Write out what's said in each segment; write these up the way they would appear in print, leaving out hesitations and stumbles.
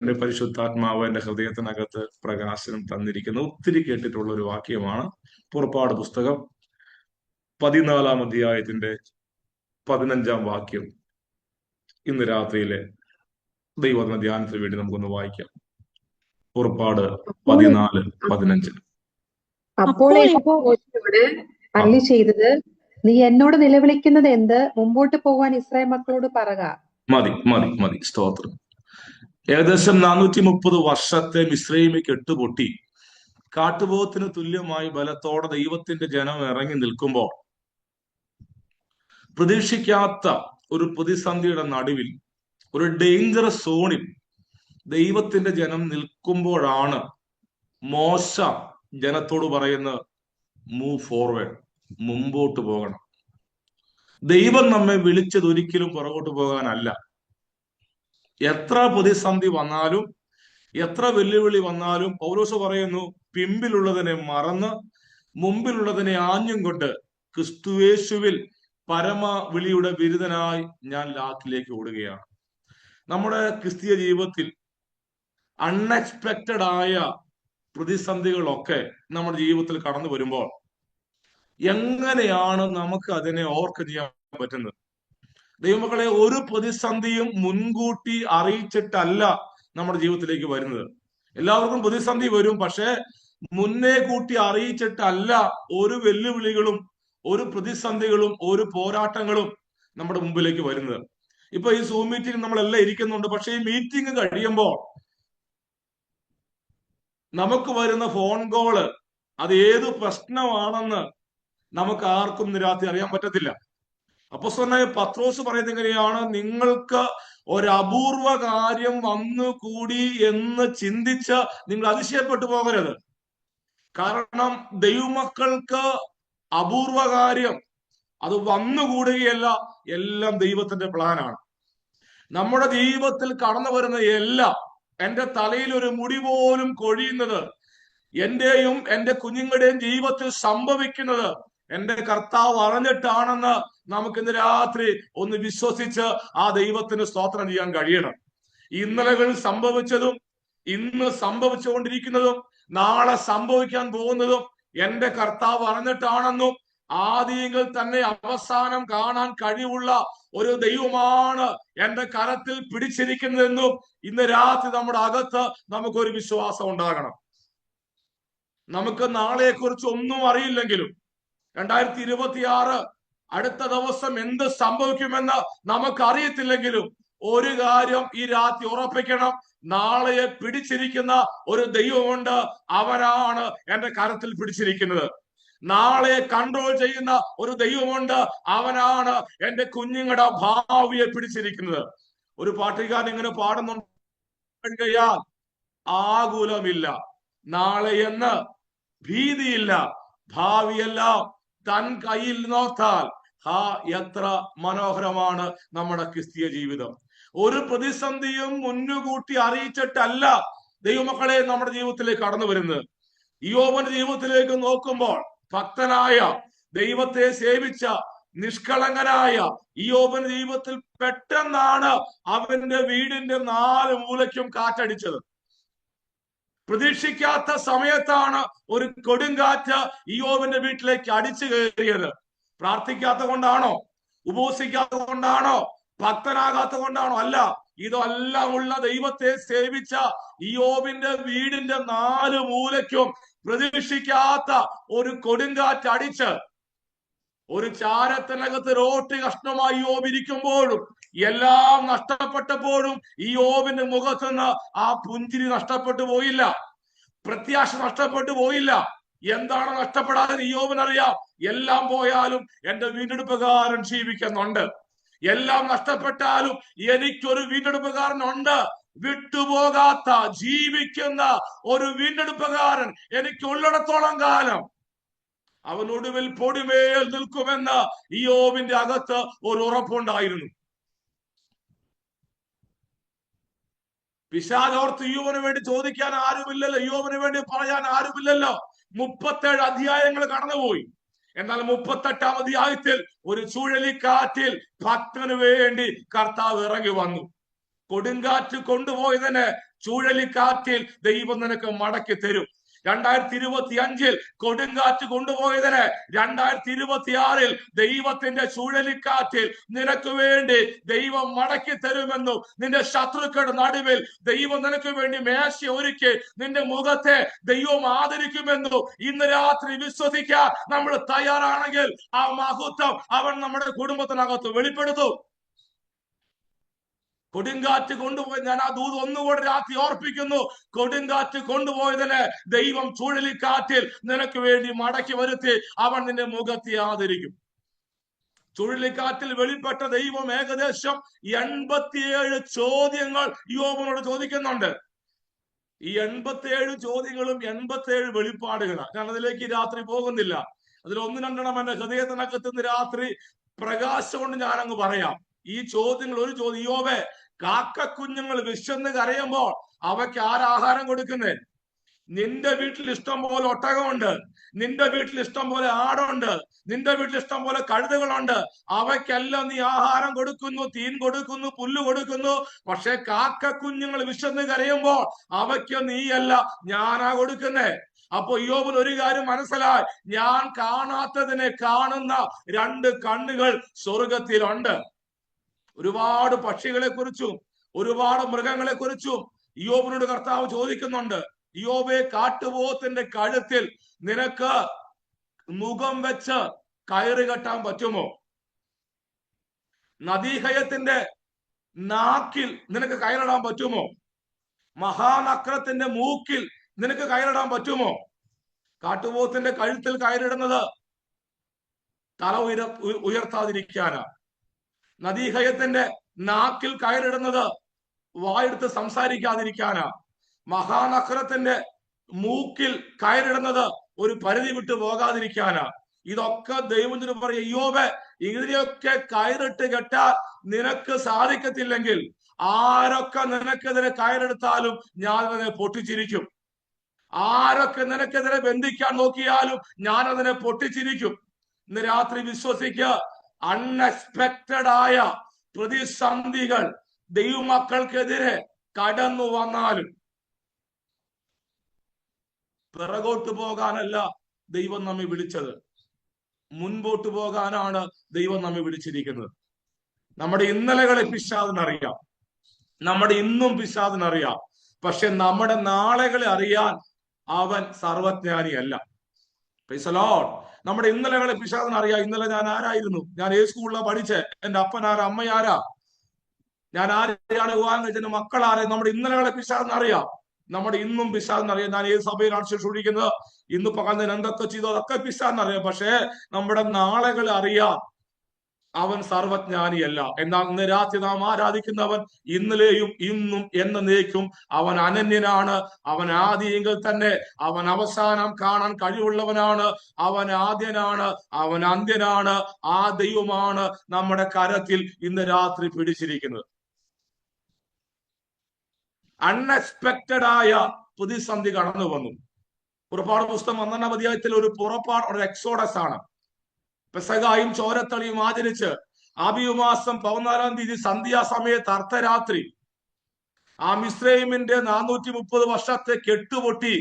എന്റെ പരിശുദ്ധാത്മാവ് എന്റെ ഹൃദയത്തിനകത്ത് പ്രകാശനം തന്നിരിക്കുന്ന ഒത്തിരി കേട്ടിട്ടുള്ള ഒരു വാക്യമാണ്. പുറപ്പാട് പുസ്തകം 14 അധ്യായത്തിന്റെ 15 വാക്യം ഇന്ന് രാത്രിയിലെ ദൈവവചന ധ്യാനത്തിന് വേണ്ടി നമുക്കൊന്ന് വായിക്കാം. പുറപ്പാട് അപ്പോൾ 14:15. അപ്പോൾ യഹോവ മോശെയോട് അരുളി ചെയ്തത്, നീ എന്നോട് നിലവിളിക്കുന്നത് എന്ത്? മുമ്പോട്ട് പോകാൻ ഇസ്രായേൽ മക്കളോട് പറക. മതി മതി മതി, സ്തോത്രം. ഏകദേശം 430 വർഷത്തെ മിസ്രയീമി കെട്ടുപൊട്ടി കാട്ടുപോത്തിന് തുല്യമായി ബലത്തോടെ ദൈവത്തിന്റെ ജനം ഇറങ്ങി നിൽക്കുമ്പോൾ, പ്രതീക്ഷിക്കാത്ത ഒരു പ്രതിസന്ധിയുടെ നടുവിൽ, ഒരു ഡേഞ്ചറസ് സോണിൽ ദൈവത്തിന്റെ ജനം നിൽക്കുമ്പോഴാണ് മോശ ജനത്തോട് പറയുന്നത്, മൂവ് ഫോർവേഡ്, മുമ്പോട്ട് പോകണം. ദൈവം നമ്മെ വിളിച്ചത് ഒരിക്കലും പുറകോട്ട് പോകാനല്ല. എത്ര പ്രതിസന്ധി വന്നാലും, എത്ര വെല്ലുവിളി വന്നാലും പൗലോസ് പറയുന്നു, പിമ്പിലുള്ളതിനെ മറന്ന് മുമ്പിലുള്ളതിനെ ആഞ്ഞും കൊണ്ട് ക്രിസ്തുയേശുവിൽ പരമ വിളിയുടെ ബിരുദനായി ഞാൻ ലാക്കിലേക്ക് ഓടുകയാണ്. നമ്മുടെ ക്രിസ്തീയ ജീവിതത്തിൽ അൺഎക്സ്പെക്റ്റഡ് ആയ പ്രതിസന്ധികളൊക്കെ നമ്മുടെ ജീവിതത്തിൽ കടന്നു വരുമ്പോൾ എങ്ങനെയാണ് നമുക്ക് അതിനെ ഓവർകം ചെയ്യാൻ പറ്റുന്നത്? ദൈവമക്കളെ, ഒരു പ്രതിസന്ധിയും മുൻകൂട്ടി അറിയിച്ചിട്ടല്ല നമ്മുടെ ജീവിതത്തിലേക്ക് വരുന്നത്. എല്ലാവർക്കും പ്രതിസന്ധി വരും, പക്ഷെ മുന്നേ കൂട്ടി അറിയിച്ചിട്ടല്ല ഒരു വെല്ലുവിളികളും ഒരു പ്രതിസന്ധികളും ഒരു പോരാട്ടങ്ങളും നമ്മുടെ മുമ്പിലേക്ക് വരുന്നത്. ഇപ്പൊ ഈ സൂം മീറ്റിംഗ് നമ്മളെല്ലാം ഇരിക്കുന്നുണ്ട്, പക്ഷെ ഈ മീറ്റിംഗ് കഴിയുമ്പോൾ നമുക്ക് വരുന്ന ഫോൺ കോള് അത് ഏത് പ്രശ്നമാണെന്ന് നമുക്ക് ആർക്കും നിരാത്തി അറിയാൻ പറ്റത്തില്ല. അപ്പോസ്തലനായ പത്രോസ് പറയുന്നത് എങ്ങനെയാണ്? നിങ്ങൾക്ക് ഒരു അപൂർവ കാര്യം വന്നു കൂടി എന്ന് ചിന്തിച്ച് നിങ്ങൾ അതിശയപ്പെട്ടു പോകരുത്. കാരണം ദൈവമക്കൾക്ക് അപൂർവ കാര്യം അത് വന്നുകൂടുകയല്ല, എല്ലാം ദൈവത്തിന്റെ പ്ലാനാണ്. നമ്മുടെ ജീവിതത്തിൽ കടന്നു വരുന്ന എല്ലാം, എന്റെ തലയിൽ ഒരു മുടി പോലും കൊഴിയുന്നത്, എന്റെയും എന്റെ കുഞ്ഞുങ്ങളുടെയും ജീവിതത്തിൽ സംഭവിക്കുന്നത് എന്റെ കർത്താവ് അറിഞ്ഞിട്ടാണെന്ന് നമുക്ക് ഇന്ന് രാത്രി ഒന്ന് വിശ്വസിച്ച് ആ ദൈവത്തിന് സ്തോത്രം ചെയ്യാൻ കഴിയണം. ഇന്നലകളിൽ സംഭവിച്ചതും ഇന്ന് സംഭവിച്ചുകൊണ്ടിരിക്കുന്നതും നാളെ സംഭവിക്കാൻ പോകുന്നതും എന്റെ കർത്താവ് അറിഞ്ഞിട്ടാണെന്നും ആദിയിൽ തന്നെ അവസാനം കാണാൻ കഴിവുള്ള ഒരു ദൈവമാണ് എന്റെ കരത്തിൽ പിടിച്ചിരിക്കുന്നതെന്നും ഇന്ന് രാത്രി നമ്മുടെ അകത്ത് നമുക്കൊരു വിശ്വാസം ഉണ്ടാകണം. നമുക്ക് നാളെയെ കുറിച്ച് ഒന്നും അറിയില്ലെങ്കിലും 2026 അടുത്ത ദിവസം എന്ത് സംഭവിക്കുമെന്ന് നമുക്ക് അറിയത്തില്ലെങ്കിലും ഒരു കാര്യം ഈ രാത്രി ഉറപ്പിക്കണം, നാളെയെ പിടിച്ചിരിക്കുന്ന ഒരു ദൈവമുണ്ട്. അവനാണ് എന്റെ കരത്തിൽ പിടിച്ചിരിക്കുന്നത്. നാളെയെ കൺട്രോൾ ചെയ്യുന്ന ഒരു ദൈവമുണ്ട്. അവനാണ് എന്റെ കുഞ്ഞുങ്ങളുടെ ഭാവിയെ പിടിച്ചിരിക്കുന്നത്. ഒരു പാട്ടുകാരൻ ഇങ്ങനെ പാടുന്നുണ്ട്, ആകുലമില്ല, നാളെ എന്ന് ഭീതിയില്ല, ഭാവിയെല്ലാം തൻ കയ്യിൽ നോത്താൽ. എത്ര മനോഹരമാണ് നമ്മുടെ ക്രിസ്തീയ ജീവിതം. ഒരു പ്രതിസന്ധിയും മുന്നുകൂട്ടി അറിയിച്ചിട്ടല്ല ദൈവമക്കളെ നമ്മുടെ ജീവിതത്തിലേക്ക് കടന്നു വരുന്നത്. ഇയ്യോബിന്റെ ജീവിതത്തിലേക്ക് നോക്കുമ്പോൾ, ഭക്തനായ ദൈവത്തെ സേവിച്ച നിഷ്കളങ്കനായ ഇയ്യോബിന്റെ ജീവിതത്തിൽ പെട്ടെന്നാണ് അവന്റെ വീടിന്റെ 4 മൂലയ്ക്കും കാറ്റടിച്ചത്. പ്രതീക്ഷിക്കാത്ത സമയത്താണ് ഒരു കൊടുങ്കാറ്റ് ഇയ്യോബിന്റെ വീട്ടിലേക്ക് അടിച്ചു കയറിയത്. പ്രാർത്ഥിക്കാത്ത കൊണ്ടാണോ? ഉപവസിക്കാത്ത കൊണ്ടാണോ? ഭക്തനാകാത്ത കൊണ്ടാണോ? അല്ല. ഇതെല്ലാം ഉള്ള ദൈവത്തെ സേവിച്ച ഇയ്യോബിന്റെ വീടിന്റെ 4 മൂലയ്ക്കും പ്രതീക്ഷിക്കാത്ത ഒരു കൊടുങ്കാറ്റ് അടിച്ച് ഒരു ചാരത്തിനകത്ത് റോട്ടി കഷ്ണമായി ഇയ്യോബ് ഇരിക്കുമ്പോഴും, എല്ലാം നഷ്ടപ്പെട്ടപ്പോഴും ഇയ്യോബിന്റെ മുഖത്തുനിന്ന് ആ പുഞ്ചിരി നഷ്ടപ്പെട്ടു പോയില്ല, പ്രത്യാശ നഷ്ടപ്പെട്ടു പോയില്ല. എന്താണ് നഷ്ടപ്പെടാതെ ഇയ്യോബിനറിയാം, എല്ലാം പോയാലും എന്റെ വീണ്ടെടുപ്പുകാരൻ ജീവിക്കുന്നുണ്ട്. എല്ലാം നഷ്ടപ്പെട്ടാലും എനിക്കൊരു വീണ്ടെടുപ്പുകാരനുണ്ട്. വിട്ടുപോകാത്ത ജീവിക്കുന്ന ഒരു വീണ്ടെടുപ്പുകാരൻ എനിക്കുള്ളിടത്തോളം കാലം അവൻ ഒടുവിൽ പൊടിമേൽ നിൽക്കുമെന്ന് ഇയ്യോബിന്റെ അകത്ത് ഒരു ഉറപ്പുണ്ടായിരുന്നു. പിശാചോർത്ത് ഇയ്യോബിന് വേണ്ടി ചോദിക്കാൻ ആരുമില്ലല്ലോ, ഇയ്യോബിന് വേണ്ടി പറയാൻ ആരുമില്ലല്ലോ. 37 അധ്യായങ്ങൾ കടന്നുപോയി. എന്നാൽ 38-ാം അധ്യായത്തിൽ ഒരു ചുഴലിക്കാറ്റിൽ ഭക്തന് വേണ്ടി കർത്താവ് ഇറങ്ങി വന്നു. കൊടുങ്കാറ്റ് കൊണ്ടുപോയതിന് ചുഴലിക്കാറ്റിൽ ദൈവം നിനക്ക് മടക്കി തരും. 2025 കൊടുങ്കാറ്റ് കൊണ്ടുപോയതിന് 2026 ദൈവത്തിന്റെ ചുഴലിക്കാറ്റിൽ നിനക്ക് വേണ്ടി ദൈവം മടക്കി തരുമെന്നും, നിന്റെ ശത്രുക്കളുടെ നടുവിൽ ദൈവം നിനക്ക് വേണ്ടി മേശ ഒരുക്കി നിന്റെ മുഖത്തെ ദൈവം ആദരിക്കുമെന്നും ഇന്ന് രാത്രി വിശ്വസിക്കാൻ നമ്മൾ തയ്യാറാണെങ്കിൽ ആ മഹത്വം അവൻ നമ്മുടെ കുടുംബത്തിനകത്ത് വെളിപ്പെടുത്തും. കൊടുങ്കാറ്റ് കൊണ്ടുപോയി, ഞാൻ ആ ദൂത് ഒന്നുകൂടെ രാത്രി ഓർപ്പിക്കുന്നു. കൊടുങ്കാറ്റ് കൊണ്ടുപോയതിന് ദൈവം ചുഴലിക്കാറ്റിൽ നിനക്ക് വേണ്ടി മടക്കി വരുത്തി അവൻ നിന്റെ മുഖത്തെ ആദരിക്കും. ചുഴലിക്കാറ്റിൽ വെളിപ്പെട്ട ദൈവം ഏകദേശം 87 ചോദ്യങ്ങൾ യോബിനോട് ചോദിക്കുന്നുണ്ട്. ഈ 87 ചോദ്യങ്ങളും 87 വെളിപ്പാടുകളാണ്. ഞാൻ അതിലേക്ക് രാത്രി പോകുന്നില്ല. അതിൽ 1-2 എന്റെ ഹൃദയത്തിനകത്തുനിന്ന് രാത്രി പ്രകാശം കൊണ്ട് ഞാൻ അങ്ങ് പറയാം. ഈ ചോദ്യങ്ങൾ, ഒരു ചോദ്യം, യോബേ, കാക്കക്കുഞ്ഞുങ്ങൾ വിശന്ന് കരയുമ്പോൾ അവയ്ക്ക് ആരാഹാരം കൊടുക്കുന്നേ? നിന്റെ വീട്ടിൽ ഇഷ്ടം പോലെ ഒട്ടകമുണ്ട്, നിന്റെ വീട്ടിൽ ഇഷ്ടം പോലെ ആടുണ്ട്, നിന്റെ വീട്ടിൽ ഇഷ്ടം പോലെ കഴുതകളുണ്ട്. അവയ്ക്കെല്ലാം നീ ആഹാരം കൊടുക്കുന്നു, തീൻ കൊടുക്കുന്നു, പുല്ല് കൊടുക്കുന്നു. പക്ഷെ കാക്കക്കുഞ്ഞുങ്ങൾ വിശന്ന് കരയുമ്പോൾ അവയ്ക്ക് നീയല്ല, ഞാനാ കൊടുക്കുന്നേ. അപ്പൊ യോബിന് ഒരു കാര്യം മനസ്സിലായി, ഞാൻ കാണാത്തതിനെ കാണുന്ന 2 കണ്ണുകൾ സ്വർഗത്തിലുണ്ട്. ഒരുപാട് പക്ഷികളെ കുറിച്ചും ഒരുപാട് മൃഗങ്ങളെ കുറിച്ചും യോബിനോട് കർത്താവ് ചോദിക്കുന്നുണ്ട്. യോബേ, കാട്ടുപോത്തിന്റെ കഴുത്തിൽ നിനക്ക് മുഖം വെച്ച് കയറ് കെട്ടാൻ പറ്റുമോ? നദീഹയത്തിന്റെ നാക്കിൽ നിനക്ക് കയറിടാൻ പറ്റുമോ? മഹാനക്രത്തിന്റെ മൂക്കിൽ നിനക്ക് കയറിടാൻ പറ്റുമോ? കാട്ടുപോത്തിന്റെ കഴുത്തിൽ കയറിടുന്നത് തല ഉയർത്താതിരിക്കാനാ. നദീഹയത്തിന്റെ നാക്കിൽ കയറിടുന്നത് വായെടുത്ത് സംസാരിക്കാതിരിക്കാനാ. മഹാനക്രത്തിന്റെ മൂക്കിൽ കയറിടുന്നത് ഒരു പരിധി വിട്ട് പോകാതിരിക്കാനാ. ഇതൊക്കെ ദൈവത്തിന് പറയും, യോബേ, ഇതിനെയൊക്കെ കയറിട്ട് കെട്ടാൻ നിനക്ക് സാധിക്കത്തില്ലെങ്കിൽ ആരൊക്കെ നിനക്കെതിരെ കയറെടുത്താലും ഞാൻ അതിനെ പൊട്ടിച്ചിരിക്കും. ആരൊക്കെ നിനക്കെതിരെ ബന്ധിക്കാൻ നോക്കിയാലും ഞാൻ അതിനെ പൊട്ടിച്ചിരിക്കും. ഇന്ന് രാത്രി വിശ്വസിക്കുക, അൺഎക്സ്പെക്റ്റഡ് ആയ പ്രതിസന്ധികൾ ദൈവമക്കൾക്കെതിരെ കടന്നു വന്നാലും പിറകോട്ട് പോകാനല്ല ദൈവം നമ്മെ വിളിച്ചത്, മുൻപോട്ട് പോകാനാണ് ദൈവം നമ്മെ വിളിച്ചിരിക്കുന്നത്. നമ്മുടെ ഇന്നലകളെ പിശാചിനറിയാം, നമ്മുടെ ഇന്നും പിശാചിനറിയാം. പക്ഷെ നമ്മുടെ നാളെകളെ അറിയാൻ അവൻ സർവജ്ഞാനിയല്ല. Praise the Lord. നമ്മുടെ ഇന്നലകളെ പിശാചിനറിയാം. ഇന്നലെ ഞാൻ ആരായിരുന്നു, ഞാൻ ഏത് സ്കൂളിലാണ് പഠിച്ചേ, എന്റെ അപ്പനാരാ, അമ്മയാരാ, ഞാൻ ആരെയാണ് വിവാഹം കഴിച്ചതിന്റെ മക്കളാരെ, നമ്മുടെ ഇന്നലകളെ പിശാചിനറിയാം. നമ്മുടെ ഇന്നും പിശാചിനറിയാം. ഞാൻ ഏത് സഭയിലാണ് ശുശ്രൂഷിക്കുന്നത്, ഇന്ന് പകൽ എന്തൊക്കെ ചെയ്തോ അതൊക്കെ പിശാചിനറിയാം. പക്ഷെ നമ്മുടെ നാളെകളെ അറിയാം അവൻ സർവജ്ഞാനിയല്ല. എന്നാൽ ഇന്ന് രാത്രി നാം ആരാധിക്കുന്നവൻ ഇന്നലെയും ഇന്നും എന്നേക്കും അവൻ അനന്യനാണ്. അവൻ ആദിയെങ്കിൽ തന്നെ അവൻ അവസാനം കാണാൻ കഴിവുള്ളവനാണ്. അവൻ ആദ്യനാണ്, അവൻ അന്ത്യനാണ്. ആ ദൈവമാണ് നമ്മുടെ കരത്തിൽ ഇന്ന് രാത്രി പിടിച്ചിരിക്കുന്നത്. അൺഎക്സ്പെക്റ്റഡ് ആയ പ്രതിസന്ധി കടന്നു വന്നു. പുറപ്പാട് പുസ്തകം 1-ാം അധ്യായത്തിൽ ഒരു പുറപ്പാട്, ഒരു എക്സോഡസ് ആണ്. പെസഹായും ചോരത്തളിയും ആചരിച്ച് ആബിയു മാസം 14-ാം തീയതി സന്ധ്യാസമയത്ത് അർദ്ധരാത്രി ആ മിസ്രൈമിന്റെ 430 വർഷത്തെ കെട്ടുപൊട്ടി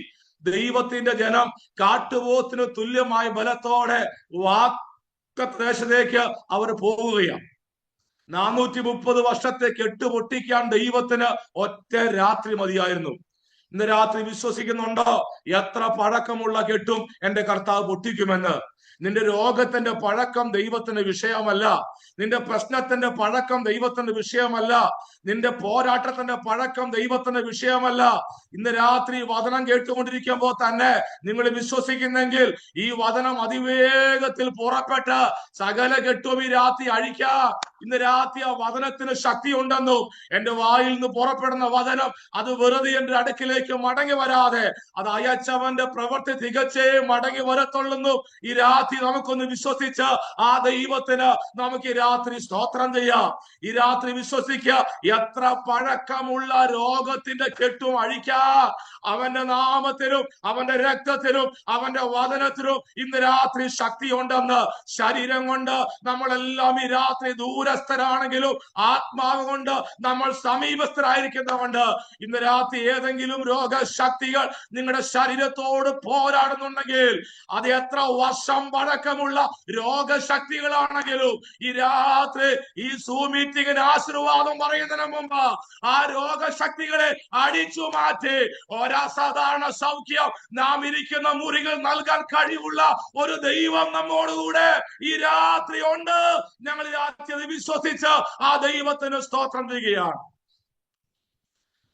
ദൈവത്തിന്റെ ജനം കാട്ടുപോത്തിന് തുല്യമായ ബലത്തോടെ വാഗ്ദത്ത ദേശത്തേക്ക് അവർ പോവുകയാണ്. 430 വർഷത്തെ കെട്ടുപൊട്ടിക്കാൻ ദൈവത്തിന് ഒറ്റ രാത്രി മതിയായിരുന്നു. ഇന്ന് രാത്രി വിശ്വസിക്കുന്നുണ്ടോ, എത്ര പഴക്കമുള്ള കെട്ടും എന്റെ കർത്താവ് പൊട്ടിക്കുമെന്ന്? നിന്റെ രോഗത്തിന്റെ പഴക്കം ദൈവത്തിന്റെ വിഷയമല്ല, നിന്റെ പ്രശ്നത്തിന്റെ പഴക്കം ദൈവത്തിന്റെ വിഷയമല്ല, നിന്റെ പോരാട്ടത്തിന്റെ പഴക്കം ദൈവത്തിന്റെ വിഷയമല്ല. ഇന്ന് രാത്രി വചനം കേട്ടുകൊണ്ടിരിക്കുമ്പോൾ തന്നെ നിങ്ങൾ വിശ്വസിക്കുന്നെങ്കിൽ ഈ വചനം അതിവേഗത്തിൽ പുറപ്പെട്ട് സകല കെട്ടും ഈ രാത്രി അഴിക്കാം. ഇന്ന് രാത്രി ആ വചനത്തിന് ശക്തി ഉണ്ടെന്നും എന്റെ വായിൽ നിന്ന് പുറപ്പെടുന്ന വചനം അത് വെറുതെ എന്റെ അടുക്കിലേക്ക് മടങ്ങി വരാതെ അത് അയച്ചവന്റെ പ്രവൃത്തി തികച്ചേ മടങ്ങി വരത്തുള്ളെന്നും ഈ രാത്രി രാത്രി നമുക്കൊന്ന് വിശ്വസിച്ച് ആ ദൈവത്തിന് നമുക്ക് ഈ രാത്രി സ്തോത്രം ചെയ്യാം. ഈ രാത്രി വിശ്വസിക്കുക, എത്ര പഴക്കമുള്ള രോഗത്തിന്റെ കെട്ടും അഴിക്കാൻ അവന്റെ നാമത്തിലും അവന്റെ രക്തത്തിലും അവന്റെ വചനത്തിലും ഇന്ന് രാത്രി ശക്തിയുണ്ടെന്ന്. ശരീരം കൊണ്ട് നമ്മളെല്ലാം ഈ രാത്രി ദൂരസ്ഥരാണെങ്കിലും ആത്മാവ് കൊണ്ട് നമ്മൾ സമീപസ്ഥരായിരിക്കുന്നതുകൊണ്ട് ഇന്ന് രാത്രി ഏതെങ്കിലും രോഗശക്തികൾ നിങ്ങളുടെ ശരീരത്തോട് പോരാടുന്നുണ്ടെങ്കിൽ, അത് എത്ര വർഷം പഴക്കമുള്ള രോഗശക്തികളാണെങ്കിലും ഈ രാത്രി ഈ സൂം മീറ്റിംഗിന് ആശീർവാദം പറയുന്നതിന് മുമ്പ് ആ രോഗശക്തികളെ അടിച്ചു മാറ്റി ഒരസാധാരണ സൗഖ്യം നാം ഇരിക്കുന്ന മുറികൾ നൽകാൻ കഴിവുള്ള ഒരു ദൈവം നമ്മോടുകൂടെ ഈ രാത്രി ഉണ്ട്. ഞങ്ങൾ ഈ രാത്രി വിശ്വസിച്ച് ആ ദൈവത്തിന് സ്തോത്രം ചെയ്യുകയാണ്.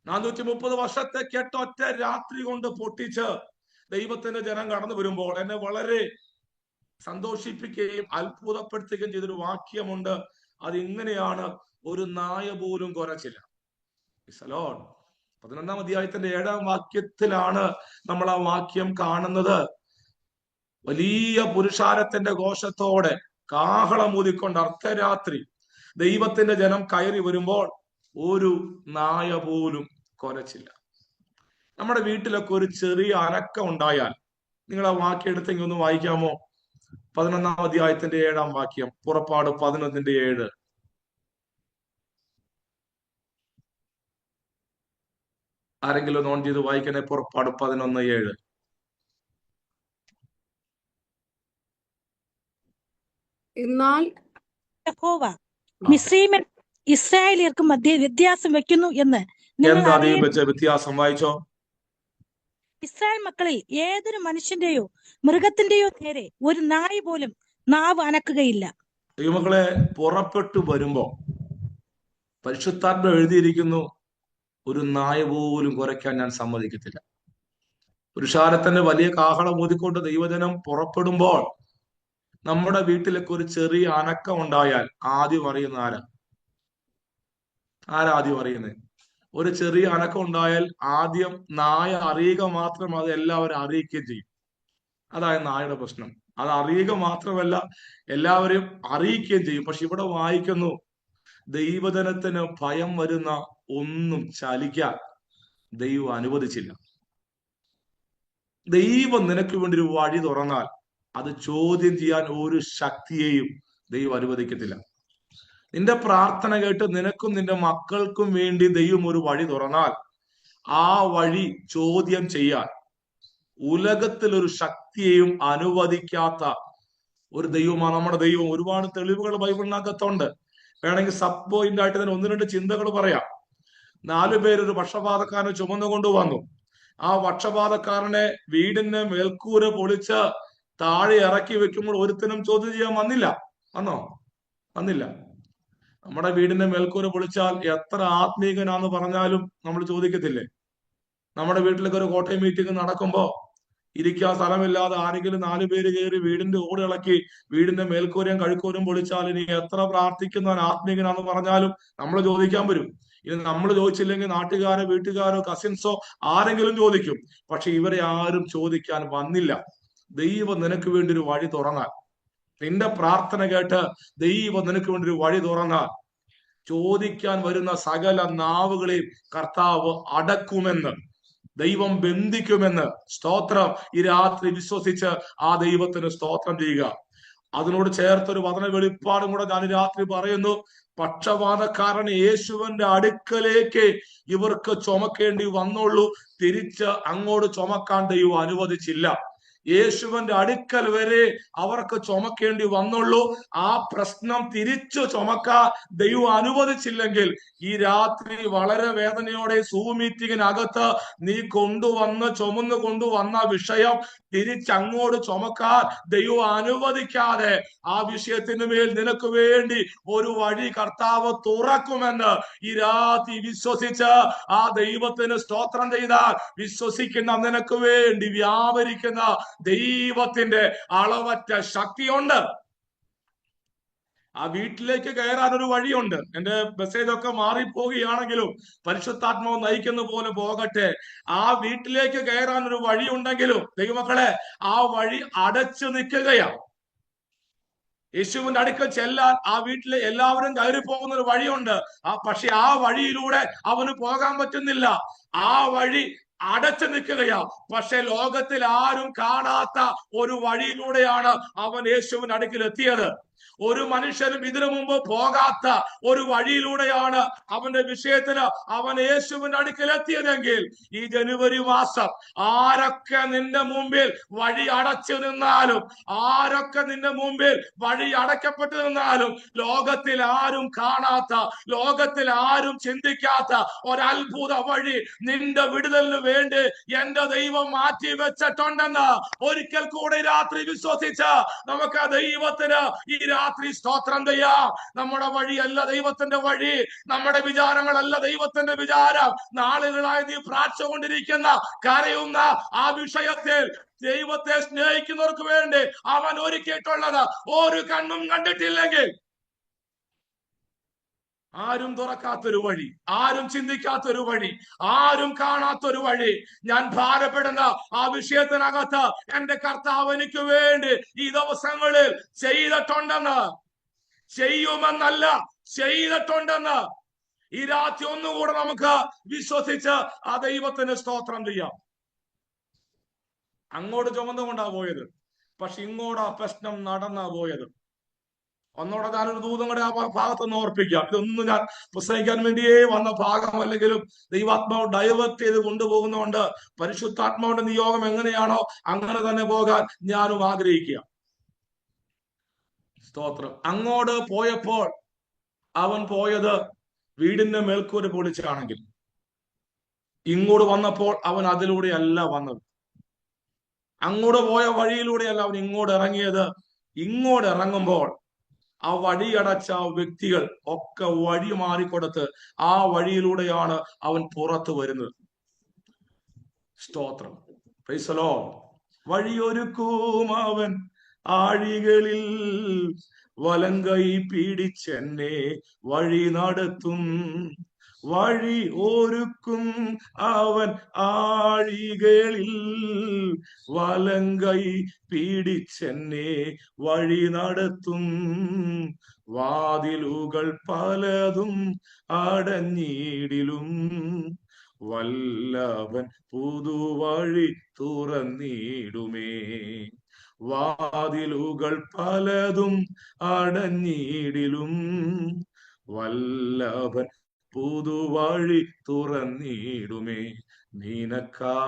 430 വർഷത്തെ കെട്ടൊറ്റ രാത്രി കൊണ്ട് പൊട്ടിച്ച് ദൈവത്തിന്റെ ജനം കടന്നു വരുമ്പോൾ എന്നെ വളരെ സന്തോഷിപ്പിക്കുകയും അത്ഭുതപ്പെടുത്തുകയും ചെയ്തൊരു വാക്യമുണ്ട്. അതിങ്ങനെയാണ്: ഒരു നായ പോലും കുരച്ചില്ല. 11-ാം അധ്യായത്തിന്റെ 7-ാം വാക്യത്തിലാണ് നമ്മൾ ആ വാക്യം കാണുന്നത്. വലിയ പുരുഷാരത്തിന്റെ ഘോഷത്തോടെ കാഹളമൂതിക്കൊണ്ട് അർദ്ധരാത്രി ദൈവത്തിന്റെ ജനം കയറി വരുമ്പോൾ ഒരു നായ പോലും കുരച്ചില്ല. നമ്മുടെ വീട്ടിലൊക്കെ ഒരു ചെറിയ അനക്കം ഉണ്ടായാൽ, നിങ്ങൾ ആ വാക്യം എടുത്തെങ്കിൽ ഒന്ന് വായിക്കാമോ? 11-ാം അധ്യായത്തിന്റെ 7-ാം വാക്യം, പുറപ്പാട് 11:7. ആരെങ്കിലും ഒന്ന് ഓൺ ചെയ്ത് വായിക്കണേ. പുറപ്പാട് 11:7. എന്നാൽ യഹോവ മിസ്രയീമിൽ ഇസ്രായേലിയർക്ക് മധ്യേ വ്യത്യാസം വെക്കുന്നു എന്ന് നിങ്ങൾ എന്താ അറിയ- വെച്ച വ്യത്യാസം? വായിച്ചോ. ഇസ്രായേൽ മക്കളിൽ ഏതൊരു മനുഷ്യന്റെയോ മൃഗത്തിന്റെയോ നേരെ ഒരു നായി പോലും നാവ് അനക്കുകയില്ല. ദൈവമക്കളെ, പുറപ്പെട്ടു വരുമ്പോ പരിശുദ്ധാത്മ എഴുതിയിരിക്കുന്നു, ഒരു നായ പോലും കുരയ്ക്കാൻ ഞാൻ സമ്മതിക്കത്തില്ല. പുരുഷാരത്തിന്റെ വലിയ കാഹളം ഊതിക്കൊണ്ട് ദൈവജനം പുറപ്പെടുമ്പോൾ നമ്മുടെ വീട്ടിലൊക്കെ ഒരു ചെറിയ അനക്കം ഉണ്ടായാൽ ആദ്യം അറിയുന്ന ആരാദ്യം അറിയുന്നത്? ഒരു ചെറിയ അനക്കം ഉണ്ടായാൽ ആദ്യം നായ അറിയുക മാത്രം, അത് എല്ലാവരും അറിയിക്കുകയും ചെയ്യും. അതായത് നായയുടെ പ്രശ്നം. അത് അറിയുക മാത്രമല്ല, എല്ലാവരെയും അറിയിക്കുകയും ചെയ്യും. പക്ഷെ ഇവിടെ വായിക്കുന്നു, ദൈവജനത്തിന് ഭയം വരുന്ന ഒന്നും ചലിക്കാൻ ദൈവം അനുവദിച്ചില്ല. ദൈവം നിനക്ക് വേണ്ടി ഒരു വഴി തുറന്നാൽ അത് ചോദ്യം ചെയ്യാൻ ഒരു ശക്തിയെയും ദൈവം അനുവദിക്കത്തില്ല. നിന്റെ പ്രാർത്ഥന കേട്ട് നിനക്കും നിന്റെ മക്കൾക്കും വേണ്ടി ദൈവം ഒരു വഴി തുറന്നാൽ ആ വഴി ചോദ്യം ചെയ്യാൻ ഉലകത്തിൽ ഒരു ശക്തിയെയും അനുവദിക്കാത്ത ഒരു ദൈവമാണ് നമ്മുടെ ദൈവം. ഒരുപാട് തെളിവുകൾ ബൈബിളിനകത്തുണ്ട്. വേണമെങ്കിൽ സബ് പോയിന്റ് ആയിട്ട് തന്നെ 1-2 ചിന്തകൾ പറയാം. 4 പേരൊരു പക്ഷപാതക്കാരനെ ചുമന്നുകൊണ്ട് വന്നു. ആ പക്ഷപാതക്കാരനെ വീടിന്റെ മേൽക്കൂര പൊളിച്ച് താഴെ ഇറക്കി വെക്കുമ്പോൾ ഒരുത്തനും ചോദ്യം ചെയ്യാൻ വന്നില്ല. വന്നില്ല. നമ്മുടെ വീടിന്റെ മേൽക്കൂര പൊളിച്ചാൽ എത്ര ആത്മീകനാന്ന് പറഞ്ഞാലും നമ്മൾ ചോദിക്കത്തില്ലേ? നമ്മുടെ വീട്ടിലൊക്കെ ഒരു കോട്ടയം മീറ്റിംഗ് നടക്കുമ്പോ ഇരിക്കാൻ സ്ഥലമില്ലാതെ ആരെങ്കിലും 4 പേര് കയറി വീടിന്റെ ഓട് ഇളക്കി വീടിന്റെ മേൽക്കൂരയും കഴുക്കൂരും പൊളിച്ചാൽ ഇനി എത്ര പ്രാർത്ഥിക്കുന്നവൻ ആത്മീകനാന്ന് പറഞ്ഞാലും നമ്മൾ ചോദിക്കാൻ വരും. ഇനി നമ്മൾ ചോദിച്ചില്ലെങ്കിൽ നാട്ടുകാരോ വീട്ടുകാരോ കസിൻസോ ആരെങ്കിലും ചോദിക്കും. പക്ഷെ ഇവരെ ആരും ചോദിക്കാൻ വന്നില്ല. ദൈവം നിനക്ക് വേണ്ടി ഒരു വഴി തുറന്നാൽ, നിന്റെ പ്രാർത്ഥന കേട്ട് ദൈവം നിനക്ക് വേണ്ടി ഒരു വഴി തുറന്നാൽ, ചോദിക്കാൻ വരുന്ന സകല നാവുകളെയും കർത്താവ് അടക്കുമെന്ന്, ദൈവം ബന്ധിക്കുമെന്ന് സ്തോത്രം ഈ രാത്രി വിശ്വസിച്ച് ആ ദൈവത്തിന് സ്തോത്രം ചെയ്യുക. അതിനോട് ചേർത്തൊരു വചന വെളിപ്പാടും കൂടെ ഞാൻ രാത്രി പറയുന്നു. പക്ഷപാതക്കാരൻ യേശുവിന്റെ അടുക്കലേക്ക് ഇവർക്ക് ചുമക്കേണ്ടി വന്നുള്ളൂ, തിരിച്ച് അങ്ങോട്ട് ചുമക്കാൻ ദൈവം അനുവദിച്ചില്ല. യേശുവിന്റെ അടുക്കൽ വരെ അവർക്ക് ചുമക്കേണ്ടി വന്നുള്ളൂ. ആ പ്രശ്നം തിരിച്ചു ചുമക്കാൻ ദൈവം അനുവദിച്ചില്ലെങ്കിൽ ഈ രാത്രി വളരെ വേദനയോടെ സൂം മീറ്റിങ്ങിനകത്ത് നീ ചുമന്നു കൊണ്ടുവന്ന വിഷയം തിരിച്ചങ്ങോട്ട് ചുമക്കാൻ ദൈവം അനുവദിക്കാതെ ആ വിഷയത്തിന് മേൽ നിനക്ക് വേണ്ടി ഒരു വഴി കർത്താവ് തുറക്കുമെന്ന് ഈ രാത്രി വിശ്വസിച്ച് ആ ദൈവത്തിന് സ്തോത്രം ചെയ്താൽ, വിശ്വസിക്കുന്ന നിനക്ക് വേണ്ടി വ്യാപരിക്കുന്ന ദൈവത്തിന്റെ അളവറ്റ ശക്തിയുണ്ട്. ആ വീട്ടിലേക്ക് കയറാൻ ഒരു വഴിയുണ്ട്. എന്റെ മെസ്സേജ് ഒക്കെ മാറിപ്പോവുകയാണെങ്കിലും പരിശുദ്ധാത്മാവ് നയിക്കുന്ന പോലെ പോകട്ടെ. ആ വീട്ടിലേക്ക് കയറാൻ ഒരു വഴി ഉണ്ടെങ്കിലും ദൈവമക്കളെ, ആ വഴി അടച്ചു നിൽക്കുകയാണ്. യേശുവിന്റെ അടുക്കൽ ചെല്ലാൻ ആ വീട്ടിലെ എല്ലാവരും കയറി പോകുന്ന ഒരു വഴിയുണ്ട്. പക്ഷെ ആ വഴിയിലൂടെ അവന് പോകാൻ പറ്റുന്നില്ല. ആ വഴി അടച്ചു നിൽക്കുകയാ. പക്ഷെ ലോകത്തിൽ ആരും കാണാത്ത ഒരു വഴിയിലൂടെയാണ് അവൻ യേശുവിന്റെ അടുക്കൽ എത്തിയത്. ഒരു മനുഷ്യനും ഇതിനു മുമ്പ് പോകാത്ത ഒരു വഴിയിലൂടെയാണ് അവന്റെ വിഷയത്തിന് അവൻ യേശുവിന്റെ അടുക്കൽ എത്തിയതെങ്കിൽ ഈ ജനുവരി മാസം ആരൊക്കെ നിന്റെ മുമ്പിൽ വഴി അടച്ചു നിന്നാലും, ആരൊക്കെ നിന്റെ മുമ്പിൽ വഴി അടയ്ക്കപ്പെട്ടു നിന്നാലും, ലോകത്തിൽ ആരും കാണാത്ത, ലോകത്തിൽ ആരും ചിന്തിക്കാത്ത ഒരത്ഭുത വഴി നിന്റെ വിടുതലിന് വേണ്ടി എന്റെ ദൈവം മാറ്റി വെച്ചിട്ടുണ്ടെന്ന് ഒരിക്കൽ കൂടെ രാത്രി വിശ്വസിച്ച് നമുക്ക് ആ ദൈവത്തിന് ഈ രാത്രി സ്തോത്രം ചെയ്യാം. നമ്മുടെ വഴിയല്ല ദൈവത്തിന്റെ വഴി, നമ്മുടെ വിചാരങ്ങളല്ല ദൈവത്തിന്റെ വിചാരം. നാളുകളായി നീ പ്രാർത്ഥിച്ചുകൊണ്ടിരിക്കുന്ന, കരയുന്ന ആ വിഷയത്തിൽ ദൈവത്തെ സ്നേഹിക്കുന്നവർക്ക് വേണ്ടി അവൻ ഒരുക്കിയിട്ടുള്ളത് ഒരു കണ്ണും കണ്ടിട്ടില്ലെങ്കിൽ, ആരും തുറക്കാത്തൊരു വഴി, ആരും ചിന്തിക്കാത്തൊരു വഴി, ആരും കാണാത്തൊരു വഴി, ഞാൻ ഭാരപ്പെടുന്ന ആ വിഷയത്തിനകത്ത് എന്റെ കർത്താവ് എനിക്ക് വേണ്ടി ഈ ദിവസങ്ങളിൽ ചെയ്തിട്ടുണ്ടെന്ന്, ചെയ്യുമെന്നല്ല ചെയ്തിട്ടുണ്ടെന്ന് ഈ രാത്രി ഒന്നുകൂടെ നമുക്ക് വിശ്വസിച്ച് ആ ദൈവത്തിന് സ്തോത്രം ചെയ്യാം. അങ്ങോട്ട് ചുമന്നുകൊണ്ടാ പോയത്, പക്ഷെ ഇങ്ങോട്ടാ പ്രശ്നം നടന്നാ പോയത്. ഒന്നോടെ ഞാനൊരു ദൂതം കൂടെ ആ ഭാഗത്തൊന്ന് ഓർപ്പിക്കാം. ഇതൊന്നും ഞാൻ പ്രസംഗിക്കാൻ വേണ്ടിയേ വന്ന ഭാഗമല്ലെങ്കിലും ദൈവാത്മാവ് ഡൈവേർട്ട് ചെയ്ത് കൊണ്ടുപോകുന്നതുകൊണ്ട് പരിശുദ്ധാത്മാവിന്റെ നിയോഗം എങ്ങനെയാണോ അങ്ങനെ തന്നെ പോകാൻ ഞാനും ആഗ്രഹിക്കുക. സ്തോത്രം. അങ്ങോട്ട് പോയപ്പോൾ അവൻ പോയത് വീടിന്റെ മേൽക്കൂര പൊളിച്ചാണെങ്കിൽ, ഇങ്ങോട്ട് വന്നപ്പോൾ അവൻ അതിലൂടെ അല്ല വന്നത്. അങ്ങോട്ട് പോയ വഴിയിലൂടെയല്ല അവൻ ഇങ്ങോട്ട് ഇറങ്ങിയത്. ഇങ്ങോട്ട് ഇറങ്ങുമ്പോൾ ആ വഴിയടച്ച വ്യക്തികൾ ഒക്കെ വഴി മാറിക്കൊടുത്ത് ആ വഴിയിലൂടെയാണ് അവൻ പുറത്തു വരുന്നത്. സ്തോത്രം. Praise the Lord. വഴിയൊരുക്കും അവൻ ആഴികളിൽ, വലങ്കൈ പിടിച്ചെന്നെ വഴി നടത്തും. വഴി ഒരുക്കും അവൻ ആഴികളിൽ, വലങ്കൈ പിടിച്ചെന്നെ വഴി നടത്തും. വാതിലുകൾ പലതും അടഞ്ഞിടിലും, വല്ലവൻ പുതുവഴി തുറന്നിടുമേ. വാതിലുകൾ പലതും അടഞ്ഞിടിലും, വല്ലവൻ പുതുവഴി തുറന്നിടുമേ. നിനക്കാ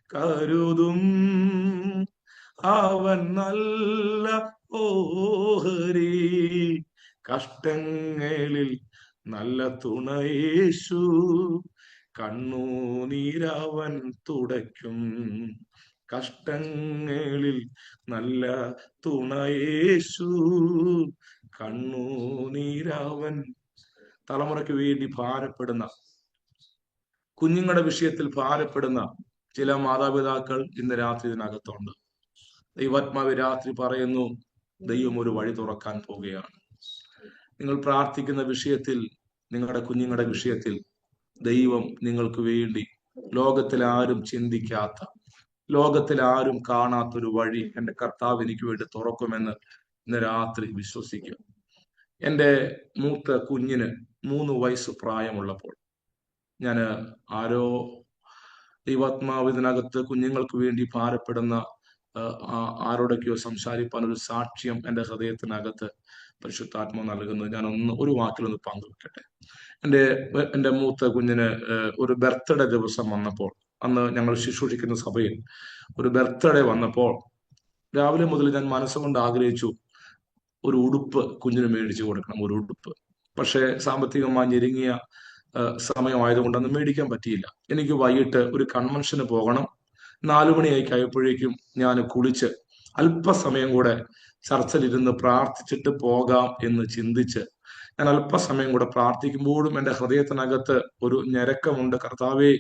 കരുതും അവൻ നല്ല ഓഹരി, കഷ്ടങ്ങളിൽ നല്ല തുണയേശു, കണ്ണുനീരവൻ തുടയ്ക്കും. കഷ്ടങ്ങളിൽ നല്ല തുണയേശു, കണ്ണുനീരവൻ. തലമുറയ്ക്ക് വേണ്ടി ഭാരപ്പെടുന്ന, കുഞ്ഞുങ്ങളുടെ വിഷയത്തിൽ ഭാരപ്പെടുന്ന ചില മാതാപിതാക്കൾ ഇന്ന് രാത്രി ഇതിനകത്തുണ്ട്. ദൈവാത്മാവ് രാത്രി പറയുന്നു, ദൈവം ഒരു വഴി തുറക്കാൻ പോവുകയാണ്. നിങ്ങൾ പ്രാർത്ഥിക്കുന്ന വിഷയത്തിൽ, നിങ്ങളുടെ കുഞ്ഞുങ്ങളുടെ വിഷയത്തിൽ ദൈവം നിങ്ങൾക്ക് വേണ്ടി ലോകത്തിൽ ആരും ചിന്തിക്കാത്ത, ലോകത്തിൽ ആരും കാണാത്തൊരു വഴി എൻ്റെ കർത്താവ് എനിക്ക് വേണ്ടി തുറക്കുമെന്ന് ഇന്ന് രാത്രി വിശ്വസിക്കുക. എൻ്റെ മൂത്ത കുഞ്ഞിന് 3 വയസ്സ് പ്രായമുള്ളപ്പോൾ ഞാൻ ആരോ ദൈവാത്മാവ് ഇതിനകത്ത് കുഞ്ഞുങ്ങൾക്ക് വേണ്ടി ഭാരപ്പെടുന്ന ആരോടൊക്കെയോ സംസാരിപ്പാൻ ഒരു സാക്ഷ്യം എൻ്റെ ഹൃദയത്തിനകത്ത് പരിശുദ്ധാത്മാവ് നൽകുന്നത് ഞാൻ ഒരു വാക്കിലൊന്ന് പങ്കുവെക്കട്ടെ. എൻ്റെ മൂത്ത കുഞ്ഞിന് ഒരു ബർത്ത്ഡേ ദിവസം വന്നപ്പോൾ, അന്ന് ഞങ്ങൾ ശുശ്രൂഷിക്കുന്ന സഭയിൽ ഒരു ബർത്ത്ഡേ വന്നപ്പോൾ രാവിലെ മുതൽ ഞാൻ മനസ്സുകൊണ്ട് ആഗ്രഹിച്ചു ഒരു ഉടുപ്പ് കുഞ്ഞിന് മേടിച്ചു കൊടുക്കണം, ഒരു ഉടുപ്പ്. പക്ഷെ സാമ്പത്തികമായി ഞെരുങ്ങിയ സമയമായതുകൊണ്ട് അന്ന് മേടിക്കാൻ പറ്റിയില്ല. എനിക്ക് വൈകിട്ട് ഒരു കൺവെൻഷന് പോകണം. 4 മണിയായി കഴിയുമ്പോഴേക്കും ഞാൻ കുളിച്ച് അല്പസമയം കൂടെ ചർച്ചിലിരുന്ന് പ്രാർത്ഥിച്ചിട്ട് പോകാം എന്ന് ചിന്തിച്ച് ഞാൻ അല്പസമയം കൂടെ പ്രാർത്ഥിക്കുമ്പോഴും എൻ്റെ ഹൃദയത്തിനകത്ത് ഒരു ഞരക്കമുണ്ട്. കർത്താവേ,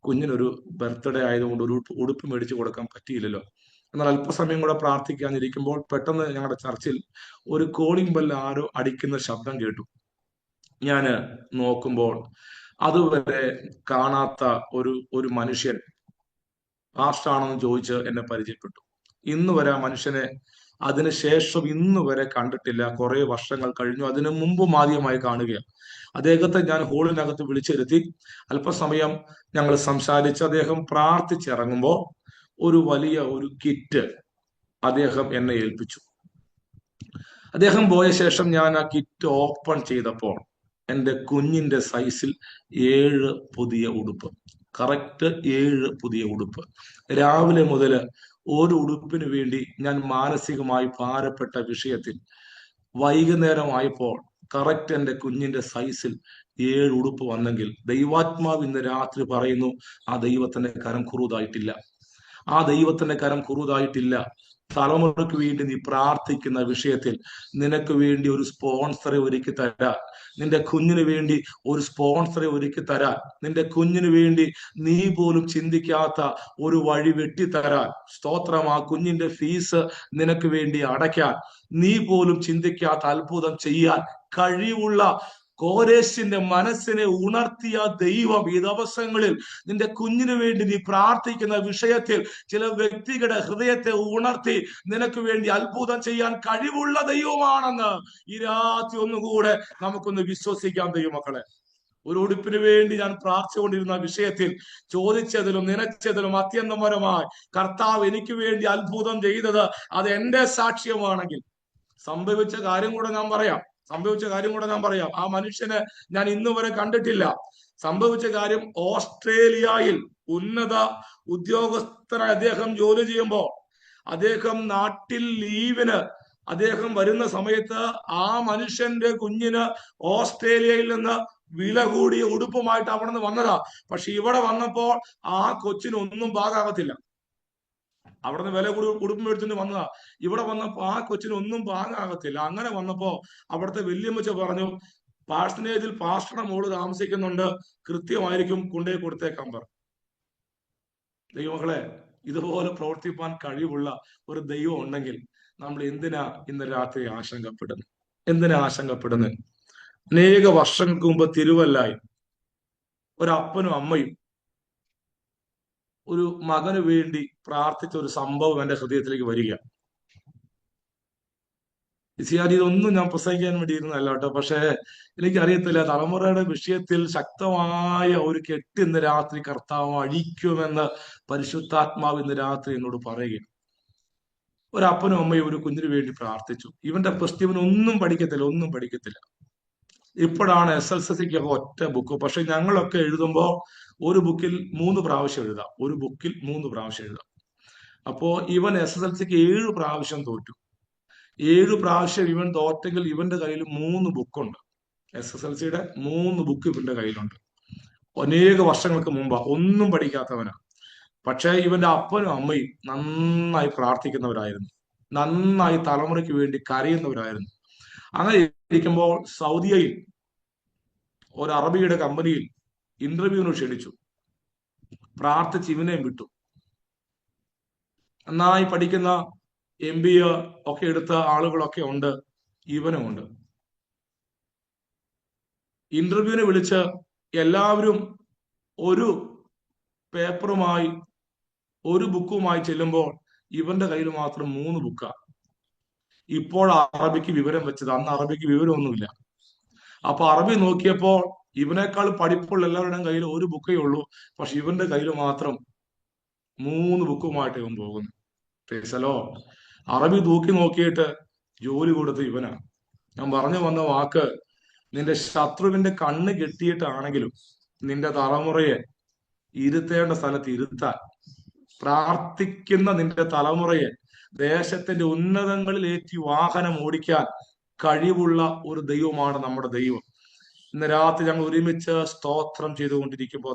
കുഞ്ഞിനൊരു ബർത്ത്ഡേ ആയതുകൊണ്ട് ഒരു ഉടുപ്പ് മേടിച്ചു കൊടുക്കാൻ പറ്റിയില്ലല്ലോ. എന്നാൽ അല്പസമയം കൂടെ പ്രാർത്ഥിക്കാനിരിക്കുമ്പോൾ പെട്ടെന്ന് ഞങ്ങളുടെ ചർച്ചിൽ ഒരു കോളിംഗ് ബെൽ ആരോ അടിക്കുന്ന ശബ്ദം കേട്ടു. ഞാൻ നോക്കുമ്പോൾ അതുവരെ കാണാത്ത ഒരു മനുഷ്യൻ പാസ്റ്ററാണെന്ന് ചോദിച്ച് എന്നെ പരിചയപ്പെട്ടു. ഇന്ന് വരെ ആ മനുഷ്യനെ അതിനുശേഷം ഇന്ന് വരെ കണ്ടിട്ടില്ല. കുറെ വർഷങ്ങൾ കഴിഞ്ഞു. അതിനു മുമ്പും ആദ്യമായി കാണുകയാണ്. അദ്ദേഹത്തെ ഞാൻ ഹോളിനകത്ത് വിളിച്ചിരുത്തി അല്പസമയം ഞങ്ങൾ സംസാരിച്ച് അദ്ദേഹം പ്രാർത്ഥിച്ചിറങ്ങുമ്പോൾ ഒരു വലിയ ഒരു കിറ്റ് അദ്ദേഹം എന്നെ ഏൽപ്പിച്ചു. അദ്ദേഹം പോയ ശേഷം ഞാൻ ആ കിറ്റ് ഓപ്പൺ ചെയ്തപ്പോൾ എൻ്റെ കുഞ്ഞിന്റെ സൈസിൽ 7 പുതിയ ഉടുപ്പ്, കറക്റ്റ് 7 പുതിയ ഉടുപ്പ്. രാവിലെ മുതൽ ഒരു ഉടുപ്പിന് വേണ്ടി ഞാൻ മാനസികമായി ഭാരപ്പെട്ട വിഷയത്തിൽ വൈകുന്നേരമായപ്പോൾ കറക്റ്റ് എൻ്റെ കുഞ്ഞിന്റെ സൈസിൽ 7 ഉടുപ്പ് വന്നെങ്കിൽ ദൈവാത്മാവ് ഇന്ന് രാത്രി പറയുന്നു, ആ ദൈവത്തിന്റെ കരം കുറുതായിട്ടില്ല. ആ ദൈവത്തിന്റെ കരം കുറുതായിട്ടില്ല. തലമുറയ്ക്ക് വേണ്ടി നീ പ്രാർത്ഥിക്കുന്ന വിഷയത്തിൽ നിനക്ക് വേണ്ടി ഒരു സ്പോൺസറെ ഒരുക്കി തരാൻ, നിന്റെ കുഞ്ഞിന് വേണ്ടി ഒരു സ്പോൺസറെ ഒരുക്കി തരാൻ, നിന്റെ കുഞ്ഞിന് വേണ്ടി നീ പോലും ചിന്തിക്കാത്ത ഒരു വഴി വെട്ടിത്തരാൻ, സ്തോത്രം, ആ കുഞ്ഞിന്റെ ഫീസ് നിനക്ക് വേണ്ടി അടയ്ക്കാൻ, നീ പോലും ചിന്തിക്കാത്ത അത്ഭുതം ചെയ്യാൻ കഴിവുള്ള കോരേശിന്റെ മനസ്സിനെ ഉണർത്തിയ ദൈവം ഈ ദിവസങ്ങളിൽ നിന്റെ കുഞ്ഞിന് വേണ്ടി നീ പ്രാർത്ഥിക്കുന്ന വിഷയത്തിൽ ചില വ്യക്തികളുടെ ഹൃദയത്തെ ഉണർത്തി നിനക്ക് വേണ്ടി അത്ഭുതം ചെയ്യാൻ കഴിവുള്ള ദൈവമാണെന്ന് ഈ രാത്രി ഒന്നുകൂടെ നമുക്കൊന്ന് വിശ്വസിക്കാം. ദൈവമക്കളെ, ഒരു ഉടുപ്പിന് വേണ്ടി ഞാൻ പ്രാർത്ഥിച്ചുകൊണ്ടിരുന്ന വിഷയത്തിൽ ചോദിച്ചതിലും നനച്ചതിലും അത്യന്തപരമായി കർത്താവ് എനിക്ക് വേണ്ടി അത്ഭുതം ചെയ്തത് അത് എന്റെ സാക്ഷ്യമാണെങ്കിൽ സംഭവിച്ച കാര്യം കൂടെ ഞാൻ പറയാം. ആ മനുഷ്യനെ ഞാൻ ഇന്ന് വരെ കണ്ടിട്ടില്ല. സംഭവിച്ച കാര്യം, ഓസ്ട്രേലിയയിൽ ഉന്നത ഉദ്യോഗസ്ഥനായി അദ്ദേഹം ജോലി ചെയ്യുമ്പോൾ അദ്ദേഹം നാട്ടിൽ ലീവിന് അദ്ദേഹം വരുന്ന സമയത്ത് ആ മനുഷ്യന്റെ കുഞ്ഞിന് ഓസ്ട്രേലിയയിൽ നിന്ന് വില കൂടിയ ഉടുപ്പുമായിട്ട് അവിടെ നിന്ന് വന്നതാ. പക്ഷെ ഇവിടെ വന്നപ്പോൾ ആ കൊച്ചിന് ഒന്നും പാകാകത്തില്ല. അവിടെ നിന്ന് വില കൂടി ഉടുപ്പ് മേടിച്ചിട്ട് വന്നതാ. ഇവിടെ വന്നപ്പോ ആ കൊച്ചിന് ഒന്നും പാകാകത്തില്ല. അങ്ങനെ വന്നപ്പോ അവിടുത്തെ വല്യമ്മച്ച പറഞ്ഞു, പാഴ്സനേജിൽ പാസ്റ്ററുടെ മോള് താമസിക്കുന്നുണ്ട്, കൃത്യമായിരിക്കും കൊണ്ടുപോയി കൊടുത്തേക്കാൻ പറഞ്ഞു. ദൈവമക്കളെ, ഇതുപോലെ പ്രവർത്തിപ്പാൻ കഴിവുള്ള ഒരു ദൈവം ഉണ്ടെങ്കിൽ നമ്മൾ എന്തിനാ ഇന്ന് രാത്രി ആശങ്കപ്പെടുന്നത്? അനേക വർഷങ്ങൾക്ക് മുമ്പ് തിരുവല്ലായി ഒരപ്പനും അമ്മയും ഒരു മകന് വേണ്ടി പ്രാർത്ഥിച്ച ഒരു സംഭവം എന്റെ ഹൃദയത്തിലേക്ക് വരിക. ഇതൊന്നും ഞാൻ പ്രസംഗിക്കാൻ വേണ്ടി ഇരുന്നല്ല കേട്ടോ. പക്ഷെ എനിക്കറിയത്തില്ല, തലമുറയുടെ വിഷയത്തിൽ ശക്തമായ ഒരു കെട്ട് ഇന്ന് രാത്രി കർത്താവ് അഴിക്കുമെന്ന് പരിശുദ്ധാത്മാവ് ഇന്ന് രാത്രി എന്നോട് പറയുക. ഒരപ്പനും അമ്മയും ഒരു കുഞ്ഞിന് വേണ്ടി പ്രാർത്ഥിച്ചു. ഇവന്റെ ക്രിസ്ത്യവൻ ഒന്നും പഠിക്കത്തില്ല. ഇപ്പോഴാണ് SSLCക്ക് ഒറ്റ ബുക്ക്. പക്ഷെ ഞങ്ങളൊക്കെ എഴുതുമ്പോൾ ഒരു ബുക്കിൽ 3 പ്രാവശ്യം എഴുതാം. അപ്പോ ഇവൻ SSLCക്ക് 7 പ്രാവശ്യം തോറ്റു. 7 പ്രാവശ്യം ഇവൻ തോറ്റെങ്കിൽ ഇവന്റെ കയ്യിൽ 3 ബുക്കുണ്ട്. SSLCയുടെ 3 ബുക്ക് ഇവന്റെ കയ്യിലുണ്ട്. അനേക വർഷങ്ങൾക്ക് മുമ്പ് ഒന്നും പഠിക്കാത്തവനാ. പക്ഷെ ഇവന്റെ അപ്പനും അമ്മയും നന്നായി പ്രാർത്ഥിക്കുന്നവരായിരുന്നു, നന്നായി തലമുറയ്ക്ക് വേണ്ടി കരയുന്നവരായിരുന്നു. അങ്ങനെ ഇരിക്കുമ്പോൾ സൗദിയയിൽ ഒരു അറബിയുടെ കമ്പനിയിൽ ഇന്റർവ്യൂവിന് ക്ഷണിച്ചു. പ്രാർത്ഥിച്ച് ഇവനെയും വിട്ടു. നന്നായി പഠിക്കുന്ന MBA ഒക്കെ എടുത്ത ആളുകളൊക്കെ ഉണ്ട്, ഇവനും ഉണ്ട്. ഇന്റർവ്യൂവിനെ വിളിച്ച് എല്ലാവരും ഒരു പേപ്പറുമായി ഒരു ബുക്കുമായി ചെല്ലുമ്പോൾ ഇവന്റെ കയ്യിൽ മാത്രം 3 ബുക്കാ. ഇപ്പോൾ അറബിക്ക് വിവരം വെച്ചത്, അന്ന് അറബിക്ക് വിവരമൊന്നുമില്ല. അപ്പൊ അറബി നോക്കിയപ്പോൾ ഇവനേക്കാൾ പഠിപ്പുള്ള എല്ലാവരുടെയും കയ്യിൽ ഒരു ബുക്കേ ഉള്ളൂ. പക്ഷെ ഇവന്റെ കയ്യിൽ മാത്രം 3 ബുക്കുമായിട്ട് ഇവൻ പോകുന്നു. അറബി തൂക്കി നോക്കിയിട്ട് ജോലി കൊടുത്ത് ഇവനാ. ഞാൻ പറഞ്ഞു വന്ന വാക്ക്, നിന്റെ ശത്രുവിന്റെ കണ്ണ് കെട്ടിയിട്ടാണെങ്കിലും നിന്റെ തലമുറയെ ഇരുത്തേണ്ട സ്ഥലത്ത് ഇരുത്താൻ, പ്രാർത്ഥിക്കുന്ന നിന്റെ തലമുറയെ ദേശത്തിന്റെ ഉന്നതങ്ങളിൽ ഏറ്റി വാഹനം ഓടിക്കാൻ കഴിവുള്ള ഒരു ദൈവമാണ് നമ്മുടെ ദൈവം. ഇന്ന് രാത്രി ഞങ്ങൾ ഒരുമിച്ച് സ്തോത്രം ചെയ്തുകൊണ്ടിരിക്കുമ്പോൾ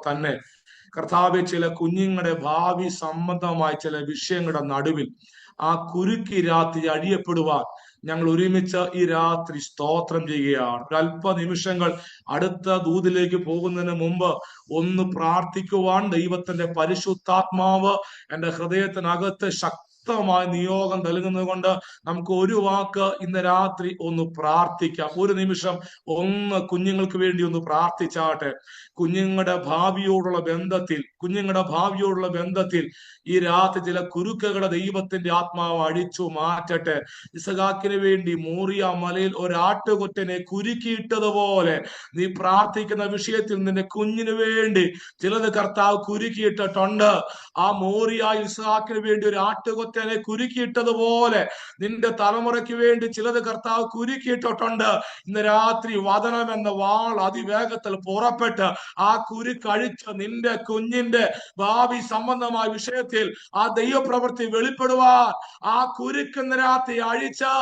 തന്നെ കർത്താവെ, ചില കുഞ്ഞുങ്ങളുടെ ഭാവി സംബന്ധമായ ചില വിഷയങ്ങളുടെ നടുവിൽ ആ കുരുക്കി രാത്രി അഴിയപ്പെടുവാൻ ഞങ്ങൾ ഒരുമിച്ച് ഈ രാത്രി സ്തോത്രം ചെയ്യുകയാണ്. ഒരു അല്പ നിമിഷങ്ങൾ അടുത്ത ദൂതിലേക്ക് പോകുന്നതിന് മുമ്പ് ഒന്ന് പ്രാർത്ഥിക്കുവാൻ ദൈവത്തിന്റെ പരിശുദ്ധാത്മാവ് എന്റെ ഹൃദയത്തിനകത്ത് ശക്തമായ നിയോഗം നൽകുന്നത് കൊണ്ട് നമുക്ക് ഒരു വാക്ക് ഇന്ന് രാത്രി ഒന്ന് പ്രാർത്ഥിക്കാം. ഒരു നിമിഷം ഒന്ന് കുഞ്ഞുങ്ങൾക്ക് വേണ്ടി ഒന്ന് പ്രാർത്ഥിച്ചാട്ടെ. കുഞ്ഞുങ്ങളുടെ ഭാവിയോടുള്ള ബന്ധത്തിൽ ഈ രാത്രി ചില കുരുക്കുകളെ ദൈവത്തിന്റെ ആത്മാവ് അഴിച്ചു മാറ്റട്ടെ. ഇസഹാക്കിന് വേണ്ടി മോറിയ മലയിൽ ഒരാട്ടുകൊറ്റനെ കുരുക്കിയിട്ടതുപോലെ നീ പ്രാർത്ഥിക്കുന്ന വിഷയത്തിൽ നിന്റെ കുഞ്ഞിന് വേണ്ടി ചിലത് കർത്താവ് കുരുക്കിയിട്ടിട്ടുണ്ട്. ആ മോറിയ ഇസഹാക്കിന് വേണ്ടി ഒരു ആട്ടുകൊറ്റനെ കുരുക്കിയിട്ടതുപോലെ നിന്റെ തലമുറയ്ക്ക് വേണ്ടി ചിലത് കർത്താവ് കുരുക്കിയിട്ടിട്ടുണ്ട്. ഇന്ന് രാത്രി വചനം എന്ന വാൾ അതിവേഗത്തിൽ പുറപ്പെട്ട് ആ കുരുക്കഴിച്ച് നിന്റെ കുഞ്ഞിന്റെ ഭാവി സംബന്ധമായ വിഷയത്തിൽ ആ ദൈവപ്രവൃത്തി വെളിപ്പെടുവാൻ, ആ കുരുക്കുന്ന രാത്രി അഴിച്ച്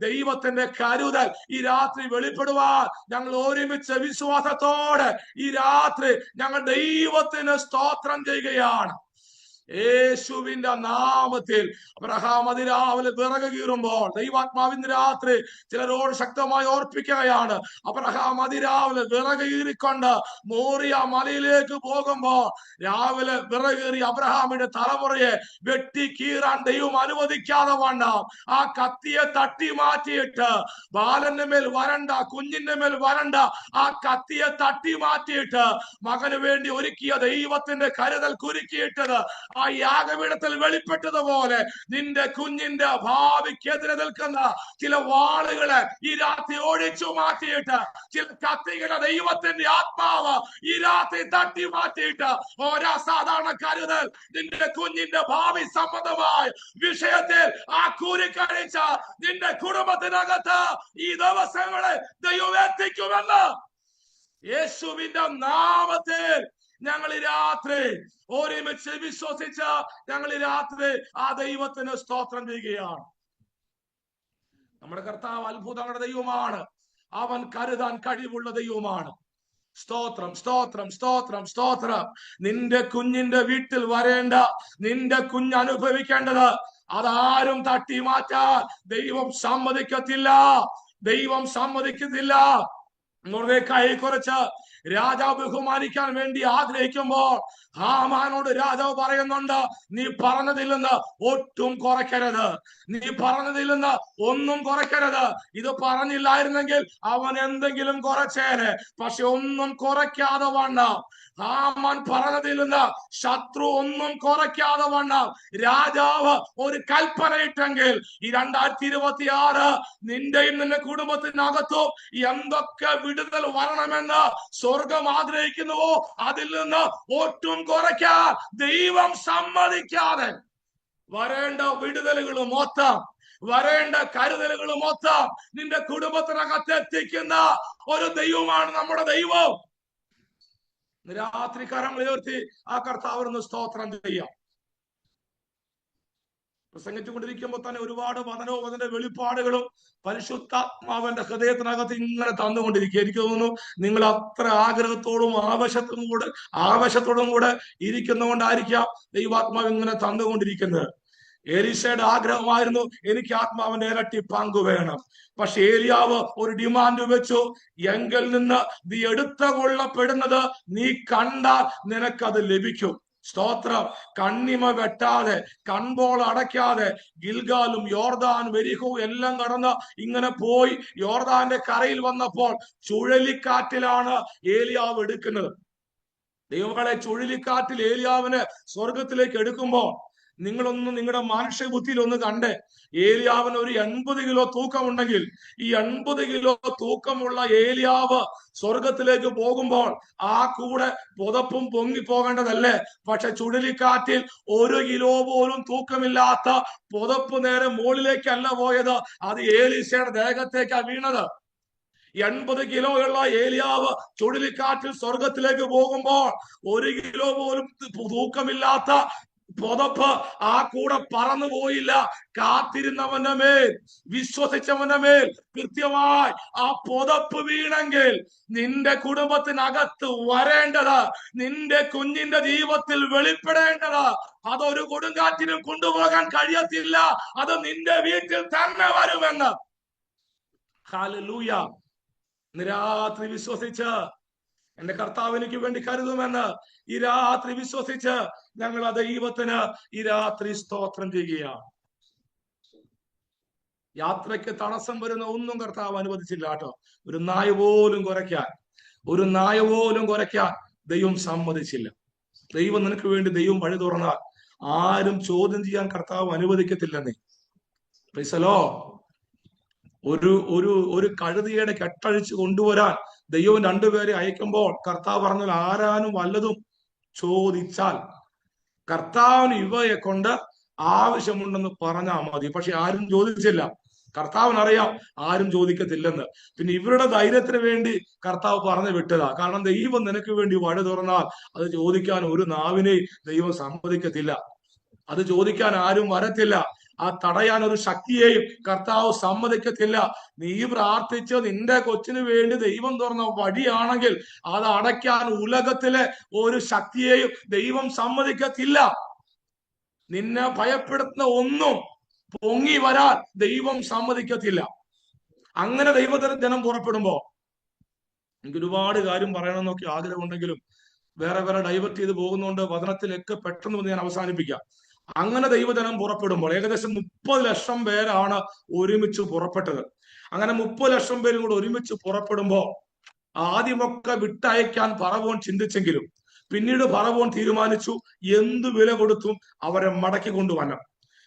ദൈവത്തിന്റെ കരുതൽ ഈ രാത്രി വെളിപ്പെടുവാൻ ഞങ്ങൾ ഒരുമിച്ച് വിശ്വാസത്തോടെ ഈ രാത്രി ഞങ്ങൾ ദൈവത്തിന് സ്തോത്രം ചെയ്യുകയാണ്. യേശുവിന്റെ നാമത്തിൽ. അബ്രഹാം അതിരാവിലെ വിറക് കീറുമ്പോൾ ദൈവാത്മാവിന്റെ രാത്രി ചിലരോട് ശക്തമായി ഓർപ്പിക്കുകയാണ്. അബ്രഹാം അതിരാവിലെ വിറക് കീറിക്കൊണ്ട് മോറിയ മലയിലേക്ക് പോകുമ്പോൾ രാവിലെ വിറക് കീറി അബ്രഹാമിന്റെ തലമുറയെ വെട്ടി കീറാൻ ദൈവം അനുവദിക്കാതെ വണ്ണം ആ കത്തിയെ തട്ടി മാറ്റിയിട്ട് ബാലന്റെ മേൽ വരണ്ട, കുഞ്ഞിന്റെ മേൽ വരണ്ട, ആ കത്തിയെ തട്ടി മാറ്റിയിട്ട് മകന് വേണ്ടി ഒരുക്കിയ ദൈവത്തിന്റെ കരുതൽ കുരുക്കിയിട്ടത് ആ യാഗപീഠത്തിൽ വെളിപ്പെട്ടതുപോലെ നിന്റെ കുഞ്ഞിന്റെ ഭാവിക്കെതിരെ നിൽക്കുന്ന ചില വാളുകളെ ഈ രാത്രി ഒഴിച്ചു മാറ്റിയിട്ട് ചില കത്തികളെ ദൈവത്തിന്റെ ആത്മാവ് ഈ രാത്രി തട്ടി മാറ്റിയിട്ട് ഒരസാധാരണ കരുതൽ നിന്റെ കുഞ്ഞിന്റെ ഭാവി സംബന്ധമായ വിഷയത്തിൽ ആ കുരുക്കഴിച്ച നിന്റെ കുടുംബത്തിനകത്ത് ഈ ദിവസങ്ങളെ ദൈവം എത്തിക്കുമെന്ന് യേശുവിന്റെ നാമത്തിൽ ഞങ്ങൾ ഈ രാത്രി ഒരുമിച്ച് വിശ്വസിച്ച് ഞങ്ങൾ ഈ രാത്രി ആ ദൈവത്തിന് സ്തോത്രം ചെയ്യുകയാണ്. നമ്മുടെ കർത്താവ് അത്ഭുതങ്ങളുടെ ദൈവമാണ്. അവൻ കരുതാൻ കഴിവുള്ള ദൈവമാണ്. സ്തോത്രം, സ്തോത്രം, സ്തോത്രം, സ്തോത്രം. നിന്റെ കുഞ്ഞിന്റെ വീട്ടിൽ വരേണ്ട, നിന്റെ കുഞ്ഞ് അനുഭവിക്കേണ്ടത് അതാരും തട്ടി മാറ്റാൻ ദൈവം സമ്മതിക്കത്തില്ല. മൊർദെഖായിയെ കുറിച്ച് രാജാവ് ബഹുമാനിക്കാൻ വേണ്ടി ആഗ്രഹിക്കുമ്പോൾ ഹാമാനോട് രാജാവ് പറയുന്നുണ്ട്, നീ പറഞ്ഞതിൽ നിന്ന് ഒട്ടും കുറയ്ക്കരുത്, നീ പറഞ്ഞതിൽ നിന്ന് ഒന്നും കുറയ്ക്കരുത്. ഇത് പറഞ്ഞില്ലായിരുന്നെങ്കിൽ അവൻ എന്തെങ്കിലും കുറച്ചേനെ, പക്ഷെ ഒന്നും കുറയ്ക്കാതെ വണ്ണം ഹാമാൻ പറഞ്ഞതിൽ നിന്ന് ശത്രു ഒന്നും കുറയ്ക്കാതെ വണ്ണം രാജാവ് ഒരു കൽപ്പനയിട്ടെങ്കിൽ ഈ 2026 നിന്റെയും നിന്റെ കുടുംബത്തിനകത്തും എന്തൊക്കെ വിടുതൽ വരണമെന്ന് സ്വർഗം ആഗ്രഹിക്കുന്നുവോ അതിൽ നിന്ന് ഒട്ടും കുറയ്ക്കാൻ ദൈവം സമ്മതിക്കാതെ വരേണ്ട വിടുതലുകളും മൊത്തം, വരേണ്ട കരുതലുകളും മൊത്തം നിന്റെ കുടുംബത്തിനകത്ത് എത്തിക്കുന്ന ഒരു ദൈവമാണ് നമ്മുടെ ദൈവം. രാത്രി കരങ്ങൾ ഉയർത്തി ആ കർത്താവിന് സ്തോത്രം ചെയ്യാം. പ്രസംഗിച്ചുകൊണ്ടിരിക്കുമ്പോൾ തന്നെ ഒരുപാട് വചനോപതിന്റെ വെളിപ്പാടുകളും പരിശുദ്ധാത്മാവന്റെ ഹൃദയത്തിനകത്ത് ഇങ്ങനെ തന്നുകൊണ്ടിരിക്കുക. എനിക്ക് തോന്നുന്നു നിങ്ങൾ അത്ര ആവേശത്തോടും കൂടെ ഇരിക്കുന്നതുകൊണ്ടായിരിക്കാം ദൈവാത്മാവ് ഇങ്ങനെ തന്നുകൊണ്ടിരിക്കുന്നത്. എലീശയുടെ ആഗ്രഹമായിരുന്നു എനിക്ക് ആത്മാവിന്റെ ഇരട്ടി പങ്കു വേണം. പക്ഷെ ഏലിയാവ് ഒരു ഡിമാൻഡ് വെച്ചു, എങ്കിൽ നിന്ന് നീ എടുത്തുകൊള്ളപ്പെടുന്നത് നീ കണ്ടാൽ നിനക്കത് ലഭിക്കും. സ്തോത്രം. കണ്ണിമ വെട്ടാതെ, കൺപോൾ അടയ്ക്കാതെ ഗിൽഗാലും യോർദാൻ വെരിഹോ എല്ലാം കടന്ന് ഇങ്ങനെ പോയി യോർദാന്റെ കരയിൽ വന്നപ്പോൾ ചുഴലിക്കാറ്റിലാണ് ഏലിയാവ് എടുക്കുന്നത്. ദൈവങ്ങളെ, ചുഴലിക്കാറ്റിൽ ഏലിയാവിനെ സ്വർഗത്തിലേക്ക് എടുക്കുമ്പോൾ നിങ്ങളുടെ മാനുഷിക ബുദ്ധിയിൽ ഒന്ന് കണ്ടേ. ഏലിയാവിന് ഒരു 80 കിലോ തൂക്കമുണ്ടെങ്കിൽ ഈ 80 കിലോ തൂക്കമുള്ള ഏലിയാവ് സ്വർഗത്തിലേക്ക് പോകുമ്പോൾ ആ കൂടെ പുതപ്പും പൊങ്ങി പോകേണ്ടതല്ലേ? പക്ഷെ ചുഴലിക്കാറ്റിൽ 1 കിലോ പോലും തൂക്കമില്ലാത്ത പുതപ്പ് നേരെ മുകളിലേക്കല്ല പോയത്, അത് ഏലീശയുടെ ദേഹത്തേക്കാ വീണത്. 80 കിലോയുള്ള ഏലിയാവ് ചുഴലിക്കാറ്റിൽ സ്വർഗത്തിലേക്ക് പോകുമ്പോൾ 1 കിലോ പോലും തൂക്കമില്ലാത്ത പുതപ്പ് ആ കൂടെ പറന്നു പോയില്ല. കാത്തിരുന്നവന്റെ മേൽ, വിശ്വസിച്ചവന്റെ മേൽ കൃത്യമായി ആ പുതപ്പ് വീണെങ്കിൽ നിന്റെ കുടുംബത്തിനകത്ത് വരേണ്ടത്, നിന്റെ കുഞ്ഞിന്റെ ജീവിതത്തിൽ വെളിപ്പെടേണ്ടത് അതൊരു കൊടുങ്കാറ്റിനും കൊണ്ടുപോകാൻ കഴിയത്തില്ല. അത് നിന്റെ വീട്ടിൽ തന്നെ വരുമെന്ന്. ഹല്ലേലൂയ. രാത്രി വിശ്വസിച്ച് എന്റെ കർത്താവ് എനിക്ക് വേണ്ടി കരുതുമെന്ന് ഈ രാത്രി വിശ്വസിച്ച് ഞങ്ങൾ ആ ദൈവത്തിന് ഈ രാത്രി സ്തോത്രം ചെയ്യുകയാണ്. യാത്രയ്ക്ക് തടസ്സം വരുന്ന ഒന്നും കർത്താവ് അനുവദിച്ചില്ല കേട്ടോ. ഒരു നായ പോലും കുരയ്ക്കാൻ ദൈവം സമ്മതിച്ചില്ല. ദൈവം നിനക്ക് വേണ്ടി ദൈവം വഴി തുറന്നാൽ ആരും ചോദ്യം ചെയ്യാൻ കർത്താവ് അനുവദിക്കത്തില്ലെന്നേ. പ്രൈസലോ. ഒരു ഒരു ഒരു കഴുതിയുടെ കെട്ടഴിച്ച് കൊണ്ടുവരാൻ ദൈവം രണ്ടുപേരെ അയക്കുമ്പോൾ കർത്താവ് പറഞ്ഞാൽ ആരാനും വല്ലതും ചോദിച്ചാൽ കർത്താവിന് ഇവയെ കൊണ്ട് ആവശ്യമുണ്ടെന്ന് പറഞ്ഞാൽ മതി. പക്ഷെ ആരും ചോദിച്ചില്ല. കർത്താവിനറിയാം ആരും ചോദിക്കത്തില്ലെന്ന്. പിന്നെ ഇവരുടെ ധൈര്യത്തിന് വേണ്ടി കർത്താവ് പറഞ്ഞു വിട്ടതാ. കാരണം ദൈവം നിനക്ക് വേണ്ടി വഴി തുറന്നാൽ അത് ചോദിക്കാൻ ഒരു നാവിനെയും ദൈവം സമ്മതിക്കത്തില്ല. അത് ചോദിക്കാൻ ആരും വരത്തില്ല. ആ തടയാൻ ഒരു ശക്തിയെയും കർത്താവ് സമ്മതിക്കത്തില്ല. നീ പ്രാർത്ഥിച്ച് നിന്റെ കൊച്ചിന് വേണ്ടി ദൈവം തുറന്ന വഴിയാണെങ്കിൽ അത് അടയ്ക്കാൻ ഉലകത്തിലെ ഒരു ശക്തിയെയും ദൈവം സമ്മതിക്കത്തില്ല. നിന്നെ ഭയപ്പെടുത്തുന്ന ഒന്നും പൊങ്ങി വരാൻ ദൈവം സമ്മതിക്കത്തില്ല. അങ്ങനെ ദൈവത്തിന് ജനം പുറപ്പെടുമ്പോ എനിക്ക് ഒരുപാട് കാര്യം പറയണമെന്നൊക്കെ ആഗ്രഹമുണ്ടെങ്കിലും വേറെ ഡൈവേർട്ട് ചെയ്ത് പോകുന്നതുകൊണ്ട് വചനത്തിലൊക്കെ പെട്ടെന്ന് ഞാൻ അവസാനിപ്പിക്കാം. അങ്ങനെ ദൈവജനം പുറപ്പെടുമ്പോൾ ഏകദേശം 30 ലക്ഷം പേരാണ് ഒരുമിച്ച് പുറപ്പെട്ടത്. അങ്ങനെ 30 ലക്ഷം പേരും കൂടെ ഒരുമിച്ച് പുറപ്പെടുമ്പോ ആദ്യമൊക്കെ വിട്ടയക്കാൻ ഫറവോൻ ചിന്തിച്ചെങ്കിലും പിന്നീട് ഫറവോൻ തീരുമാനിച്ചു എന്ത് വില കൊടുത്തും അവരെ മടക്കി കൊണ്ടുവരണം.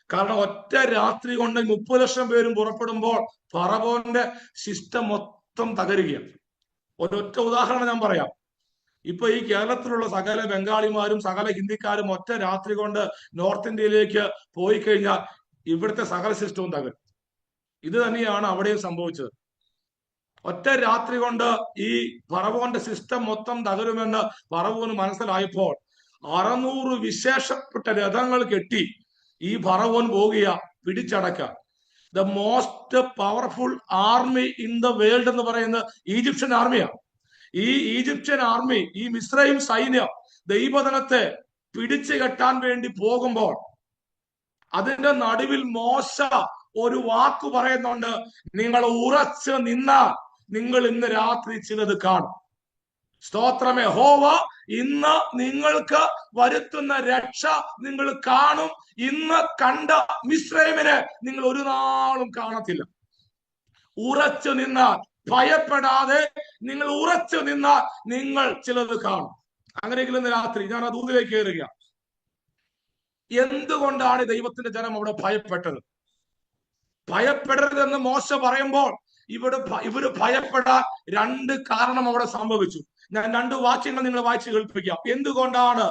കാരണം ഒറ്റ രാത്രി കൊണ്ട് 30 ലക്ഷം പേരും പുറപ്പെടുമ്പോൾ ഫറവോന്റെ സിസ്റ്റം മൊത്തം തകരുകയാണ്. ഒരൊറ്റ ഉദാഹരണം ഞാൻ പറയാം. ഇപ്പൊ ഈ കേരളത്തിലുള്ള സകല ബംഗാളിമാരും സകല ഹിന്ദിക്കാരും ഒറ്റ രാത്രി കൊണ്ട് നോർത്ത് ഇന്ത്യയിലേക്ക് പോയി കഴിഞ്ഞാൽ ഇവിടുത്തെ സകല സിസ്റ്റവും തകരും. ഇത് തന്നെയാണ് അവിടെയും സംഭവിച്ചത്. ഒറ്റ രാത്രി കൊണ്ട് ഈ ഫറവോന്റെ സിസ്റ്റം മൊത്തം തകരുമെന്ന് ഫറവോന് മനസ്സിലായപ്പോൾ 600 വിശേഷപ്പെട്ട രഥങ്ങൾ കെട്ടി ഈ ഫറവോൻ പോകുക പിടിച്ചടക്കുക. The most powerful army in the world എന്ന് പറയുന്ന ഈജിപ്ഷ്യൻ ആർമിയാണ്. ഈ ഈജിപ്ഷ്യൻ ആർമി, ഈ മിസ്രൈം സൈന്യം ദൈവജനത്തെ പിടിച്ചു കെട്ടാൻ വേണ്ടി പോകുമ്പോൾ അതിന്റെ നടുവിൽ മോശ ഒരു വാക്ക് പറയുന്നുണ്ട്. നിങ്ങൾ ഉറച്ചു നിന്നാൽ നിങ്ങൾ ഇന്ന് രാത്രി ചിലത് കാണും. സ്തോത്രമേ. യഹോവ ഇന്ന് നിങ്ങൾക്ക് വരുത്തുന്ന രക്ഷ നിങ്ങൾ കാണും. ഇന്ന് കണ്ട മിസ്രൈമിനെ നിങ്ങൾ ഒരു നാളും കാണത്തില്ല. ഉറച്ചു നിന്നാൽ, ഭയപ്പെടാതെ നിങ്ങൾ ഉറച്ചു നിന്നാൽ നിങ്ങൾ ചിലത് കാണും. അങ്ങനെയെങ്കിലും ഇന്ന് രാത്രി ഞാൻ ആ ദൂതിലേക്ക് കയറുക. എന്തുകൊണ്ടാണ് ദൈവത്തിന്റെ ജനം അവിടെ ഭയപ്പെട്ടത്? ഭയപ്പെടരുതെന്ന് മോശ പറയുമ്പോൾ ഇവര് ഭയപ്പെടാൻ 2 കാരണം അവിടെ സംഭവിച്ചു. ഞാൻ 2 വാക്യങ്ങൾ നിങ്ങൾ വായിച്ച് കേൾപ്പിക്കാം. എന്തുകൊണ്ടാണ്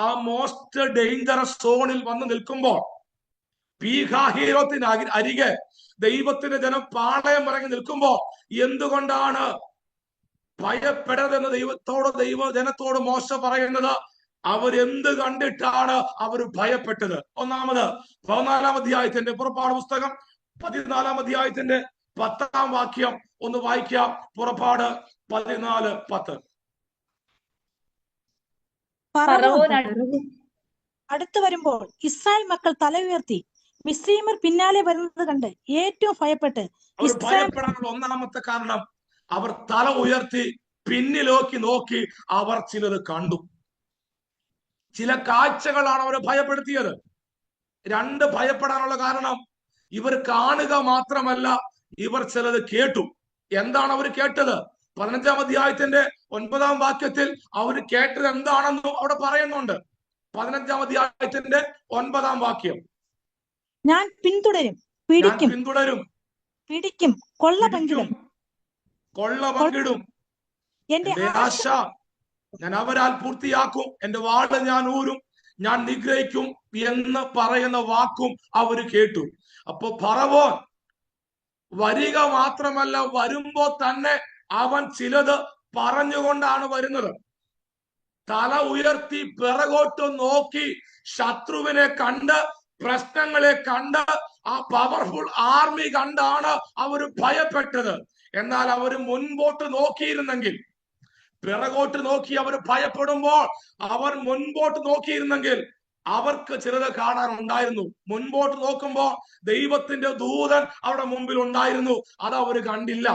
ആ മോസ്റ്റ് ഡേഞ്ചറസ് സോണിൽ വന്ന് നിൽക്കുമ്പോൾ പീഹാഹീരോത്തിന് അരികെ ദൈവത്തിന്റെ ജനം പാളയം ഇറങ്ങി നിൽക്കുമ്പോ എന്തുകൊണ്ടാണ് ഭയപ്പെടരുതെന്ന് ജനത്തോട് മോശ പറയുന്നത്? അവരെന്ത് കണ്ടിട്ടാണ് അവർ ഭയപ്പെട്ടത്? ഒന്നാമത് 14-ാം അധ്യായത്തിന്റെ പുറപ്പാട് പുസ്തകം 14-ാം അധ്യായത്തിന്റെ 10-ാം വാക്യം ഒന്ന് വായിക്കാം. പുറപ്പാട് 14:10. അടുത്തു വരുമ്പോൾ ഇസ്രായേൽ മക്കൾ തല ഉയർത്തി മിസ്രയീമ്യർ പിന്നാലെ വരുന്നത് കണ്ട് ഏറ്റവും ഭയപ്പെട്ട്. ഭയപ്പെടാനുള്ള ഒന്നാമത്തെ കാരണം അവർ തല ഉയർത്തി പിന്നിലേക്ക് നോക്കി അവർ ചിലത് കണ്ടു. ചില കാഴ്ചകളാണ് അവരെ ഭയപ്പെടുത്തിയത്. 2 ഭയപ്പെടാനുള്ള കാരണം ഇവർ കാണുക മാത്രമല്ല, ഇവർ ചിലത് കേട്ടു. എന്താണ് അവർ കേട്ടത്? 15-ാം അധ്യായത്തിന്റെ 9-ാം വാക്യത്തിൽ അവർ കേട്ടത് എന്താണെന്നും അവിടെ പറയുന്നുണ്ട്. 15-ാം അധ്യായത്തിന്റെ 9-ാം വാക്യം. ഞാൻ പിന്തുടരും, പിടിക്കും, കൊള്ള പങ്കിടും. എന്റെ ആശ ഞാൻ അവരാൽ പൂർത്തിയാക്കും. എന്റെ വാള് ഞാൻ ഊരും, ഞാൻ നിഗ്രഹിക്കും എന്ന് പറയുന്ന വാക്കും അവര് കേട്ടു. അപ്പൊ ഫറവോൻ വരിക മാത്രമല്ല, വരുമ്പോ തന്നെ അവൻ ചിലത് പറഞ്ഞുകൊണ്ടാണ് വരുന്നത്. തല ഉയർത്തി പിറകോട്ട് നോക്കി ശത്രുവിനെ കണ്ട്, പ്രശ്നങ്ങളെ കണ്ട്, ആ പവർഫുൾ ആർമി കണ്ടാണ് അവര് ഭയപ്പെട്ടത്. എന്നാൽ അവര് മുൻപോട്ട് നോക്കിയിരുന്നെങ്കിൽ, പിറകോട്ട് നോക്കി അവർ ഭയപ്പെടുമ്പോൾ അവർ മുൻപോട്ട് നോക്കിയിരുന്നെങ്കിൽ അവർക്ക് ചിലത് കാണാനുണ്ടായിരുന്നു. മുൻപോട്ട് നോക്കുമ്പോൾ ദൈവത്തിന്റെ ദൂതൻ അവിടെ മുമ്പിൽ ഉണ്ടായിരുന്നു. അത് അവര് കണ്ടില്ല.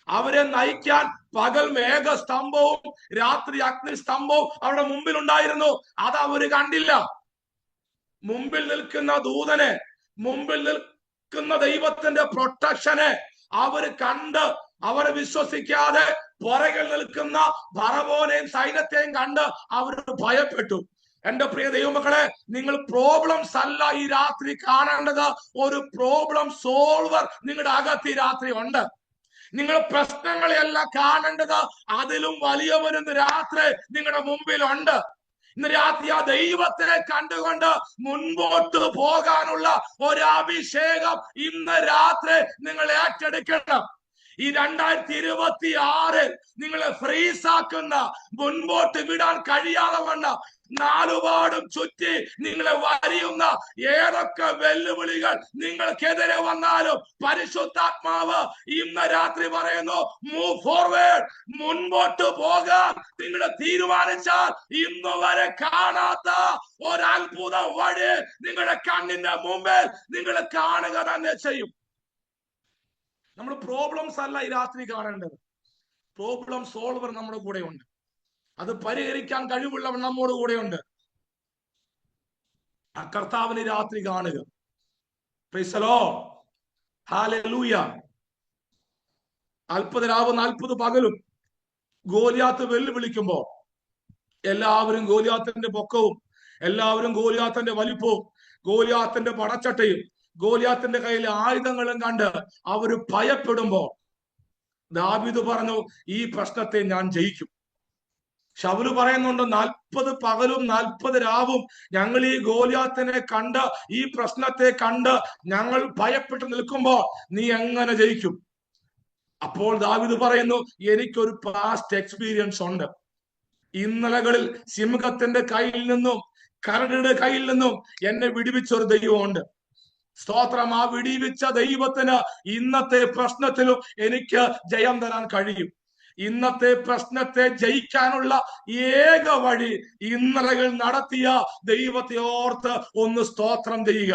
അവരെ നയിക്കാൻ പകൽ മേഘസ്തംഭവും രാത്രി അഗ്നിസ്തംഭവും അവിടെ മുമ്പിൽ ഉണ്ടായിരുന്നു. അത് അവര് കണ്ടില്ല. മുമ്പിൽ നിൽക്കുന്ന ദൂതനെ, മുമ്പിൽ നിൽക്കുന്ന ദൈവത്തിന്റെ പ്രൊട്ടക്ഷനെ അവര് കണ്ട് അവരെ വിശ്വസിക്കാതെ പുറകിൽ നിൽക്കുന്ന ഫറവോനെയും സൈന്യത്തെയും കണ്ട് അവർ ഭയപ്പെട്ടു. എന്റെ പ്രിയ ദൈവമക്കളെ, നിങ്ങൾ പ്രോബ്ലംസ് അല്ല ഈ രാത്രി കാണേണ്ടത്, ഒരു പ്രോബ്ലം സോൾവർ നിങ്ങളുടെ അകത്ത് ഈ രാത്രി ഉണ്ട്. നിങ്ങൾ പ്രശ്നങ്ങളെയല്ല കാണേണ്ടത്, അതിലും വലിയവൻ ഇന്ന് രാത്രി നിങ്ങളുടെ മുമ്പിലുണ്ട്. ഇന്ന് രാത്രി ആ ദൈവത്തെ കണ്ടുകൊണ്ട് മുൻപോട്ട് പോകാനുള്ള ഒരു അഭിഷേകം ഇന്ന് രാത്രി നിങ്ങൾ ഏറ്റെടുക്കണം. ഈ 2026 നിങ്ങളെ ഫ്രീസാക്കുന്ന, മുൻപോട്ട് വിടാൻ കഴിയാതെ വണ്ണം നാലുപാടും ചുറ്റി നിങ്ങളെ വരിയുന്ന ഏതൊക്കെ വെല്ലുവിളികൾ നിങ്ങൾക്കെതിരെ വന്നാലും പരിശുദ്ധാത്മാവ് ഇന്ന് രാത്രി പറയുന്നു, മൂവ് ഫോർവേഡ്, മുൻപോട്ട് പോകാൻ നിങ്ങൾ തീരുമാനിച്ചാൽ ഇന്ന് വരെ കാണാത്ത ഒരു അത്ഭുത വഴി നിങ്ങളുടെ കണ്ണിന്റെ മുമ്പിൽ നിങ്ങൾ കാണുക തന്നെ ചെയ്യും. നമ്മൾ പ്രോബ്ലംസ് അല്ല ഈ രാത്രി കാണേണ്ടത്, പ്രോബ്ലം സോൾവർ നമ്മുടെ കൂടെ ഉണ്ട്. അത് പരിഹരിക്കാൻ കഴിവുള്ളവൻ നമ്മോട് കൂടെയുണ്ട്. ആ കർത്താവിനെ രാത്രി കാണുക. Praise the Lord, hallelujah. 40 രാവും 40 പകലും ഗോലിയാത്ത് വെല്ലുവിളിക്കുമ്പോ എല്ലാവരും ഗോലിയാത്തിന്റെ പൊക്കവും, എല്ലാവരും ഗോലിയാത്തിന്റെ വലിപ്പവും, ഗോലിയാത്തിന്റെ പടച്ചട്ടയും, ഗോലിയാത്തിന്റെ കയ്യിലെ ആയുധങ്ങളും കണ്ട് അവര് ഭയപ്പെടുമ്പോ ദാവീദ് പറഞ്ഞു, ഈ പ്രശ്നത്തെ ഞാൻ ജയിക്കും. ശൗല് പറയുന്നുണ്ട്, 40 പകലും 40 രാവും ഞങ്ങൾ ഈ ഗോലിയാത്തിനെ കണ്ട്, ഈ പ്രശ്നത്തെ കണ്ട് ഞങ്ങൾ ഭയപ്പെട്ട് നിൽക്കുമ്പോൾ നീ എങ്ങനെ ജയിക്കും? അപ്പോൾ ദാവീദ് പറയുന്നു, എനിക്കൊരു പാസ്റ്റ് എക്സ്പീരിയൻസ് ഉണ്ട്. ഇന്നലകളിൽ സിംഹത്തിന്റെ കയ്യിൽ നിന്നും കരടിയുടെ കയ്യിൽ നിന്നും എന്നെ വിടുവിച്ച ഒരു ദൈവമുണ്ട്. സ്തോത്രം. ആ വിടിവിച്ച ദൈവത്തിന് ഇന്നത്തെ പ്രശ്നത്തിലും എനിക്ക് ജയം തരാൻ കഴിയും. ഇന്നത്തെ പ്രശ്നത്തെ ജയിക്കാനുള്ള ഏക വഴി ഇന്നലകൾ നടത്തിയ ദൈവത്തെ ഓർത്ത് ഒന്ന് സ്തോത്രം ചെയ്യുക.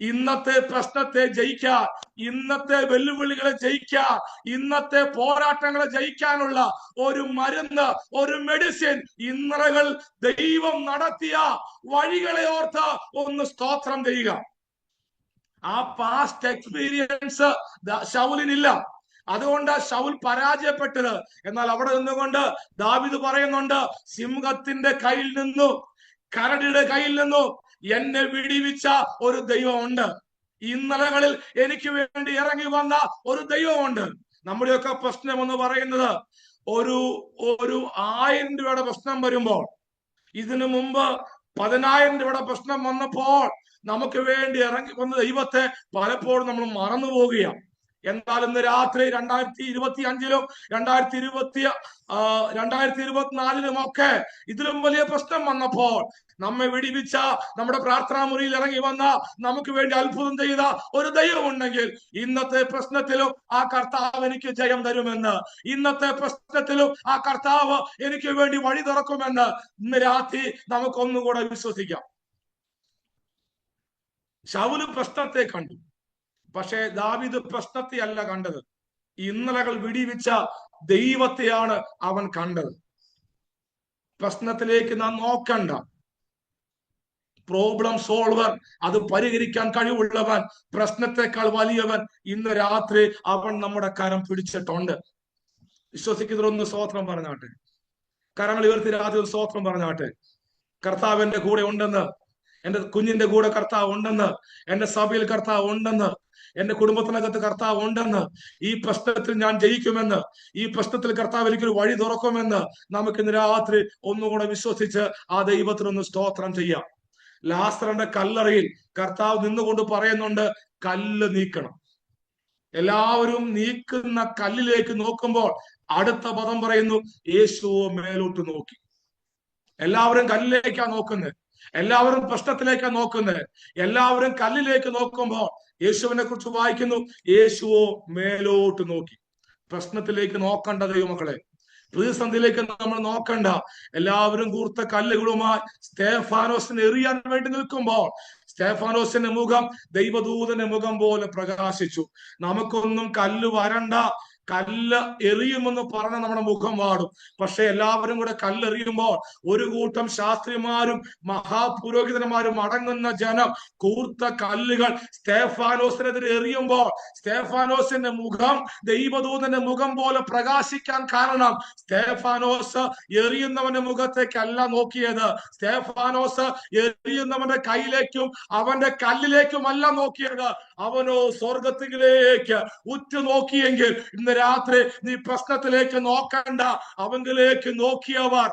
ഇന്നത്തെ പ്രശ്നത്തെ ജയിക്കാൻ, ഇന്നത്തെ വെല്ലുവിളികളെ ജയിക്കാൻ, ഇന്നത്തെ പോരാട്ടങ്ങളെ ജയിക്കാനുള്ള ഒരു മരുന്ന്, ഒരു മെഡിസിൻ ഇന്നലകൾ ദൈവം നടത്തിയ വഴികളെ ഓർത്ത് ഒന്ന് സ്തോത്രം ചെയ്യുക. ആ പാസ്റ്റ് എക്സ്പീരിയൻസ് ശൗലിനില്ല. അതുകൊണ്ട് ശൗൽ പരാജയപ്പെട്ടത്. എന്നാൽ അവിടെ നിന്നുകൊണ്ട് ദാവീദ് പറയുന്നുണ്ട്, സിംഹത്തിന്റെ കയ്യിൽ നിന്നും കരടിയുടെ കയ്യിൽ നിന്നും എന്നെ വിടിവിച്ച ഒരു ദൈവമുണ്ട്. ഇന്നലകളിൽ എനിക്ക് വേണ്ടി ഇറങ്ങി വന്ന ഒരു ദൈവമുണ്ട്. നമ്മുടെയൊക്കെ പ്രശ്നം എന്ന് പറയുന്നത് ഒരു 1000 രൂപയുടെ പ്രശ്നം വരുമ്പോൾ, ഇതിനു മുമ്പ് 10,000 രൂപയുടെ പ്രശ്നം വന്നപ്പോൾ നമുക്ക് വേണ്ടി ഇറങ്ങി വന്ന ദൈവത്തെ പലപ്പോഴും നമ്മൾ മറന്നു പോവുകയാണ്. എന്നാൽ ഇന്ന് രാത്രി 2025-ലും 2024-ലും ഒക്കെ ഇതിലും വലിയ പ്രശ്നം വന്നപ്പോൾ നമ്മെ വിടിവിച്ച, നമ്മുടെ പ്രാർത്ഥനാ മുറിയിൽ ഇറങ്ങി വന്ന, നമുക്ക് വേണ്ടി അത്ഭുതം ചെയ്ത ഒരു ദൈവം ഉണ്ടെങ്കിൽ ഇന്നത്തെ പ്രശ്നത്തിലും ആ കർത്താവ് എനിക്ക് ജയം തരുമെന്ന്, ഇന്നത്തെ പ്രശ്നത്തിലും ആ കർത്താവ് എനിക്ക് വേണ്ടി വഴി തുറക്കുമെന്ന് ഇന്ന് രാത്രി നമുക്കൊന്നുകൂടെ വിശ്വസിക്കാം. ശൗല് പ്രശ്നത്തെ കണ്ടു, പക്ഷേ ദാവീദ് പ്രശ്നത്തെ അല്ല കണ്ടത്, ഇന്നലകൾ വിടിവിച്ച ദൈവത്തെയാണ് അവൻ കണ്ടത്. പ്രശ്നത്തിലേക്ക് നാം നോക്കണ്ട. പ്രോബ്ലം സോൾവർ, അത് പരിഹരിക്കാൻ കഴിവുള്ളവൻ, പ്രശ്നത്തെക്കാൾ വലിയവൻ ഇന്ന് രാത്രി അവൻ നമ്മുടെ കരം പിടിച്ചിട്ടുണ്ട്. വിശ്വസിക്കുന്നവരൊന്ന് സ്തോത്രം പറഞ്ഞാട്ടെ. കരങ്ങൾ ഉയർത്തി രാത്രി ഒരു സ്തോത്രം പറഞ്ഞാട്ടെ. കർത്താവ് എന്റെ കൂടെ ഉണ്ടെന്ന്, എന്റെ കുഞ്ഞിന്റെ കൂടെ കർത്താവ് ഉണ്ടെന്ന്, എന്റെ സഭയിൽ കർത്താവ് ഉണ്ടെന്ന്, എന്റെ കുടുംബത്തിനകത്ത് കർത്താവ് ഉണ്ടെന്ന്, ഈ പ്രശ്നത്തിൽ ഞാൻ ജയിക്കുമെന്ന്, ഈ പ്രശ്നത്തിൽ കർത്താവ് എനിക്കൊരു വഴി തുറക്കുമെന്ന് നമുക്ക് ഇന്ന് രാത്രി ഒന്നുകൂടെ വിശ്വസിച്ച് ആ ദൈവത്തിനൊന്ന് സ്തോത്രം ചെയ്യാം. ലാസറിന്റെ കല്ലറയിൽ കർത്താവ് നിന്നുകൊണ്ട് പറയുന്നുണ്ട്, കല്ല് നീക്കണം. എല്ലാവരും നീക്കുന്ന കല്ലിലേക്ക് നോക്കുമ്പോൾ അടുത്ത പദം പറയുന്നു, യേശുവോ മേലോട്ട് നോക്കി. എല്ലാവരും കല്ലിലേക്കാ നോക്കുന്നത്, എല്ലാവരും പ്രശ്നത്തിലേക്കാ നോക്കുന്നത്, എല്ലാവരും കല്ലിലേക്ക് നോക്കുമ്പോൾ യേശുവിനെ കുറിച്ച് വായിക്കുന്നു, യേശുവോ മേലോട്ട് നോക്കി. പ്രശ്നത്തിലേക്ക് നോക്കണ്ട ദൈവമക്കളെ, പ്രതിസന്ധിയിലേക്ക് നമ്മൾ നോക്കണ്ട. എല്ലാവരും കൂർത്ത കല്ലുകളുമായി സ്തേഫാനോസിനെ എറിയാൻ വേണ്ടി നിൽക്കുമ്പോൾ സ്തേഫാനോസിന്റെ മുഖം ദൈവദൂതന്റെ മുഖം പോലെ പ്രകാശിച്ചു. നമുക്കൊന്നും കല്ല് വരണ്ട, കല്ല് എറിയുമെന്ന് പറഞ്ഞ നമ്മുടെ മുഖം വാടും. പക്ഷെ എല്ലാവരും കൂടെ കല്ലെറിയുമ്പോൾ ഒരു കൂട്ടം ശാസ്ത്രിമാരും മഹാപുരോഹിതന്മാരും അടങ്ങുന്ന ജനം കൂർത്ത കല്ലുകൾ സ്തേഫാനോസിനെതിരെ എറിയുമ്പോൾ സ്തേഫാനോസിന്റെ മുഖം ദൈവദൂതന്റെ മുഖം പോലെ പ്രകാശിക്കാൻ കാരണം സ്തേഫാനോസ് എറിയുന്നവന്റെ മുഖത്തേക്കല്ല നോക്കിയത്. സ്തേഫാനോസ് എറിയുന്നവന്റെ കയ്യിലേക്കും അവന്റെ കല്ലിലേക്കുമല്ല നോക്കിയത്. അവനോ സ്വർഗത്തിലേക്ക് ഉറ്റു നോക്കിയെങ്കിൽ ഇന്ന് രാത്രി നീ പ്രശ്നത്തിലേക്ക് നോക്കണ്ട. അവങ്കിലേക്ക് നോക്കിയവർ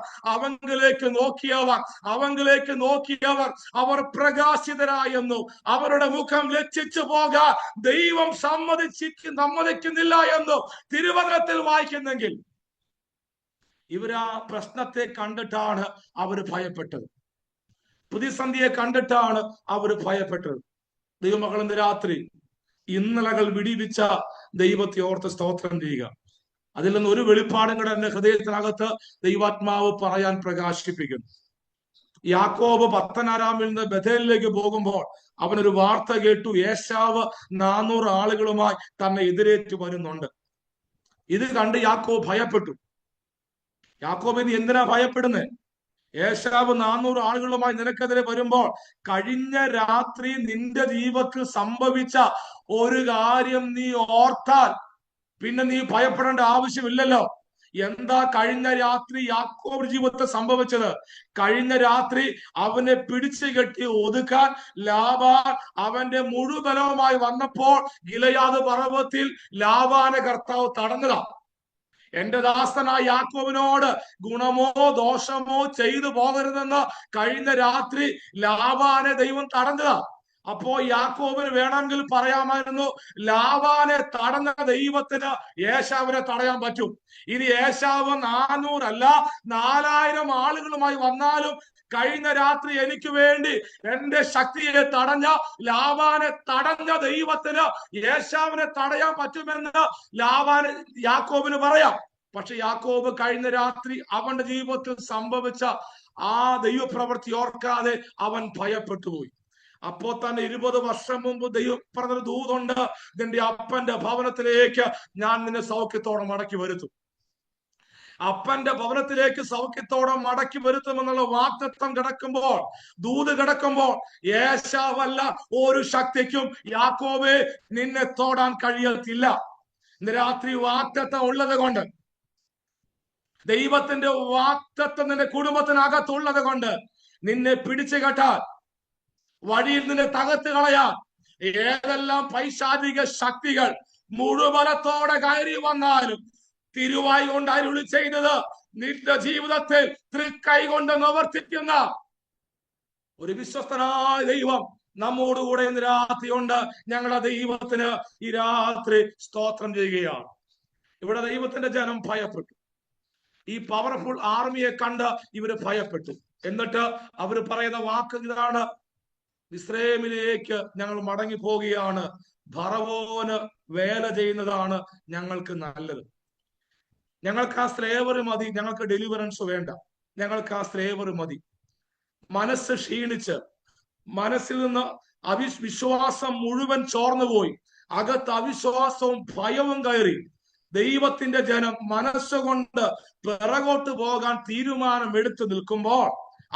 അവർ പ്രകാശിതരായെന്നു. അവരുടെ മുഖം ലജ്ജിച്ചു പോകാൻ ദൈവം സമ്മതിക്കുന്നില്ല എന്നു തിരുവചനത്തിൽ വായിക്കുന്നെങ്കിൽ ഇവരാ പ്രശ്നത്തെ കണ്ടിട്ടാണ് അവര് ഭയപ്പെട്ടത്. പ്രതിസന്ധിയെ കണ്ടിട്ടാണ് അവര് ഭയപ്പെട്ടത്. ദൈവമക്കൾ, ഇന്ന് രാത്രി ഇന്നലകൾ വിടിവിച്ച ദൈവത്തെ ഓർത്ത് സ്തോത്രം ചെയ്യുക. അതിൽ നിന്ന് ഒരു വെളിപ്പാടും കൂടെ എന്റെ ഹൃദയത്തിനകത്ത് ദൈവാത്മാവ് പറയാൻ പ്രകാശിപ്പിക്കുന്നു. യാക്കോബ് പത്തനാരാമിൽ നിന്ന് ബഥേലിലേക്ക് പോകുമ്പോൾ അവനൊരു വാർത്ത കേട്ടു. ഏശാവ് 400 ആളുകളുമായി തന്നെ എതിരേറ്റു വരുന്നുണ്ട്. ഇത് കണ്ട് യാക്കോബ് ഭയപ്പെട്ടു. യാക്കോബ് ഇത് എന്തിനാ ഭയപ്പെടുന്നത്? ഏശാവ് 400 ആളുകളുമായി നിനക്കെതിരെ വരുമ്പോൾ കഴിഞ്ഞ രാത്രി നിന്റെ ജീവിതത്തിൽ സംഭവിച്ച ഒരു കാര്യം നീ ഓർത്താൽ പിന്നെ നീ ഭയപ്പെടേണ്ട ആവശ്യമില്ലല്ലോ. എന്താ കഴിഞ്ഞ രാത്രി യാക്കോബ് ജീവിതത്തിൽ സംഭവിച്ചത്? കഴിഞ്ഞ രാത്രി അവനെ പിടിച്ചു കെട്ടി ഒതുക്കാൻ ലാബാൻ അവന്റെ മുഴുവനവുമായി വന്നപ്പോൾ ഗിലെയാദ് പർവ്വതത്തിൽ ലാബാനെ കർത്താവ് തടഞ്ഞതാ. എന്റെ ദാസനായ യാക്കോബിനോട് ഗുണമോ ദോഷമോ ചെയ്തു പോകരുതെന്ന് കഴിഞ്ഞ രാത്രി ലാബാനെ ദൈവം തടഞ്ഞതാ. അപ്പോ യാക്കോബിന് വേണമെങ്കിൽ പറയാമായിരുന്നു, ലാബാനെ തടഞ്ഞ ദൈവത്തിന് ഏശാവിനെ തടയാൻ പറ്റും. ഇനി ഏശാവ് 400 അല്ല 4000 ആളുകളുമായി വന്നാലും കഴിഞ്ഞ രാത്രി എനിക്ക് വേണ്ടി എന്റെ ശക്തിയെ തടഞ്ഞ ലാബാനെ തടഞ്ഞ ദൈവത്തിന് ഏശാവിനെ തടയാൻ പറ്റുമെന്ന് യാക്കോബിന് പറയാം. പക്ഷെ യാക്കോബ് കഴിഞ്ഞ രാത്രി അവന്റെ ജീവിതത്തിൽ സംഭവിച്ച ആ ദൈവപ്രവൃത്തി ഓർക്കാതെ അവൻ ഭയപ്പെട്ടുപോയി. അപ്പോ തന്നെ 20 വർഷം മുമ്പ് ദൈവം പറഞ്ഞൊരു ദൂതുണ്ട്, നിന്റെ അപ്പന്റെ ഭവനത്തിലേക്ക് ഞാൻ നിന്നെ സൗഖ്യത്തോടെ മടക്കി വരുത്തും. അപ്പന്റെ ഭവനത്തിലേക്ക് സൗഖ്യത്തോടെ മടക്കി വരുത്തുമെന്നുള്ള വാഗ്ദത്തം കിടക്കുമ്പോൾ, ദൂത് കിടക്കുമ്പോൾ, ഏശാവല്ല ഒരു ശക്തിക്കും യാക്കോബേ നിന്നെ തോടാൻ കഴിയത്തില്ല. ഇന്ന് രാത്രി വാഗ്ദത്തം ഉള്ളത് കൊണ്ട്, ദൈവത്തിന്റെ വാഗ്ദത്തം നിന്റെ കുടുംബത്തിനകത്തുള്ളത് കൊണ്ട് നിന്നെ പിടിച്ചു കെട്ടാൻ, വഴിയിൽ നിന്നെ തകർത്ത് കളയാൻ ഏതെല്ലാം പൈശാചിക ശക്തികൾ മുഴുവനത്തോടെ കയറി വന്നാലും തിരുവായി കൊണ്ട് അരുളി ചെയ്തത് നിന്റെ ജീവിതത്തിൽ തൃക്കൈ കൊണ്ട് നിവർത്തിക്കുന്ന ഒരു വിശ്വസ്തനായ ദൈവം നമ്മോടുകൂടെ ഇന്ന് രാത്രിയുണ്ട്. ഞങ്ങളുടെ ദൈവത്തിന് ഈ രാത്രി സ്തോത്രം ചെയ്യുകയാണ്. ഇവിടെ ദൈവത്തിന്റെ ജനം ഭയപ്പെട്ടു. ഈ പവർഫുൾ ആർമിയെ കണ്ട് ഇവര് ഭയപ്പെട്ടു. എന്നിട്ട് അവര് പറയുന്ന വാക്ക് ഇതാണ്, ഇസ്രയേലിലേക്ക് ഞങ്ങൾ മടങ്ങി പോവുകയാണ്, ഫറവോന് വേല ചെയ്യുന്നതാണ് ഞങ്ങൾക്ക് നല്ലത്. ഞങ്ങൾക്ക് ആ സ്ലേവറി മതി, ഞങ്ങൾക്ക് ഡെലിവറൻസ് വേണ്ട, ഞങ്ങൾക്ക് ആ സ്ലേവറി മതി. മനസ്സ് ക്ഷീണിച്ച്, മനസ്സിൽ നിന്ന് വിശ്വാസം മുഴുവൻ ചോർന്നുപോയി, അകത്ത് അവിശ്വാസവും ഭയവും കയറി ദൈവത്തിന്റെ ജനം മനസ്സുകൊണ്ട് പിറകോട്ട് പോകാൻ തീരുമാനം എടുത്തു നിൽക്കുമ്പോൾ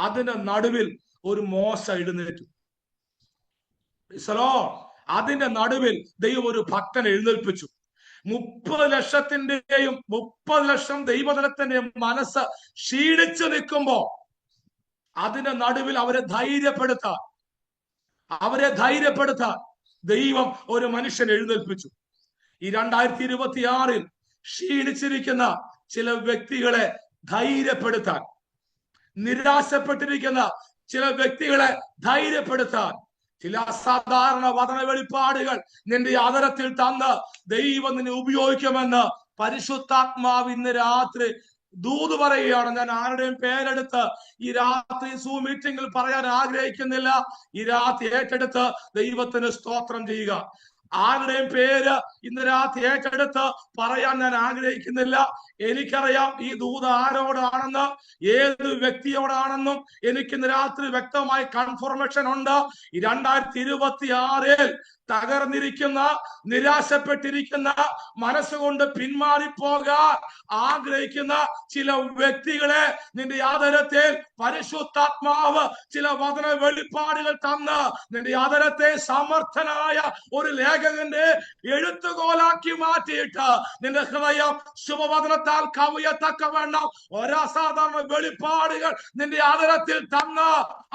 അതിന്റെ നടുവിൽ ഒരു മോശ എഴുന്നേറ്റു. അതിന്റെ നടുവിൽ ദൈവം ഒരു ഭക്തനെ എഴുന്നേൽപ്പിച്ചു. 30 ലക്ഷം ദൈവജനത്തിന്റെയും മനസ്സ് ക്ഷീണിച്ചു നിൽക്കുമ്പോൾ അതിന്റെ നടുവിൽ അവരെ ധൈര്യപ്പെടുത്താൻ ദൈവം ഒരു മനുഷ്യനെ എഴുന്നേൽപ്പിച്ചു. ഈ 2026 ക്ഷീണിച്ചിരിക്കുന്ന ചില വ്യക്തികളെ ധൈര്യപ്പെടുത്താൻ, നിരാശപ്പെട്ടിരിക്കുന്ന ചില വ്യക്തികളെ ധൈര്യപ്പെടുത്താൻ, ചില അസാധാരണ വചന വെളിപ്പാടുകൾ നിന്റെ ആദരത്തിൽ തന്ന് ദൈവം നിന്നെ ഉപയോഗിക്കുമെന്ന് പരിശുദ്ധാത്മാവ് ഇന്ന് രാത്രി ദൂത് പറയുകയാണ്. ഞാൻ ആരുടെയും പേരെടുത്ത് ഈ രാത്രി സൂം മീറ്റിംഗിൽ പറയാൻ ആഗ്രഹിക്കുന്നില്ല. ഈ രാത്രി ഏറ്റെടുത്ത് ദൈവത്തിന് സ്തോത്രം ചെയ്യുക. ആരുടെയും പേര് ഇന്ന് രാത്രി ഏറ്റെടുത്ത് പറയാൻ ഞാൻ ആഗ്രഹിക്കുന്നില്ല. എനിക്കറിയാം ഈ ദൂത് ആരോടാണെന്ന്, ഏത് വ്യക്തിയോടാണെന്നും എനിക്ക് ഇന്ന് രാത്രി വ്യക്തമായി കൺഫർമേഷൻ ഉണ്ട്. ഈ 2026 തകർന്നിരിക്കുന്ന, നിരാശപ്പെട്ടിരിക്കുന്ന, മനസ്സുകൊണ്ട് പിന്മാറിപ്പോകാൻ ആഗ്രഹിക്കുന്ന ചില വ്യക്തികളെ നിന്റെ ആദരത്തിൽ പരിശുദ്ധാത്മാവ് ചില വചന വെളിപ്പാടുകൾ തന്ന് നിന്റെ ആദരത്തെ സമർത്ഥനായ ഒരു ലേഖകന്റെ എഴുത്തുകോലാക്കി മാറ്റിയിട്ട് നിന്റെ ഹൃദയം ശുഭവചനത്താൽ കവിയത്തക്കവണ്ണം ഒരസാധാരണ വെളിപ്പാടുകൾ നിന്റെ ആദരത്തിൽ തന്ന്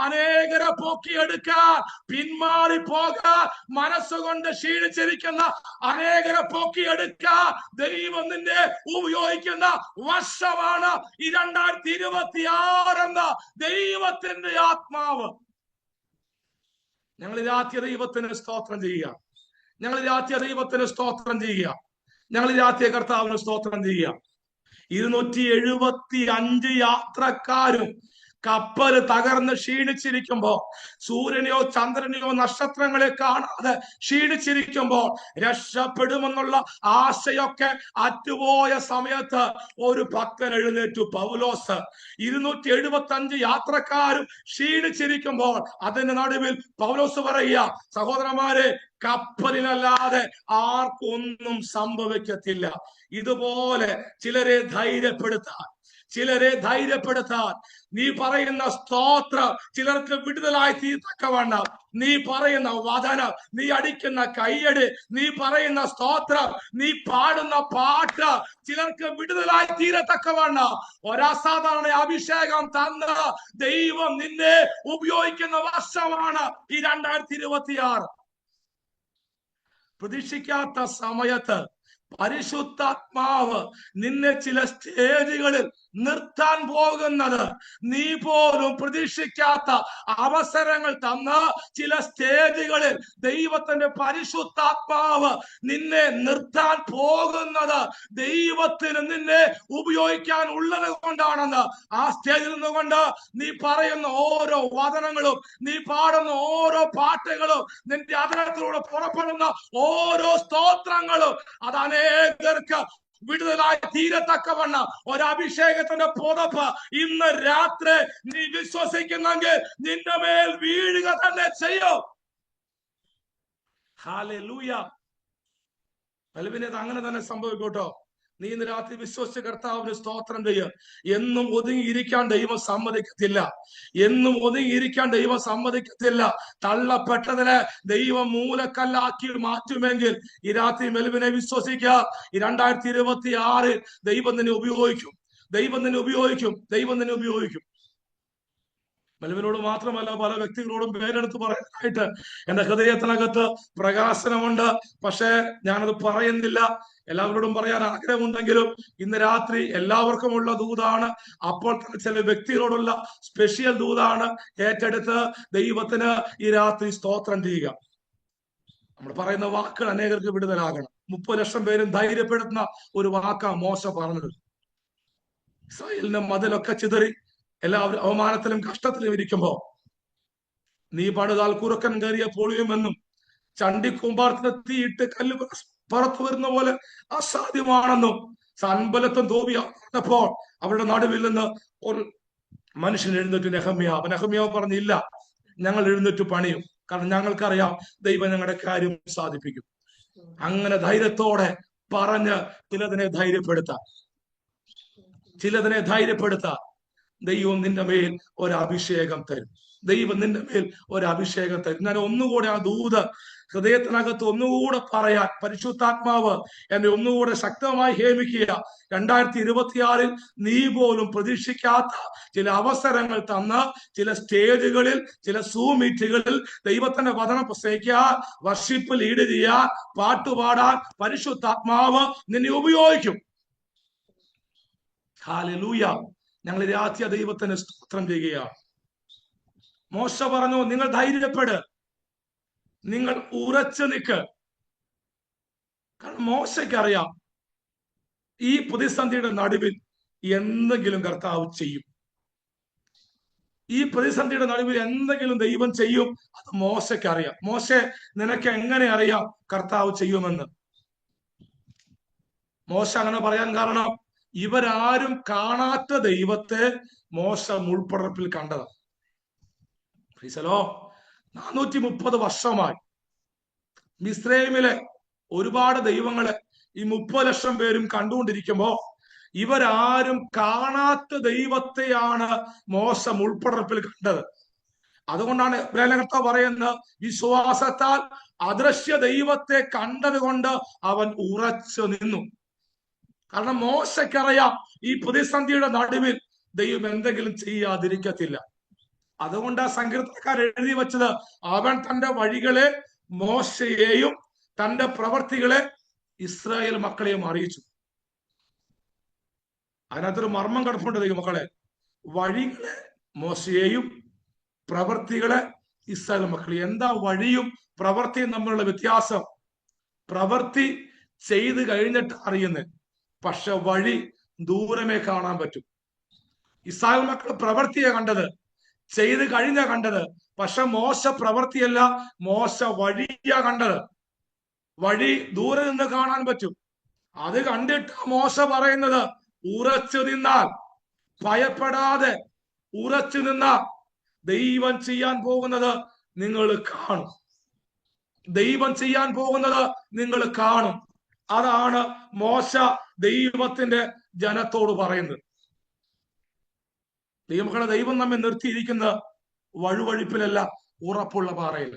അനേകരെ പൊക്കിയെടുക്കാൻ, പിന്മാറിപ്പോകാൻ മനസ്സുകൊണ്ട് ക്ഷീണിച്ചിരിക്കുന്ന അനേകരെ പൊക്കിയെടുക്കാൻ ദൈവം നിന്നെ ഉപയോഗിക്കുന്ന വർഷമാണ് ഈ 2026 എന്ന ദൈവത്തിന്റെ ആത്മാവ്. ഞങ്ങൾ രാത്രി ദൈവത്തിന് സ്തോത്രം ചെയ്യുക. ഞങ്ങൾ രാത്രി ദൈവത്തിന് സ്തോത്രം ചെയ്യുക. ഞങ്ങൾ രാത്രി കർത്താവിന് സ്തോത്രം ചെയ്യുക. 275 യാത്രക്കാരും കപ്പൽ തകർന്ന് ക്ഷീണിച്ചിരിക്കുമ്പോ, സൂര്യനെയോ ചന്ദ്രനെയോ നക്ഷത്രങ്ങളെ കാണാതെ ക്ഷീണിച്ചിരിക്കുമ്പോൾ, രക്ഷപ്പെടുമെന്നുള്ള ആശയൊക്കെ അറ്റുപോയ സമയത്ത് ഒരു ഭക്തൻ എഴുന്നേറ്റു, പൗലോസ്. 275 യാത്രക്കാരും ക്ഷീണിച്ചിരിക്കുമ്പോൾ അതിന്റെ നടുവിൽ പൗലോസ് പറയുക, സഹോദരന്മാരെ, കപ്പലിനല്ലാതെ ആർക്കൊന്നും സംഭവിക്കത്തില്ല. ഇതുപോലെ ചിലരെ ധൈര്യപ്പെടുത്താൻ നീ പറയുന്ന സ്തോത്രം ചിലർക്ക് വിടുതലായി തീർത്തക്കവണ്ണം, നീ പറയുന്ന വചനം, നീ അടിക്കുന്ന കയ്യടി, നീ പറയുന്ന സ്തോത്രം, നീ പാടുന്ന പാട്ട് ചിലർക്ക് വിടുതലായി തീരത്തക്കവണ്ണം ഒരസാധാരണ അഭിഷേകം തന്ന് ദൈവം നിന്നെ ഉപയോഗിക്കുന്ന വർഷമാണ് ഈ 2026. പ്രതീക്ഷിക്കാത്ത സമയത്ത് പരിശുദ്ധാത്മാവ് നിന്നെ ചില സ്റ്റേജുകളിൽ നിർത്താൻ പോകുന്നത്, നീ പോലും പ്രതീക്ഷിക്കാത്ത അവസരങ്ങൾ തന്ന ചില സ്റ്റേജുകളിൽ ദൈവത്തിന്റെ പരിശുദ്ധാത്മാവ് നിന്നെ നിർത്താൻ പോകുന്നത് ദൈവത്തിന് നിന്നെ ഉപയോഗിക്കാൻ ഉള്ളത് കൊണ്ടാണെന്ന്. ആ സ്റ്റേജിൽ നിന്നുകൊണ്ട് നീ പറയുന്ന ഓരോ വചനങ്ങളും, നീ പാടുന്ന ഓരോ പാട്ടുകളും, നിന്റെ അതിനകത്തിലൂടെ പുറപ്പെടുന്ന ഓരോ സ്തോത്രങ്ങളും അത് അനേകർക്ക് വിടുതലായി തീരത്തക്കവണ്ണം ഒരഭിഷേകത്തിന്റെ പുതപ്പ് ഇന്ന് രാത്രി നീ വിശ്വസിക്കുന്നെങ്കിൽ നിന്റെ മേൽ വീഴുക തന്നെ ചെയ്യും. ഹല്ലേലൂയ. അങ്ങനെ തന്നെ സംഭവിക്കട്ടോ. നീ ഇന്ന് രാത്രി വിശ്വസിച്ച് കർത്താവിന് സ്തോത്രം ചെയ്യുക. എന്നും ഒതുങ്ങിയിരിക്കാൻ ദൈവം സമ്മതിക്കത്തില്ല. തള്ളപ്പെട്ടതിനെ ദൈവം മൂലക്കല്ലാക്കി മാറ്റുമെങ്കിൽ ഈ രാത്രി മെൽവിനെ വിശ്വസിക്കുക. ഈ 2026 ദൈവം നിന്നെ ഉപയോഗിക്കും. മെൽവിനോട് മാത്രമല്ല, പല വ്യക്തികളോടും പേരെടുത്ത് പറയാനായിട്ട് എന്റെ ഹൃദയത്തിനകത്ത് പ്രകാശനമുണ്ട്. പക്ഷെ ഞാനത് പറയുന്നില്ല. എല്ലാവരോടും പറയാൻ ആഗ്രഹമുണ്ടെങ്കിലും ഇന്ന് രാത്രി എല്ലാവർക്കുമുള്ള ദൂതാണ്. അപ്പോൾ തന്നെ ചില വ്യക്തികളോടുള്ള സ്പെഷ്യൽ ദൂതാണ്. ഏറ്റെടുത്ത് ദൈവത്തിന് ഈ രാത്രി സ്തോത്രം ചെയ്യുക. നമ്മൾ പറയുന്ന വാക്കുകൾ അനേകർക്ക് വിടുതലാകണം. 30 ലക്ഷം പേരും ധൈര്യപ്പെടുത്തുന്ന ഒരു വാക്കാ മോശ പറഞ്ഞത്. ഇസ്രായേലിന്റെ മതിലൊക്കെ ചിതറി എല്ലാവരും അവമാനത്തിലും കഷ്ടത്തിലും ഇരിക്കുമ്പോ, നീ പണിതാൽ കുറുക്കൻ കയറിയ പൊളിയുമെന്നും ചണ്ടിക്കൂമ്പാർത്തിന് തീയിട്ട് കല്ല് പുറത്തു വരുന്ന പോലെ അസാധ്യമാണെന്നും സൻബലത്തും തോപിയപ്പോൾ അവരുടെ നടുവിൽ നിന്ന് ഒരു മനുഷ്യൻ എഴുന്നേറ്റ് നെഹമ്യാവ് പറഞ്ഞില്ല, ഞങ്ങൾ എഴുന്നേറ്റ് പണിയും, കാരണം ഞങ്ങൾക്കറിയാം ദൈവം ഞങ്ങളുടെ കാര്യം സാധിപ്പിക്കും. അങ്ങനെ ധൈര്യത്തോടെ പറഞ്ഞ് ചിലതിനെ ധൈര്യപ്പെടുത്താൻ ദൈവം നിന്റെ മേൽ ഒരഭിഷേകം തരും. ഞാൻ ഒന്നുകൂടെ ആ ദൂത് ഹൃദയത്തിനകത്ത് ഒന്നുകൂടെ പറയാൻ പരിശുദ്ധാത്മാവ് എന്നെ ഒന്നുകൂടെ ശക്തമായി ഹേമിക്കുക. 2026 നീ പോലും പ്രതീക്ഷിക്കാത്ത ചില അവസരങ്ങൾ തന്ന ചില സ്റ്റേജുകളിൽ, ചില സൂം മീറ്റുകളിൽ ദൈവത്തിന്റെ വചനം പ്രസംഗിക്കാൻ, വർഷിപ്പ് ലീഡ് ചെയ്യാൻ, പാട്ടുപാടാൻ പരിശുദ്ധാത്മാവ് നിന്നെ ഉപയോഗിക്കും. ഹല്ലേലൂയ. ഞങ്ങൾ രാത്രി ദൈവത്തിന് സ്തോത്രം ചെയ്യുകയാണ്. മോശ പറഞ്ഞു, നിങ്ങൾ ധൈര്യപ്പെട്, നിങ്ങൾ ഉറച്ചു നിൽക്ക്. കാരണം മോശയ്ക്കറിയാം ഈ പ്രതിസന്ധിയുടെ നടുവിൽ എന്തെങ്കിലും കർത്താവ് ചെയ്യും. ഈ പ്രതിസന്ധിയുടെ നടുവിൽ എന്തെങ്കിലും ദൈവം ചെയ്യും. അത് മോശയ്ക്കറിയാം. മോശെ, നിനക്ക് എങ്ങനെ അറിയാം കർത്താവ് ചെയ്യുമെന്ന്? മോശ അങ്ങനെ പറയാൻ കാരണം ഇവരാരും കാണാത്ത ദൈവത്തെ മോശ മുൾപ്പടർപ്പിൽ കണ്ടത്. 430 വർഷമായി മിസ്രൈമിലെ ഒരുപാട് ദൈവങ്ങളെ ഈ 30 ലക്ഷം പേരും കണ്ടുകൊണ്ടിരിക്കുമ്പോ ഇവരാരും കാണാത്ത ദൈവത്തെയാണ് മോശ മുൾപ്പടർപ്പിൽ കണ്ടത്. അതുകൊണ്ടാണ് ഇബ്രാഹിം കർത്താവ് പറയുന്നത്, വിശ്വാസത്താൽ അദൃശ്യ ദൈവത്തെ കണ്ടത് കൊണ്ട് അവൻ ഉറച്ചു നിന്നു. കാരണം മോശയ്ക്കറിയാം ഈ പ്രതിസന്ധിയുടെ നടുവിൽ ദൈവം എന്തെങ്കിലും ചെയ്യാതിരിക്കത്തില്ല. അതുകൊണ്ട് ആ സങ്കീർത്തനക്കാർ എഴുതി വെച്ചത്, അവൻ തന്റെ വഴികളെ മോശയെയും തന്റെ പ്രവർത്തികളെ ഇസ്രായേൽ മക്കളെയും അറിയിച്ചു. അതിനകത്തൊരു മർമ്മം കിടപ്പുണ്ട് ദൈവമക്കളെ. വഴികളെ മോശയെയും പ്രവർത്തികളെ ഇസ്രായേൽ മക്കളെ. എന്താ വഴിയും പ്രവർത്തിയും തമ്മിലുള്ള വ്യത്യാസം? പ്രവർത്തി ചെയ്ത് കഴിഞ്ഞിട്ട് അറിയുന്നത്, പക്ഷെ വഴി ദൂരമേ കാണാൻ പറ്റും. ഇസ്രായേൽ മക്കൾ പ്രവർത്തിയെ കണ്ടത്, ചെയ്ത് കഴിഞ്ഞ കണ്ടത്. പക്ഷെ മോശ പ്രവർത്തിയല്ല, മോശ വഴിയാ കണ്ടത്. വഴി ദൂരെ നിന്ന് കാണാൻ പറ്റും. അത് കണ്ടിട്ട് മോശ പറയുന്നത്, ഉറച്ചു നിന്നാൽ, ഭയപ്പെടാതെ ഉറച്ചു നിന്നാൽ ദൈവം ചെയ്യാൻ പോകുന്നത് നിങ്ങൾ കാണും. ദൈവം ചെയ്യാൻ പോകുന്നത് നിങ്ങൾ കാണും. അതാണ് മോശ ദൈവത്തിന്റെ ജനത്തോട് പറയുന്നത്. ദൈവമക്കളെ, ദൈവം നമ്മെ നിർത്തിയിരിക്കുന്ന വഴുവഴുപ്പിലല്ല, ഉറപ്പുള്ള പാറയിൽ.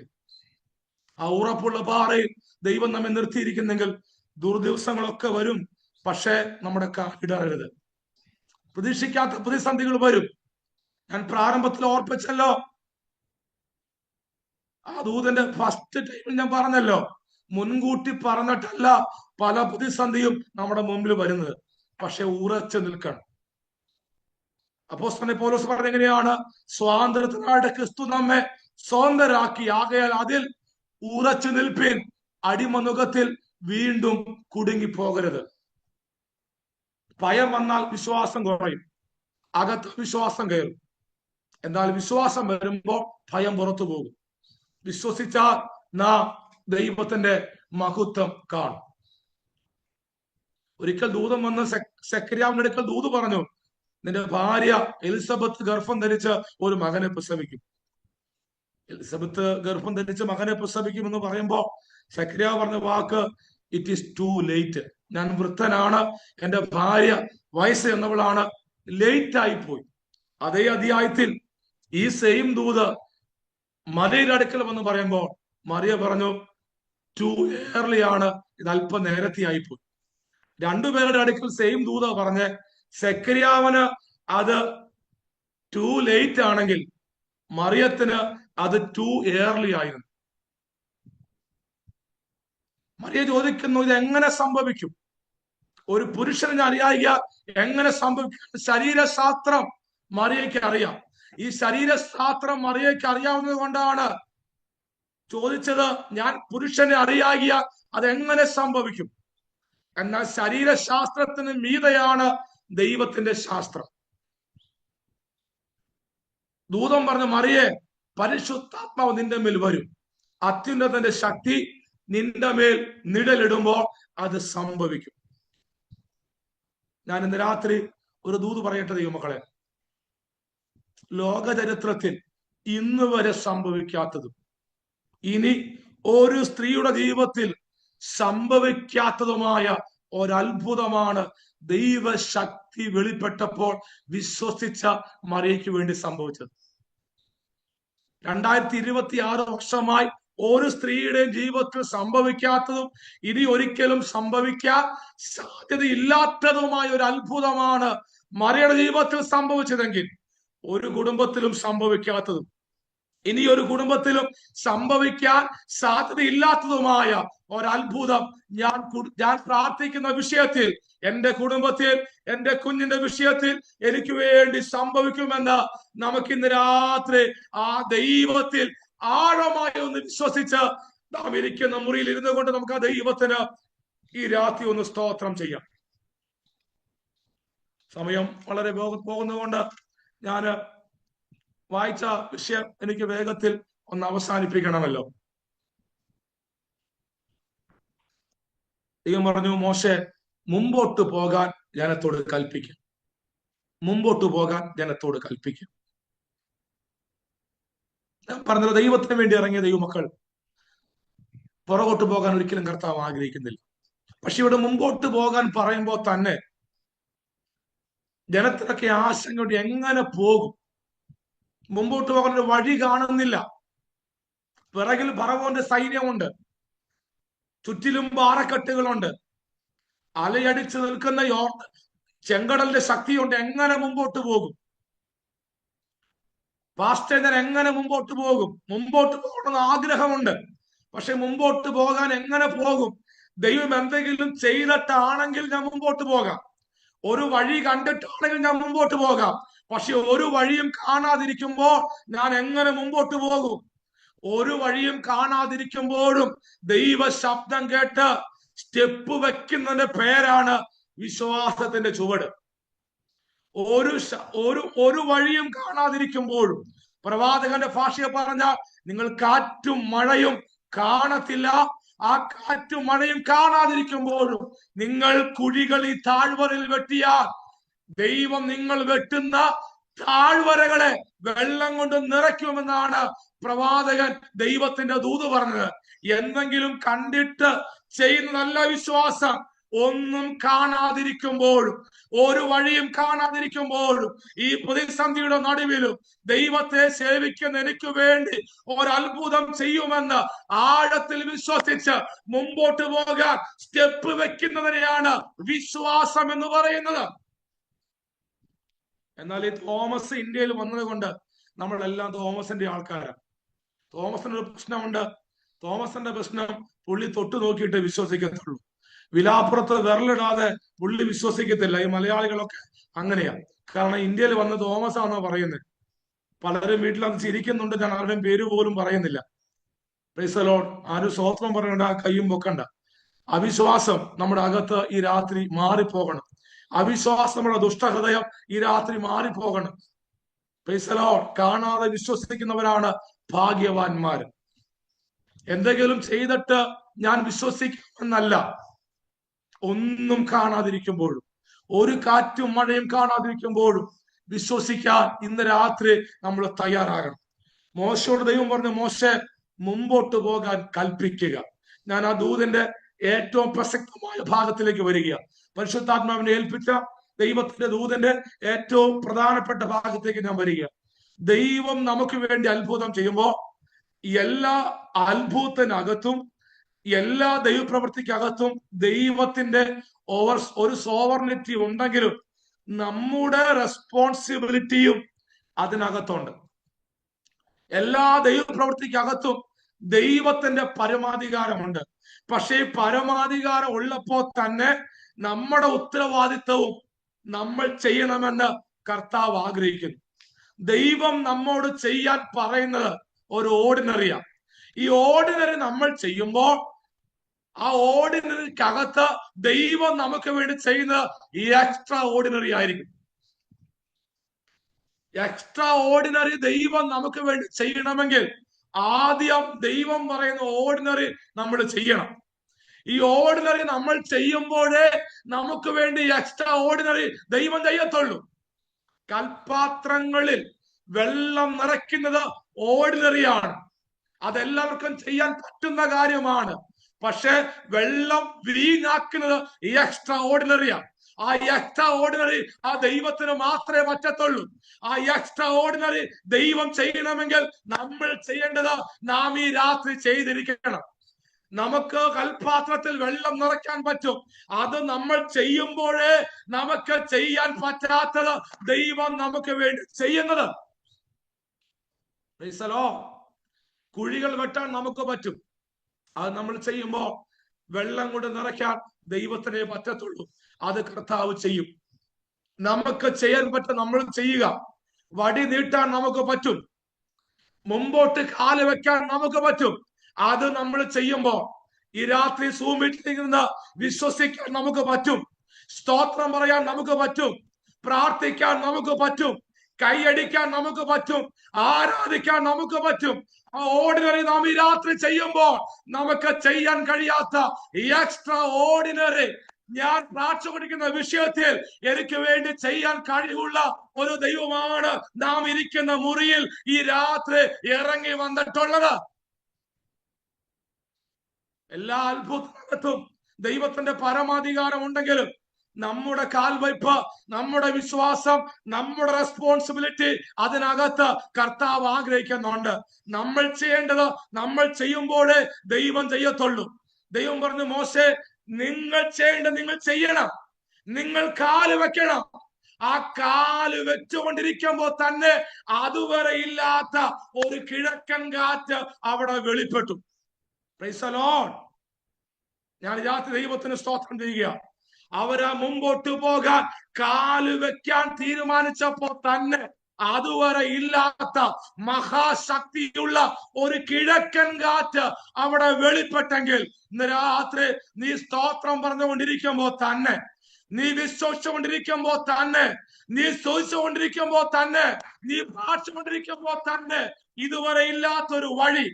ആ ഉറപ്പുള്ള പാറയിൽ ദൈവം നമ്മെ നിർത്തിയിരിക്കുന്നെങ്കിൽ ദുർദിവസങ്ങളൊക്കെ വരും, പക്ഷെ നമ്മുടെ കാലിടരുത്. പ്രതീക്ഷിക്കാത്ത പ്രതിസന്ധികൾ വരും. ഞാൻ പ്രാരംഭത്തിൽ ഓർപ്പിച്ചല്ലോ, ആ ദൂതന്റെ ഫസ്റ്റ് ടൈമിൽ ഞാൻ പറഞ്ഞല്ലോ, മുൻകൂട്ടി പറഞ്ഞിട്ടല്ല പല പ്രതിസന്ധിയും നമ്മുടെ മുമ്പിൽ വരുന്നത്, പക്ഷെ ഉറച്ചു നിൽക്കണം. അപ്പോസ്തലൻ പൗലോസ് പറഞ്ഞ എങ്ങനെയാണ്? സ്വാതന്ത്ര്യത്തിനായിട്ട് ക്രിസ്തു നമ്മെ സ്വതന്ത്രരാക്കി, ആകയാൽ അതിൽ ഉറച്ചു നിൽപ്പിൻ, അടിമനുഖത്തിൽ വീണ്ടും കുടുങ്ങി പോകരുത്. ഭയം വന്നാൽ വിശ്വാസം കുറയും, അകത്ത് വിശ്വാസം കയറും. എന്നാൽ വിശ്വാസം വരുമ്പോൾ ഭയം പുറത്തു പോകും. വിശ്വസിച്ചാൽ നാം ദൈവത്തിന്റെ മഹത്വം കാണും. ഒരിക്കൽ ദൂതൻ വന്ന് സെക്കര്യാവിന്റെ അടുക്കൽ ദൂത് പറഞ്ഞു, നിന്റെ ഭാര്യ എലിസബത്ത് ഗർഭം ധരിച്ച് ഒരു മകനെ പ്രസവിക്കും. എലിസബത്ത് ഗർഭം ധരിച്ച് മകനെ പ്രസവിക്കും എന്ന് പറയുമ്പോ സെക്കര്യാവ് പറഞ്ഞ വാക്ക്, ഇറ്റ് ഈസ് ടു ലേറ്റ്. ഞാൻ വൃദ്ധനാണ്, എന്റെ ഭാര്യ വയസ്സ് എന്നവളാണ്, ലേറ്റ് ആയിപ്പോയി. അതേ അധ്യായത്തിൽ ഈ സെയിം ദൂത് മറിയയുടെ അടുക്കൽ വന്ന് പറയുമ്പോൾ മറിയ പറഞ്ഞു, ടു ഏർലി ആണ്, ഇത് അല്പം നേരത്തെ ആയിപ്പോയി. രണ്ടുപേരുടെ അടുക്കൽ സെയിം ദൂത പറഞ്ഞ്, സെക്കര്യാവിന് അത് ടു ലേറ്റ് ആണെങ്കിൽ മറിയത്തിന് അത് ടു ഏർലി ആയിരുന്നു. മറിയ ചോദിക്കുന്നു, ഇത് എങ്ങനെ സംഭവിക്കും? ഒരു പുരുഷന് അനുയായിക എങ്ങനെ സംഭവിക്കും? ശരീരശാസ്ത്രം മറിയയ്ക്ക് അറിയാം. ഈ ശരീരശാസ്ത്രം മറിയയ്ക്ക് അറിയാവുന്നത് കൊണ്ടാണ് ചോദിച്ചത്, ഞാൻ പുരുഷനെ അറിയാകിയ അതെങ്ങനെ സംഭവിക്കും? എന്നാൽ ശരീരശാസ്ത്രത്തിന് മീതെയാണ് ദൈവത്തിന്റെ ശാസ്ത്രം. ദൂതൻ പറഞ്ഞു, മറിയേ, പരിശുദ്ധാത്മാവ് നിന്റെ മേൽ വരും, അത്യുന്നതന്റെ ശക്തി നിന്റെ മേൽ നിഴലിടുമ്പോൾ അത് സംഭവിക്കും. ഞാൻ ഇന്ന് രാത്രി ഒരു ദൂത് പറയട്ടെ ദൈവമക്കളെ. ലോക ചരിത്രത്തിൽ ഇന്ന് വരെ സംഭവിക്കാത്തതും ഇനി ഒരു സ്ത്രീയുടെ ജീവിതത്തിൽ സംഭവിക്കാത്തതുമായ ഒരത്ഭുതമാണ് ദൈവശക്തി വെളിപ്പെട്ടപ്പോൾ വിശ്വസിച്ച മറിയയ്ക്ക് വേണ്ടി സംഭവിച്ചത്. 2026 വർഷമായി ഒരു സ്ത്രീയുടെയും ജീവിതത്തിൽ സംഭവിക്കാത്തതും ഇനി ഒരിക്കലും സംഭവിക്കാൻ സാധ്യതയില്ലാത്തതുമായ ഒരു അത്ഭുതമാണ് മറിയയുടെ ജീവിതത്തിൽ സംഭവിച്ചതെങ്കിൽ ഒരു കുടുംബത്തിലും സംഭവിക്കാത്തതും ഇനി ഒരു കുടുംബത്തിലും സംഭവിക്കാൻ സാധ്യതയില്ലാത്തതുമായ ഒരത്ഭുതം ഞാൻ പ്രാർത്ഥിക്കുന്ന വിഷയത്തിൽ, എന്റെ കുടുംബത്തിൽ, എന്റെ കുഞ്ഞിന്റെ വിഷയത്തിൽ എനിക്ക് വേണ്ടി സംഭവിക്കുമെന്ന് നമുക്കിന്ന് രാത്രി ആ ദൈവത്തിൽ ആഴമായി ഒന്ന് വിശ്വസിച്ച് നാം ഇരിക്കുന്ന മുറിയിൽ ഇരുന്നു കൊണ്ട് നമുക്ക് ആ ദൈവത്തിന് ഈ രാത്രി ഒന്ന് സ്തോത്രം ചെയ്യാം. സമയം വളരെ പോകുന്നതുകൊണ്ട് ഞാൻ വായിച്ച വിഷയം എനിക്ക് വേഗത്തിൽ ഒന്ന് അവസാനിപ്പിക്കണമല്ലോ. ദൈവം പറഞ്ഞു, മോശെ മുമ്പോട്ട് പോകാൻ ജനത്തോട് കൽപ്പിക്കും. മുമ്പോട്ട് പോകാൻ ജനത്തോട് കൽപ്പിക്കും. ഞാൻ പറഞ്ഞത്, ദൈവത്തിന് വേണ്ടി ഇറങ്ങിയ ദൈവമക്കൾ പുറകോട്ട് പോകാൻ ഒരിക്കലും കർത്താവ് ആഗ്രഹിക്കുന്നില്ല. പക്ഷെ ഇവിടെ മുമ്പോട്ട് പോകാൻ പറയുമ്പോൾ തന്നെ ജനത്തിനൊക്കെ ആശങ്കയുണ്ട്, എങ്ങനെ പോകും? മുമ്പോട്ട് പോകാൻ ഒരു വഴി കാണുന്നില്ല. പിറകിൽ ഫറവോന്റെ സൈന്യമുണ്ട്, ചുറ്റിലും പാറക്കെട്ടുകളുണ്ട്, അലയടിച്ച് നിൽക്കുന്ന ചെങ്കടലിന്റെ ശക്തിയുണ്ട്. എങ്ങനെ മുമ്പോട്ട് പോകും? പാസ്റ്റർ, ഞാൻ എങ്ങനെ മുമ്പോട്ട് പോകും? മുമ്പോട്ട് പോകണമെന്ന് ആഗ്രഹമുണ്ട്, പക്ഷെ മുമ്പോട്ട് പോകാൻ എങ്ങനെ പോകും? ദൈവം എന്തെങ്കിലും ചെയ്തിട്ടാണെങ്കിൽ ഞാൻ മുമ്പോട്ട് പോകാം, ഒരു വഴി കണ്ടിട്ടാണെങ്കിൽ ഞാൻ മുമ്പോട്ട് പോകാം. പക്ഷെ ഒരു വഴിയും കാണാതിരിക്കുമ്പോൾ ഞാൻ എങ്ങനെ മുമ്പോട്ട് പോകും? ഒരു വഴിയും കാണാതിരിക്കുമ്പോഴും ദൈവ ശബ്ദം കേട്ട് സ്റ്റെപ്പ് വെക്കുന്നതിന്റെ പേരാണ് വിശ്വാസത്തിന്റെ ചുവട്. ഒരു വഴിയും കാണാതിരിക്കുമ്പോഴും, പ്രവാചകന്റെ ഭാഷയെ പറഞ്ഞാൽ, നിങ്ങൾ കാറ്റും മഴയും കാണത്തില്ല. ആ കാറ്റും മഴയും കാണാതിരിക്കുമ്പോഴും നിങ്ങൾ കുഴികൾ ഈ താഴ്വരയിൽ വെട്ടിയാൽ ദൈവം നിങ്ങൾ വെട്ടുന്ന താഴ്വരകളെ വെള്ളം കൊണ്ട് നിറയ്ക്കുമെന്നാണ് പ്രവാചകൻ ദൈവത്തിന്റെ ദൂത് പറഞ്ഞത്. എന്തെങ്കിലും കണ്ടിട്ട് ചെയ്യുന്നതല്ല വിശ്വാസം. ഒന്നും കാണാതിരിക്കുമ്പോഴും, ഒരു വഴിയും കാണാതിരിക്കുമ്പോഴും, ഈ പ്രതിസന്ധിയുടെ നടുവിലും ദൈവത്തെ സേവിക്കുന്ന എനിക്ക് വേണ്ടി ഒരത്ഭുതം ചെയ്യുമെന്ന് ആഴത്തിൽ വിശ്വസിച്ച് മുമ്പോട്ട് പോകാൻ സ്റ്റെപ്പ് വെക്കുന്നതിനെയാണ് വിശ്വാസം എന്ന് പറയുന്നത്. എന്നാൽ ഈ തോമസ് ഇന്ത്യയിൽ വന്നത് കൊണ്ട് നമ്മളെല്ലാം തോമസിന്റെ ആൾക്കാരാണ്. തോമസിന് ഒരു പ്രശ്നമുണ്ട്. തോമസിന്റെ പ്രശ്നം, പുള്ളി തൊട്ടു നോക്കിയിട്ട് വിശ്വസിക്കത്തുള്ളൂ. വിലാപ്പുറത്ത് വിരലിടാതെ പുള്ളി വിശ്വസിക്കത്തില്ല. ഈ മലയാളികളൊക്കെ അങ്ങനെയാ. കാരണം ഇന്ത്യയിൽ വന്ന് തോമസ് ആണെന്നാ പറയുന്നത്. പലരും വീട്ടിലത് ചിരിക്കുന്നുണ്ട്. ഞാൻ ആരുടെയും പേര് പോലും പറയുന്നില്ല. Praise the Lord. ആരും സ്തോത്രം പറയണ്ട, കയ്യും പൊക്കണ്ട. അവിശ്വാസം നമ്മുടെ അകത്ത് ഈ രാത്രി മാറിപ്പോകണം. അവിശ്വാസം, നമ്മുടെ ദുഷ്ടഹൃദയം ഈ രാത്രി മാറിപ്പോകണം. Praise the Lord. കാണാതെ വിശ്വസിക്കുന്നവരാണ് ഭാഗ്യവാന്മാര്. എന്തെങ്കിലും ചെയ്തിട്ട് ഞാൻ വിശ്വസിക്കുമെന്നല്ല. ഒന്നും കാണാതിരിക്കുമ്പോഴും, ഒരു കാറ്റും മഴയും കാണാതിരിക്കുമ്പോഴും വിശ്വസിക്കാൻ ഇന്ന് രാത്രി നമ്മൾ തയ്യാറാകണം. മോശയോട് ദൈവം പറഞ്ഞു, മോശെ മുമ്പോട്ട് പോകാൻ കൽപ്പിക്കുക. ഞാൻ ആ ദൂതിന്റെ ഏറ്റവും പ്രസക്തമായ ഭാഗത്തിലേക്ക് വരിക. പരിശുദ്ധാത്മാവിനെ ഏൽപ്പിച്ച ദൈവത്തിന്റെ ദൂതന്റെ ഏറ്റവും പ്രധാനപ്പെട്ട ഭാഗത്തേക്ക് ഞാൻ വരിക. ദൈവം നമുക്ക് വേണ്ടി അത്ഭുതം ചെയ്യുമ്പോൾ എല്ലാ അത്ഭുതത്തിനകത്തും, എല്ലാ ദൈവപ്രവൃത്തിക്കകത്തും ദൈവത്തിന്റെ ഒരു സോവർണിറ്റി ഉണ്ടെങ്കിലും നമ്മുടെ റെസ്പോൺസിബിലിറ്റിയും അതിനകത്തുണ്ട്. എല്ലാ ദൈവപ്രവൃത്തിക്കകത്തും ദൈവത്തിന്റെ പരമാധികാരമുണ്ട്. പക്ഷേ ഈ പരമാധികാരം ഉള്ളപ്പോൾ തന്നെ നമ്മുടെ ഉത്തരവാദിത്വവും നമ്മൾ ചെയ്യണമെന്ന് കർത്താവ് ആഗ്രഹിക്കുന്നു. ദൈവം നമ്മോട് ചെയ്യാൻ പറയുന്നത് ഒരു ഓർഡിനറിയാണ്. ഈ ഓർഡിനറി നമ്മൾ ചെയ്യുമ്പോൾ ആ ഓർഡിനറിക്കകത്ത് ദൈവം നമുക്ക് വേണ്ടി ചെയ്യുന്നത് ഈ എക്സ്ട്രാ ഓർഡിനറി ആയിരിക്കും. എക്സ്ട്രാ ഓർഡിനറി ദൈവം നമുക്ക് വേണ്ടി ചെയ്യണമെങ്കിൽ ആദ്യം ദൈവം പറയുന്ന ഓർഡിനറി നമ്മൾ ചെയ്യണം. ഈ ഓർഡിനറി നമ്മൾ ചെയ്യുമ്പോഴേ നമുക്ക് വേണ്ടി എക്സ്ട്രാ ഓർഡിനറി ദൈവം ചെയ്യത്തുള്ളൂ. കൽപാത്രങ്ങളിൽ വെള്ളം നിറയ്ക്കുന്നത് ഓർഡിനറിയാണ്. അതെല്ലാവർക്കും ചെയ്യാൻ പറ്റുന്ന കാര്യമാണ്. പക്ഷെ വെള്ളം വീഞ്ഞാക്കുന്നത് ഈ എക്സ്ട്രാ ഓർഡിനറിയാണ്. ആ എക്സ്ട്രാ ഓർഡിനറി ആ ദൈവത്തിന് മാത്രമേ പറ്റത്തുള്ളൂ. ആ എക്സ്ട്രാ ഓർഡിനറി ദൈവം ചെയ്യണമെങ്കിൽ നമ്മൾ ചെയ്യേണ്ടത് നാം ഈ രാത്രി ചെയ്തിരിക്കണം. നമുക്ക് കൽപാത്രത്തിൽ വെള്ളം നിറയ്ക്കാൻ പറ്റും. അത് നമ്മൾ ചെയ്യുമ്പോഴേ നമുക്ക് ചെയ്യാൻ പറ്റാത്തത് ദൈവം നമുക്ക് വേണ്ടി ചെയ്യുന്നത്. കുഴികൾ വെട്ടാൻ നമുക്ക് പറ്റും. അത് നമ്മൾ ചെയ്യുമ്പോൾ വെള്ളം കൊണ്ട് നിറയ്ക്കാൻ ദൈവത്തിനെ പറ്റത്തുള്ളൂ. അത് കർത്താവ് ചെയ്യും. നമുക്ക് ചെയ്യാൻ പറ്റും നമ്മൾ ചെയ്യുക. വടി നീട്ടാൻ നമുക്ക് പറ്റും. മുമ്പോട്ട് കാല് വെക്കാൻ നമുക്ക് പറ്റും. അത് നമ്മൾ ചെയ്യുമ്പോൾ ഈ രാത്രി സൂം മീറ്റിംഗിൽ നിന്ന് വിശ്വസിക്കാൻ നമുക്ക് പറ്റും. സ്തോത്രം പറയാൻ നമുക്ക് പറ്റും. പ്രാർത്ഥിക്കാൻ നമുക്ക് പറ്റും. കൈയടിക്കാൻ നമുക്ക് പറ്റും. ആരാധിക്കാൻ നമുക്ക് പറ്റും. ആ ഓർഡിനറി നാം ഈ രാത്രി ചെയ്യുമ്പോൾ നമുക്ക് ചെയ്യാൻ കഴിയാത്ത ഈ എക്സ്ട്രാ ഓർഡിനറി ഞാൻ പ്രാർത്ഥിക്കുന്ന വിഷയത്തിൽ എനിക്ക് വേണ്ടി ചെയ്യാൻ കഴിവുള്ള ഒരു ദൈവമാണ് നാം ഇരിക്കുന്ന മുറിയിൽ ഈ രാത്രി ഇറങ്ങി വന്നിട്ടുള്ളത്. എല്ലാ അത്ഭുതത്തിനും ദൈവത്തിന്റെ പരമാധികാരം ഉണ്ടെങ്കിലും നമ്മുടെ കാൽവയ്പ്, നമ്മുടെ വിശ്വാസം, നമ്മുടെ റെസ്പോൺസിബിലിറ്റി അതിനകത്ത് കർത്താവ് ആഗ്രഹിക്കുന്നുണ്ട്. നമ്മൾ ചെയ്യേണ്ടത് നമ്മൾ ചെയ്യുമ്പോഴേ ദൈവം ചെയ്യത്തുള്ളൂ. ദൈവം പറഞ്ഞു, മോശെ നിങ്ങൾ ചെയ്യേണ്ടത് നിങ്ങൾ ചെയ്യണം, നിങ്ങൾ കാല് വെക്കണം. ആ കാല് വെച്ചുകൊണ്ടിരിക്കുമ്പോൾ തന്നെ അതുവരെ ഇല്ലാത്ത ഒരു കിഴക്കൻ കാറ്റ് അവിടെ വെളിപ്പെട്ടു. Praise the Lord. ഞാൻ രാത്രി ദൈവത്തിന് സ്തോത്രം ചെയ്യുക. അവരാ മുമ്പോട്ട് പോകാൻ കാല് വെക്കാൻ തീരുമാനിച്ചപ്പോ തന്നെ അതുവരെ ഇല്ലാത്ത മഹാശക്തിയുള്ള ഒരു കിഴക്കൻ കാറ്റ് അവിടെ വെളിപ്പെട്ടെങ്കിൽ ഇന്ന് രാത്രി നീ സ്തോത്രം പറഞ്ഞുകൊണ്ടിരിക്കുമ്പോ തന്നെ, നീ വിശ്വസിച്ചുകൊണ്ടിരിക്കുമ്പോ തന്നെ, നീ സ്തുതിച്ചുകൊണ്ടിരിക്കുമ്പോ തന്നെ, നീ പ്രാർത്ഥിച്ചുകൊണ്ടിരിക്കുമ്പോ തന്നെ ഇതുവരെ ഇല്ലാത്തൊരു വഴി,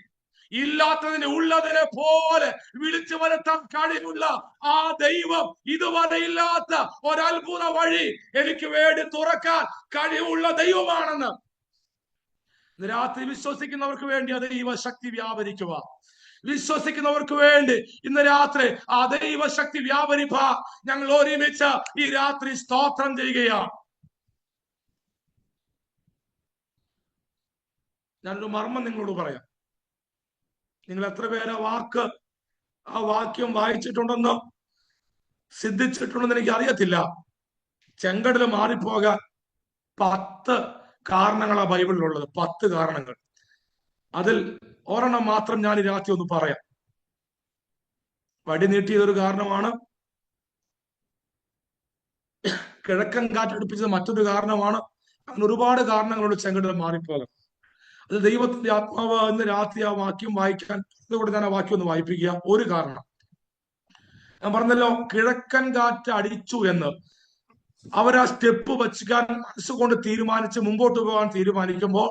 ഇല്ലാത്തതിനെ ഉള്ളതിനെ പോലെ വിളിച്ചു വരുത്താൻ കഴിവുള്ള ആ ദൈവം ഇതുവരെ ഇല്ലാത്ത ഒരത്ഭുത വഴി എനിക്ക് വേണ്ടി തുറക്കാൻ കഴിവുള്ള ദൈവമാണെന്ന് രാത്രി വിശ്വസിക്കുന്നവർക്ക് വേണ്ടി ആ ദൈവശക്തി വ്യാപരിക്കുക. വിശ്വസിക്കുന്നവർക്ക് വേണ്ടി ഇന്ന് രാത്രി ആ ദൈവശക്തി വ്യാപരിപ്പാ ഞങ്ങൾ ഒരുമിച്ച് ഈ രാത്രി സ്തോത്രം ചെയ്യുകയാണ്. ഞാനൊരു മർമ്മം നിങ്ങളോട് പറയാം. നിങ്ങൾ എത്ര പേര് ആ വാക്യം വായിച്ചിട്ടുണ്ടെന്നോ സിദ്ധിച്ചിട്ടുണ്ടെന്ന് എനിക്ക് അറിയത്തില്ല. ചെങ്കടല് മാറിപ്പോകാൻ 10 കാരണങ്ങളാണ് ബൈബിളിലുള്ളത്. 10 കാരണങ്ങൾ. അതിൽ ഒരെണ്ണം മാത്രം ഞാൻ ഈ രാത്രി ഒന്ന് പറയാം. വടി നീട്ടിയതൊരു കാരണമാണ്, കിഴക്കൻ കാറ്റടിപ്പിച്ചത് മറ്റൊരു കാരണമാണ്. അങ്ങനെ ഒരുപാട് കാരണങ്ങളുണ്ട് ചെങ്കടൽ മാറിപ്പോകാൻ. അത് ദൈവത്തിന്റെ ആത്മാവ് ഇന്ന് രാത്രി ആ വാക്യം വായിക്കാൻ, അതുകൊണ്ട് ഞാൻ ആ വാക്യം ഒന്ന് വായിപ്പിക്കുക. ഒരു കാരണം ഞാൻ പറഞ്ഞല്ലോ, കിഴക്കൻ കാറ്റ് അടിച്ചു എന്ന് അവരാ സ്റ്റെപ്പ് വച്ചിക്കാൻ മനസ്സുകൊണ്ട് തീരുമാനിച്ച് മുമ്പോട്ട് പോകാൻ തീരുമാനിക്കുമ്പോൾ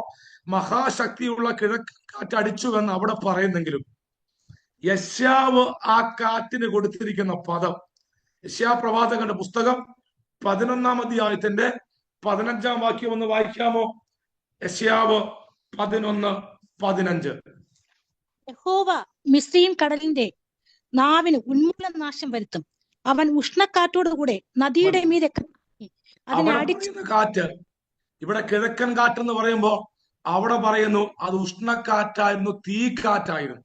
മഹാശക്തിയുള്ള കിഴക്കൻ കാറ്റ് അടിച്ചു എന്ന് അവിടെ പറയുന്നെങ്കിലും യെശയ്യാവ് ആ കാറ്റിന് കൊടുത്തിരിക്കുന്ന പദം, യെശയ്യാ പ്രവാചകന്റെ പുസ്തകം 11-ാം അധ്യായത്തിന്റെ 15-ാം വാക്യം ഒന്ന് വായിക്കാമോ? യെശയ്യാവ് 11:15. യഹോവ മിസ്രയീം കടലിന്റെ നാവിന് ഉന്മൂലനാശം വരുത്തും. അവൻ ഉഷ്ണക്കാറ്റോടുകൂടെ നദിയുടെ മീതെ അതിനെ അടിച്ചു. കാറ്റ്, ഇവിടെ കിഴക്കൻ കാറ്റ് എന്ന് പറയുമ്പോ അവിടെ പറയുന്നു അത് ഉഷ്ണക്കാറ്റായിരുന്നു, തീക്കാറ്റായിരുന്നു.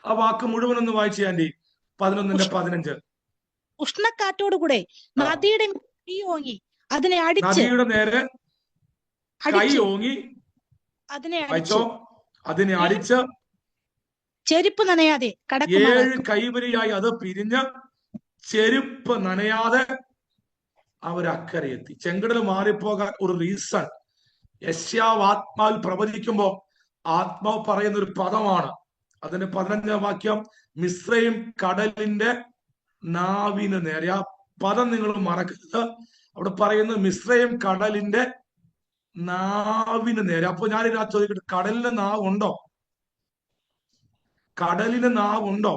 ആ വാക്ക് മുഴുവൻ ഒന്ന് വായിച്ചു ആൻറ്റി. 11:15. ഉഷ്ണക്കാറ്റോടുകൂടെ നദിയുടെ കൈ ഓങ്ങി അതിനെ അടിച്ച്, നദിയുടെ നേരെ കൈ ഓങ്ങി അതിനെ അടിച്ച് ചെരുപ്പ് നനയാതെ 7 കൈവരിയായി അത് പിരിഞ്ഞ് ചെരുപ്പ് നനയാതെ അവരക്കരെ എത്തി. ചെങ്കടൽ മാറിപ്പോകാൻ ഒരു റീസൺ യെശയ്യാവ് ആത്മാവിൽ പ്രവചിക്കുമ്പോ ആത്മാവ് പറയുന്ന ഒരു പദമാണ്. അതിന്റെ 15-ാം വാക്യം, മിസ്രയീം കടലിന്റെ നാവിന് നേരെ. ആ പദം നിങ്ങൾ മറക്കരുത്. അവിടെ പറയുന്നത് മിസ്രയീം കടലിന്റെ നാവിന് നേരെ. അപ്പൊ ഞാൻ ഇതിനകത്ത് ചോദിക്കട്ടെ, കടലിന് നാവുണ്ടോ? കടലിന് നാവുണ്ടോ?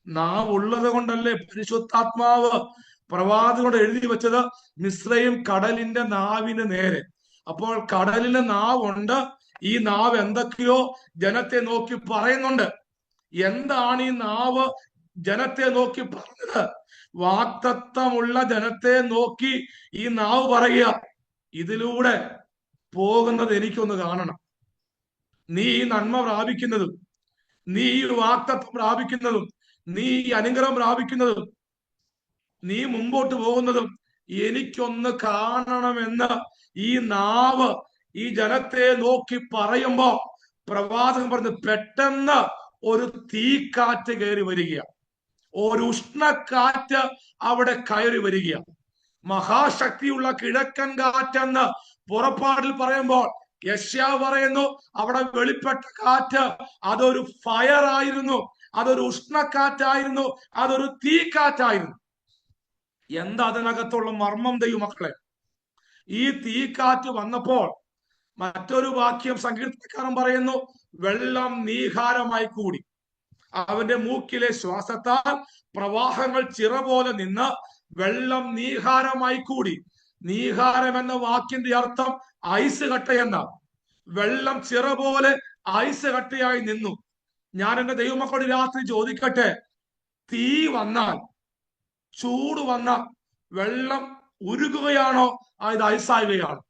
നാവ് ഉള്ളത് കൊണ്ടല്ലേ പരിശുദ്ധാത്മാവ് പ്രവാചകൻ കൊണ്ട് എഴുതി വെച്ചത് മിസ്രയീം കടലിന്റെ നാവിന് നേരെ. അപ്പോൾ കടലിന് നാവുണ്ട്. ഈ നാവ് എന്തൊക്കെയോ ജനത്തെ നോക്കി പറയുന്നുണ്ട്. എന്താണ് ഈ നാവ് ജനത്തെ നോക്കി പറഞ്ഞത്? വാക്തത്വമുള്ള ജനത്തെ നോക്കി ഈ നാവ് പറയുക, ഇതിലൂടെ പോകുന്നത് എനിക്കൊന്ന് കാണണം. നീ ഈ നന്മ പ്രാപിക്കുന്നതും, നീ ഈ വാക്തത്വം പ്രാപിക്കുന്നതും, നീ ഈ അനുഗ്രഹം പ്രാപിക്കുന്നതും, നീ മുമ്പോട്ട് പോകുന്നതും എനിക്കൊന്ന് കാണണമെന്ന് ഈ നാവ് ഈ ജനത്തെ നോക്കി പറയുമ്പോ പ്രവാചകൻ പറഞ്ഞു, പെട്ടെന്ന് ഒരു തീക്കാറ്റ് കയറി വരികയാണ്, ഒരു ഉഷ്ണക്കാറ്റ് അവിടെ കയറി വരികയാണ്. മഹാശക്തിയുള്ള കിഴക്കൻ കാറ്റെന്ന് പുറപ്പാടിൽ പറയുമ്പോൾ യെശയ്യാവ് പറയുന്നു അവിടെ വെളിപ്പെട്ട കാറ്റ് അതൊരു ഫയർ ആയിരുന്നു, അതൊരു ഉഷ്ണക്കാറ്റായിരുന്നു, അതൊരു തീക്കാറ്റായിരുന്നു. എന്താ അതിനകത്തുള്ള മർമ്മം ദൈവമക്കളെ? ഈ തീക്കാറ്റ് വന്നപ്പോൾ മറ്റൊരു വാക്യം സങ്കീർത്തനക്കാരൻ പറയുന്നു, വെള്ളം നീഹാരമായി കൂടി. അവന്റെ മൂക്കിലെ ശ്വാസത്താൽ പ്രവാഹങ്ങൾ ചിറ പോലെ നിന്ന് വെള്ളം നീഹാരമായി കൂടി. നീഹാരം എന്ന വാക്കിന്റെ അർത്ഥം ഐസ് കട്ടയെന്ന. വെള്ളം ചിറ പോലെ ഐസ് കട്ടയായി നിന്നു. ഞാൻ എന്റെ ദൈവമക്കളോട് രാത്രി ചോദിക്കട്ടെ, തീ വന്നാൽ, ചൂട് വന്ന വെള്ളം ഉരുകുകയാണോ അത് ഐസാകുകയാണോ?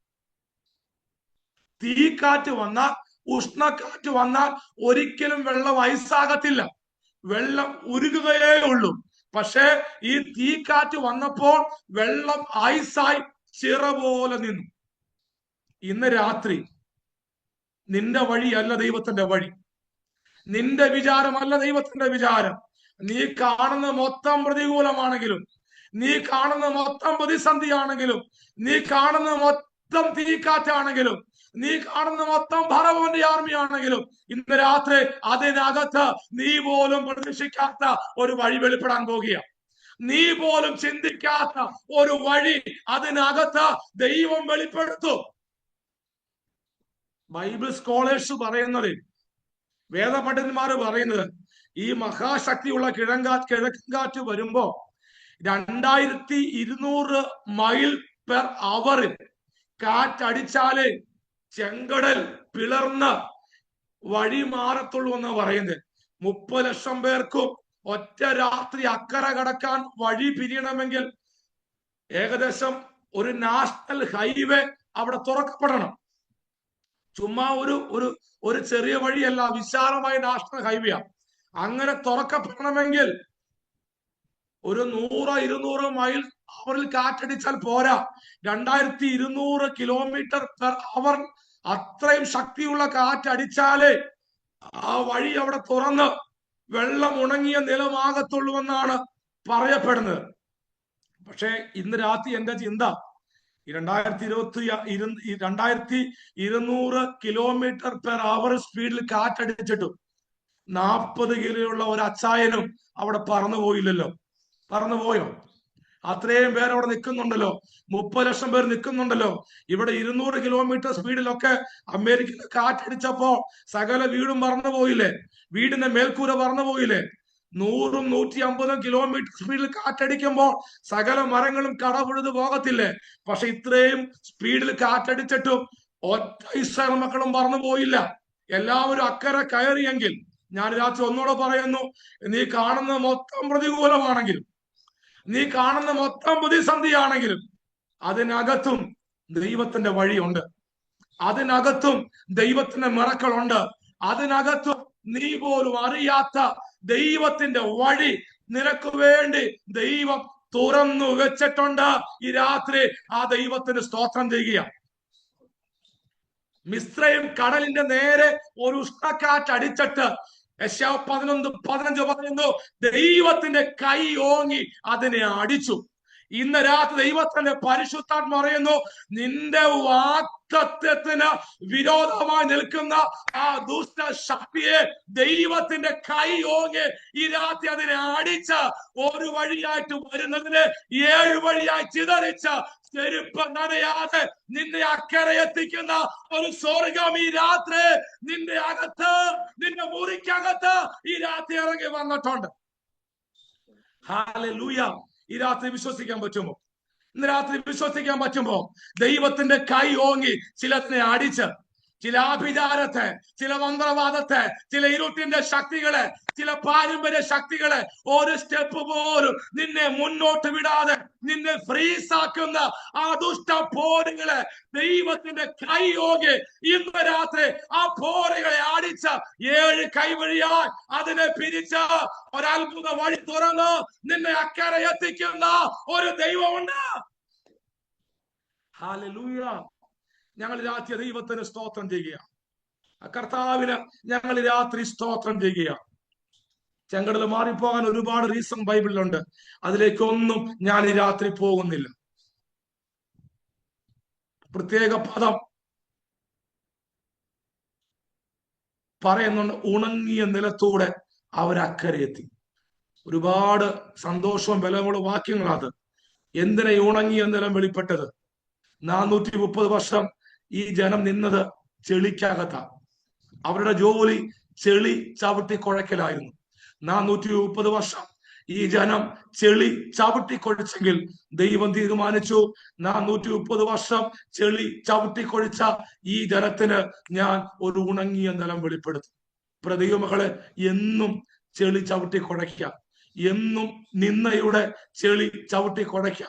തീക്കാറ്റ് വന്നാൽ, ഉഷ്ണക്കാറ്റ് വന്നാൽ ഒരിക്കലും വെള്ളം ഐസാകത്തില്ല, വെള്ളം ഉരുകുകയേ ഉള്ളൂ. പക്ഷേ ഈ തീക്കാറ്റ് വന്നപ്പോൾ വെള്ളം ഐസായി ചിറ പോലെ നിന്നു. ഇന്ന് രാത്രി നിന്റെ വഴിയല്ല ദൈവത്തിന്റെ വഴി, നിന്റെ വിചാരമല്ല ദൈവത്തിന്റെ വിചാരം. നീ കാണുന്ന മൊത്തം പ്രതികൂലമാണെങ്കിലും, നീ കാണുന്ന മൊത്തം പ്രതിസന്ധിയാണെങ്കിലും, നീ കാണുന്ന മൊത്തം തീക്കാറ്റാണെങ്കിലും, നീ കാണുന്ന മൊത്തം ഭറവന്റെ ആർമിയാണെങ്കിലും, ഇന്ന് രാത്രി അതിനകത്ത് നീ പോലും പ്രതീക്ഷിക്കാത്ത ഒരു വഴി വെളിപ്പെടാൻ പോകുക. നീ പോലും ചിന്തിക്കാത്ത ഒരു വഴി അതിനകത്ത് ദൈവം വെളിപ്പെടുത്തും. ബൈബിൾ സ്കോളേഴ്സ് പറയുന്നത്, വേദപണ്ഡിതന്മാർ പറയുന്നത്, ഈ മഹാശക്തിയുള്ള കിഴക്കൻ കാറ്റ് വരുമ്പോ 2200 മൈൽ പെർ അവറിൽ കാറ്റടിച്ചാലേ ചെങ്കടൽ പിളർന്ന് വഴി മാറത്തുള്ളൂ എന്ന് പറയുന്നത്. 30 ലക്ഷം പേർക്കും ഒറ്റ രാത്രി അക്കരെ കടക്കാൻ വഴി പിരിയണമെങ്കിൽ ഏകദേശം ഒരു നാഷണൽ ഹൈവേ അവിടെ തുറക്കപ്പെടണം. ചുമ്മാ ഒരു ചെറിയ വഴിയല്ല, വിശാലമായ നാഷണൽ ഹൈവേ. അങ്ങനെ തുറക്കപ്പെടണമെങ്കിൽ ഒരു 100-200 മൈൽ അവറിൽ കാറ്റടിച്ചാൽ പോരാ, 2200 കിലോമീറ്റർ പെർ അവർ അത്രയും ശക്തിയുള്ള കാറ്റടിച്ചാലേ ആ വഴി അവിടെ തുറന്ന് വെള്ളം ഉണങ്ങിയ നിലമാകത്തുള്ളൂ എന്നാണ് പറയപ്പെടുന്നത്. പക്ഷെ ഇന്ന് രാത്രി എന്റെ ചിന്ത, 2200 കിലോമീറ്റർ പെർ അവർ സ്പീഡിൽ കാറ്റടിച്ചിട്ടും 40 കിലോയുള്ള ഒരു അച്ചായനും അവിടെ പറന്നുപോയില്ലല്ലോ. പറന്നുപോയോ? അത്രയും പേർ അവിടെ നിൽക്കുന്നുണ്ടല്ലോ, 30 ലക്ഷം പേർ നിൽക്കുന്നുണ്ടല്ലോ. ഇവിടെ 200 കിലോമീറ്റർ സ്പീഡിലൊക്കെ അമേരിക്കയിൽ കാറ്റടിച്ചപ്പോ സകല വീടും പറന്നു പോയില്ലേ? വീടിന്റെ മേൽക്കൂര പറന്നു പോയില്ലേ? 100-150 കിലോമീറ്റർ സ്പീഡിൽ കാറ്റടിക്കുമ്പോൾ സകല മരങ്ങളും കടപുഴുത് പോകത്തില്ലേ? പക്ഷെ ഇത്രയും സ്പീഡിൽ കാറ്റടിച്ചിട്ടും ഒറ്റ ഇസ്രായേൽ മക്കളും പറന്നു പോയില്ല. എല്ലാവരും അക്കരെ കയറിയെങ്കിൽ, ഞാൻ രാത്രി ഒന്നുകൂടെ പറയുന്നു, നീ കാണുന്ന മൊത്തം പ്രതികൂലമാണെങ്കിലും, നീ കാണുന്ന മൊത്തം പ്രതിസന്ധിയാണെങ്കിലും, അതിനകത്തും ദൈവത്തിന്റെ വഴിയുണ്ട്, അതിനകത്തും ദൈവത്തിന്റെ മിറക്കളുണ്ട്, അതിനകത്തും നീ പോലും അറിയാത്ത ദൈവത്തിന്റെ വഴി നിനക്ക് വേണ്ടി ദൈവം തുറന്നു വെച്ചിട്ടുണ്ട്. ഈ രാത്രി ആ ദൈവത്തിന് സ്തോത്രം ചെയ്യുക. മിസ്രയീം കടലിന്റെ നേരെ ഒരു ഉഷ്ണക്കാറ്റ് അടിച്ചിട്ട് യെശയ്യാവ് 11:15 പറയുന്നു, ദൈവത്തിന്റെ കൈ ഓങ്ങി അതിനെ അടിച്ചു. ഇന്ന് രാത്രി ദൈവത്തിന്റെ പരിശുദ്ധാത്മ പറയുന്നു, നിന്റെ വാഗ്ദത്തത്തിന് വിരോധമായി നിൽക്കുന്ന ആ ദുഷ്ട ശക്തിയെ ദൈവത്തിന്റെ കൈ ഓങ്ങി ഈ രാത്രി അതിനെ അടിച്ച് ഒരു വഴിയായിട്ട് വരുന്നതിന് 7 വഴിയായി ചിതറിച്ച് ചെരുപ്പ് നനയാതെ നിന്നെ അക്കരെ എത്തിക്കുന്ന ഒരു സ്വർഗം ഈ രാത്രി നിന്റെ അകത്ത്, നിന്റെ മുറിക്കകത്ത് ഈ രാത്രി ഇറങ്ങി വന്നിട്ടുണ്ട്. ഹല്ലേലൂയ. ഈ രാത്രി വിശ്വസിക്കാൻ പറ്റുമോ? ഇന്ന് രാത്രി വിശ്വസിക്കാൻ പറ്റുമ്പോ ദൈവത്തിന്റെ കൈ ഓങ്ങി ചിലതിനെ അടിച്ച്, ചില ആഭിചാരത്തെ, ചില മന്ത്രവാദത്തെ, ചില ഇരുട്ടിന്റെ ശക്തികളെ, ചില പാരമ്പര്യ ശക്തികളെ ഒരു സ്റ്റെപ്പ് പോലും നിന്നെ മുന്നോട്ട് വിടാതെ നിന്നെ ഫ്രീസ് ആക്കുന്ന ആ ദുഷ്ട പോരുകളെ ദൈവത്തിന്റെ കൈ ഓങ്ങി ഇന്ന് രാത്രി ആ പോരുകളെ അടിച്ച 7 കൈവഴിയായി അതിനെ പിരിച്ച് ഒരത്ഭുത വഴി തുറന്ന് നിന്നെ അക്കരെ എത്തിക്കുന്ന ഒരു ദൈവമുണ്ട്. ഹല്ലേലൂയ. ഞങ്ങൾ രാത്രി ദൈവത്തിന് സ്തോത്രം ചെയ്യുക. കർത്താവിന് ഞങ്ങൾ രാത്രി സ്തോത്രം ചെയ്യുക. ചെങ്കടൽ മാറിപ്പോകാൻ ഒരുപാട് റീസൺ ബൈബിളിലുണ്ട്, അതിലേക്കൊന്നും ഞാൻ ഈ രാത്രി പോകുന്നില്ല. പ്രത്യേക പദം പറയുന്നുണ്ട്, ഉണങ്ങിയ നിലത്തൂടെ അവരക്കരെ എത്തി. ഒരുപാട് സന്തോഷവും ബലമുള്ള വാക്യങ്ങളത്. എന്തിനാ ഈ ഉണങ്ങിയ നിലം വെളിപ്പെട്ടത്? 430 വർഷം ഈ ജനം നിന്നത് ചെളിക്കകത്ത. അവരുടെ ജോലി ചെളി ചവിട്ടി കുഴക്കലായിരുന്നു. 430 വർഷം ഈ ജനം ചെളി ചവിട്ടിക്കൊഴിച്ചെങ്കിൽ ദൈവം തീരുമാനിച്ചു 430 വർഷം ചെളി ചവിട്ടിക്കൊഴിച്ച ഈ ജനത്തിന് ഞാൻ ഒരു ഉണങ്ങിയ നിലം വെളിപ്പെടുത്തും. ദൈവമക്കളെ, എന്നും ചെളി ചവിട്ടിക്കുഴയ്ക്കുക, എന്നും നിന്ദയുടെ ചെളി ചവിട്ടിക്കുഴയ്ക്കുക,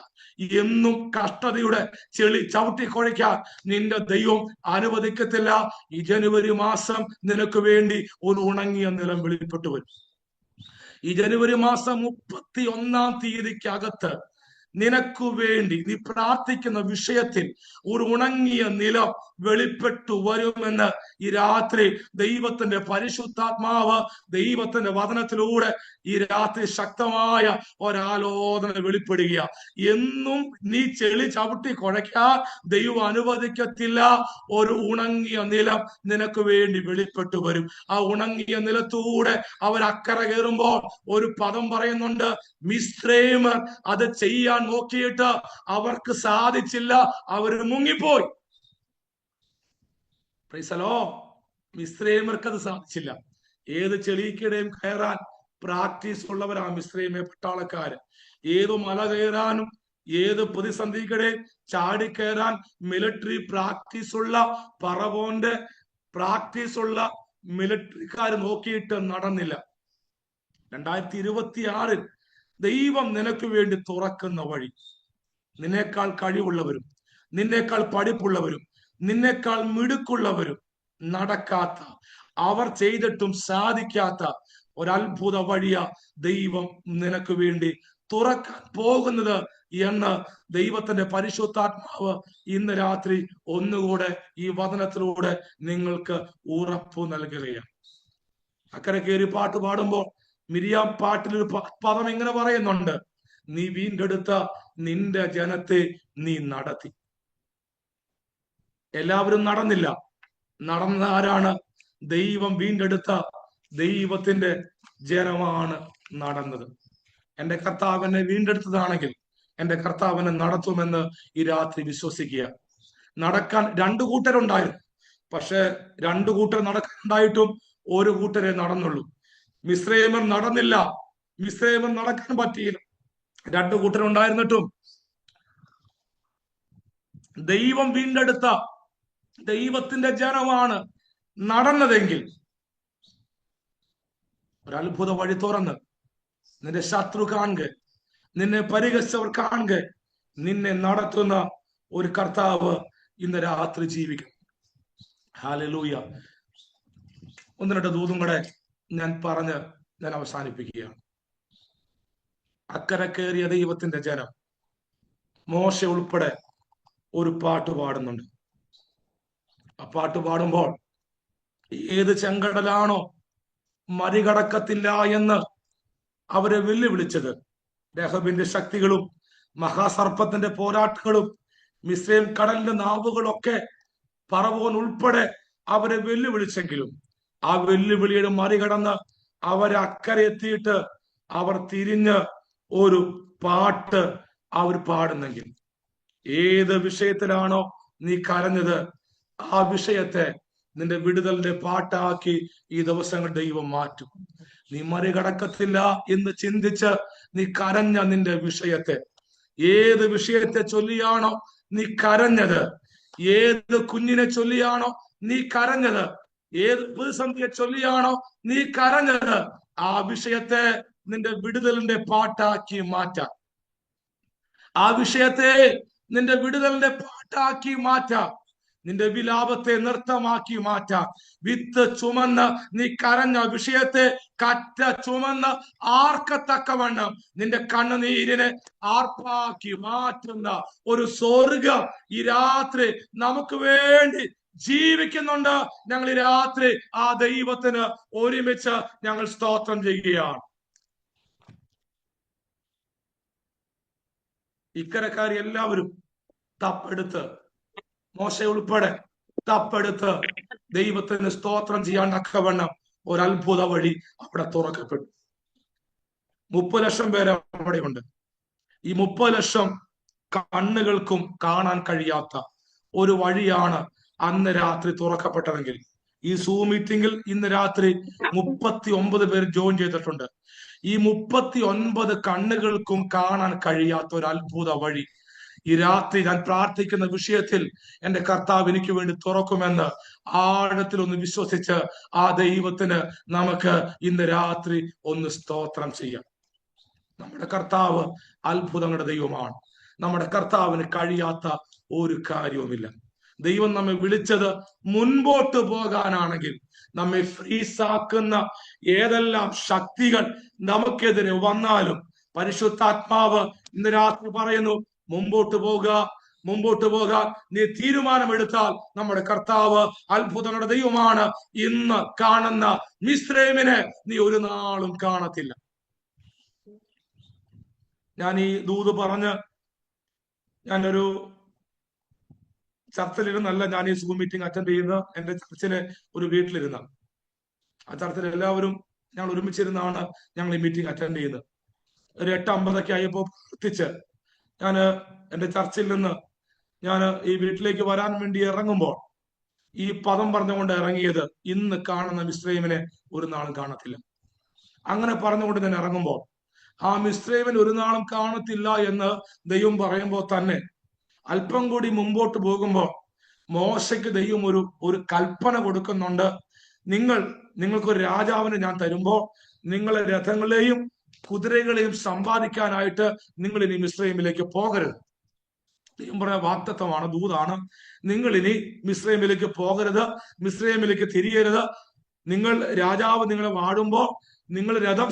എന്നും കഷ്ടതയുടെ ചെളി ചവിട്ടിക്കുഴയ്ക്കാൻ നിന്റെ ദൈവം അനുവദിക്കത്തില്ല. ഈ ജനുവരി മാസം നിനക്ക് വേണ്ടി ഒരു ഉണങ്ങിയ നിലം വെളിപ്പെട്ടു വരും. ഈ ജനുവരി മാസം 31-ാം തീയതിക്കകത്ത് നിനക്കു വേണ്ടി നീ പ്രാർത്ഥിക്കുന്ന വിഷയത്തിൽ ഒരു ഉണങ്ങിയ നിലം വെളിപ്പെട്ടു വരുമെന്ന് ഈ രാത്രി ദൈവത്തിന്റെ പരിശുദ്ധാത്മാവ് ദൈവത്തിന്റെ വചനത്തിലൂടെ ഈ രാത്രി ശക്തമായ ഒരാലോചന വെളിപ്പെടുക. എന്നും നീ ചെളി ചവിട്ടി കുഴയ്ക്കാൻ ദൈവം അനുവദിക്കത്തില്ല. ഒരു ഉണങ്ങിയ നിലം നിനക്ക് വേണ്ടി വെളിപ്പെട്ടു വരും. ആ ഉണങ്ങിയ നിലത്തൂടെ അവർ അക്കരെ കയറുമ്പോൾ ഒരു പദം പറയുന്നുണ്ട്, മിസ്രൈമർ അത് ചെയ്യാൻ നോക്കിയിട്ട് അവർക്ക് സാധിച്ചില്ല, അവർ മുങ്ങിപ്പോയി. മിസ്രൈമർക്ക് അത് സാധിച്ചില്ല. ഏത് ചെളിക്കിടയും കയറാൻ പ്രാക്ടീസ് ഉള്ളവരാ മിസ്രൈമെ പട്ടാളക്കാര്. ഏത് മല കയറാനും ഏത് പ്രതിസന്ധിക്കിടയിൽ ചാടിക്കയറാൻ മിലിറ്ററി പ്രാക്ടീസ് ഉള്ള പറവോന്റെ പ്രാക്ടീസ് ഉള്ള മിലിറ്ററിക്കാർ നോക്കിയിട്ട് നടന്നില്ല. 2026 ദൈവം നിനക്ക് വേണ്ടി തുറക്കുന്ന വഴി, നിന്നേക്കാൾ കഴിവുള്ളവരും നിന്നേക്കാൾ പഠിപ്പുള്ളവരും നിന്നേക്കാൾ മിടുക്കുള്ളവരും നടക്കാത്ത, അവർ ചെയ്തിട്ടും സാധിക്കാത്ത ഒരത്ഭുത വഴിയാ ദൈവം നിനക്ക് വേണ്ടി തുറക്കാൻ പോകുന്നത് എന്ന് ദൈവത്തിന്റെ പരിശുദ്ധാത്മാവ് ഇന്ന് രാത്രി ഒന്നുകൂടെ ഈ വചനത്തിലൂടെ നിങ്ങൾക്ക് ഉറപ്പു നൽകുകയാണ്. അക്കരെ കയറി പാട്ട് പാടുമ്പോൾ മിരിയാം പാട്ടിലൊരു പദം ഇങ്ങനെ പറയുന്നുണ്ട്, നീ വീണ്ടെടുത്ത നിന്റെ ജനത്തെ നീ നടത്തി. എല്ലാവരും നടന്നില്ല. നടന്ന ആരാണ്? ദൈവം വീണ്ടെടുത്ത ദൈവത്തിന്റെ ജനമാണ് നടന്നത്. എന്റെ കർത്താവിനെ വീണ്ടെടുത്തതാണെങ്കിൽ എന്റെ കർത്താവിനെ നടത്തുമെന്ന് ഈ രാത്രി വിശ്വസിക്കുക. നടക്കാൻ 2 കൂട്ടരുണ്ടായിരുന്നു. പക്ഷെ 2 കൂട്ടർ നടക്കാനുണ്ടായിട്ടും ഒരു കൂട്ടരെ നടന്നുള്ളൂ. മിസ്രൈമർ നടന്നില്ല, മിസ്രൈമർ നടക്കാൻ പറ്റിയില്ല. 2 കൂട്ടരുണ്ടായിരുന്നിട്ടും ദൈവം വീണ്ടെടുത്ത ദൈവത്തിന്റെ ജനമാണ് നടന്നതെങ്കിൽ ഒരത്ഭുത വഴി തുറന്ന് നിന്റെ ശത്രു കാണുക, നിന്നെ പരിഹസിച്ചവർ കാണുക, നിന്നെ നടത്തുന്ന ഒരു കർത്താവ് ഇന്ന് രാത്രി ജീവിക്കും. ഹല്ലേലൂയ. 1-2 ദൂതും കൂടെ ഞാൻ അവസാനിപ്പിക്കുകയാണ്. അക്കരെ കയറിയ ദൈവത്തിന്റെ ജനം മോശ ഉൾപ്പെടെ ഒരു പാട്ട് പാടുന്നുണ്ട്. ആ പാട്ട് പാടുമ്പോൾ ഏത് ചെങ്കടലാണോ മറികടക്കത്തില്ല എന്ന് അവരെ വെല്ലുവിളിച്ചത്, രഹബിന്റെ ശക്തികളും മഹാസർപ്പത്തിന്റെ പോരാട്ടങ്ങളും മിസ്രൈം കടലിന്റെ നാവുകളൊക്കെ പറവോൻ ഉൾപ്പെടെ അവരെ വെല്ലുവിളിച്ചെങ്കിലും ആ വെല്ലുവിളിയുടെ മറികടന്ന് അവരെ അക്കരെ എത്തിയിട്ട് അവർ തിരിഞ്ഞ് ഒരു പാട്ട് അവർ പാടുന്നെങ്കിൽ, ഏത് വിഷയത്തിലാണോ നീ കരഞ്ഞത് ആ വിഷയത്തെ നിന്റെ വിടുതലിന്റെ പാട്ടാക്കി ഈ ദിവസങ്ങൾ ദൈവം മാറ്റും. നീ മറികടക്കത്തില്ല എന്ന് ചിന്തിച്ച് നീ കരഞ്ഞ നിന്റെ വിഷയത്തെ, ഏത് വിഷയത്തെ ചൊല്ലിയാണോ നീ കരഞ്ഞത്, ഏത് കുഞ്ഞിനെ ചൊല്ലിയാണോ നീ കരഞ്ഞത്, ഏത് പ്രതിസന്ധിയെ ചൊല്ലിയാണോ നീ കരഞ്ഞത്, ആ വിഷയത്തെ നിന്റെ വിടുതലിന്റെ പാട്ടാക്കി മാറ്റാം. ആ വിഷയത്തെ നിന്റെ വിടുതലിന്റെ പാട്ടാക്കി മാറ്റാം. നിന്റെ വിലാപത്തെ നൃത്തമാക്കി മാറ്റാം. വിത്ത് ചുമന്ന് നീ കരഞ്ഞ വിഷയത്തെ കറ്റ ചുമന്ന് ആർക്കത്തക്കവണ്ണം നിന്റെ കണ്ണുനീരിനെ ആർപ്പാക്കി മാറ്റുന്ന ഒരു സ്വർഗം ഈ രാത്രി നമുക്ക് വേണ്ടി ജീവിക്കുന്നുണ്ട്. ഞങ്ങൾ ഈ രാത്രി ആ ദൈവത്തിന് ഒരുമിച്ച് ഞങ്ങൾ സ്തോത്രം ചെയ്യുകയാണ്. ഇക്കരക്കാർ എല്ലാവരും തപ്പെടുത്ത്, മോശ ഉൾപ്പെടെ തപ്പെടുത്ത് ദൈവത്തിന് സ്തോത്രം ചെയ്യാൻ തക്കവണ്ണം ഒരു അത്ഭുത വഴി അവിടെ തുറക്കപ്പെട്ടു. 30 ലക്ഷം പേര് അവിടെയുണ്ട്. ഈ 30 ലക്ഷം കണ്ണുകൾക്കും കാണാൻ കഴിയാത്ത ഒരു വഴിയാണ് അന്ന് രാത്രി തുറക്കപ്പെട്ടതെങ്കിൽ ഈ സൂം മീറ്റിംഗിൽ ഇന്ന് രാത്രി 39 പേര് ജോയിൻ ചെയ്തിട്ടുണ്ട്. ഈ 39 കണ്ണുകൾക്കും കാണാൻ കഴിയാത്ത ഒരു അത്ഭുത വഴി ഈ രാത്രി ഞാൻ പ്രാർത്ഥിക്കുന്ന വിഷയത്തിൽ എന്റെ കർത്താവ് എനിക്ക് വേണ്ടി തുറക്കുമെന്ന് ആഴത്തിൽ ഒന്ന് വിശ്വസിച്ച് ആ ദൈവത്തിന് നമുക്ക് ഇന്ന് രാത്രി ഒന്ന് സ്തോത്രം ചെയ്യാം. നമ്മുടെ കർത്താവ് അത്ഭുതങ്ങളുടെ ദൈവമാണ്. നമ്മുടെ കർത്താവിന് കഴിയാത്ത ഒരു കാര്യവുമില്ല. ദൈവം നമ്മെ വിളിച്ചത് മുൻപോട്ട് പോകാനാണെങ്കിൽ നമ്മെ ഫ്രീസാക്കുന്ന ഏതെല്ലാം ശക്തികൾ നമുക്കെതിരെ വന്നാലും പരിശുദ്ധാത്മാവ് ഇന്ന് രാത്രി പറയുന്നു, മുമ്പോട്ട് പോകുക, മുമ്പോട്ട് പോകാൻ നീ തീരുമാനമെടുത്താൽ നമ്മുടെ കർത്താവ് അത്ഭുതങ്ങളുടെ ദൈവമാണ്. ഇന്ന് കാണുന്ന മിസ്രൈമിനെ നീ ഒരു നാളും കാണത്തില്ല. ഞാൻ ഈ ദൂത് പറഞ്ഞ് ഞാനൊരു ചർച്ചിലിരുന്നല്ല ഞാൻ ഈ സൂം മീറ്റിംഗ് അറ്റൻഡ് ചെയ്യുന്ന, എന്റെ ചർച്ചിലെ ഒരു വീട്ടിലിരുന്ന. ആ ചർച്ചിൽ എല്ലാവരും ഞങ്ങൾ ഒരുമിച്ചിരുന്നാണ് ഞങ്ങൾ ഈ മീറ്റിംഗ് അറ്റൻഡ് ചെയ്യുന്നത്. ഒരു 8:50 ആയപ്പോൾ പ്രാർത്ഥിച്ച് ഞാൻ എന്റെ ചർച്ചിൽ നിന്ന് ഞാൻ ഈ വീട്ടിലേക്ക് വരാൻ വേണ്ടി ഇറങ്ങുമ്പോൾ ഈ പദം പറഞ്ഞുകൊണ്ട് ഇറങ്ങിയത്, ഇന്ന് കാണുന്ന മിസ്രൈമിനെ ഒരു നാളും കാണത്തില്ല. അങ്ങനെ പറഞ്ഞുകൊണ്ട് ഞാൻ ഇറങ്ങുമ്പോൾ ആ മിസ്രൈമിന് ഒരു നാളും കാണത്തില്ല എന്ന് ദൈവം പറയുമ്പോൾ തന്നെ അല്പം കൂടി മുമ്പോട്ട് പോകുമ്പോൾ മോശയ്ക്ക് ദൈവം ഒരു കൽപ്പന കൊടുക്കുന്നുണ്ട്. നിങ്ങൾക്കൊരു രാജാവിനെ ഞാൻ തരുമ്പോൾ നിങ്ങളെ രഥങ്ങളെയും കുതിരകളെയും സമ്പാദിക്കാനായിട്ട് നിങ്ങൾ ഇനി മിസ്രൈമിലേക്ക് പോകരുത്. ദൈവം പറഞ്ഞ വാഗ്ദത്തമാണ്, ദൂതാണ്. നിങ്ങൾ ഇനി മിസ്രൈമിലേക്ക് പോകരുത്, മിസ്രൈമിലേക്ക് തിരിയരുത്. രാജാവ് നിങ്ങളെ വാഴുമ്പോൾ നിങ്ങൾ രഥം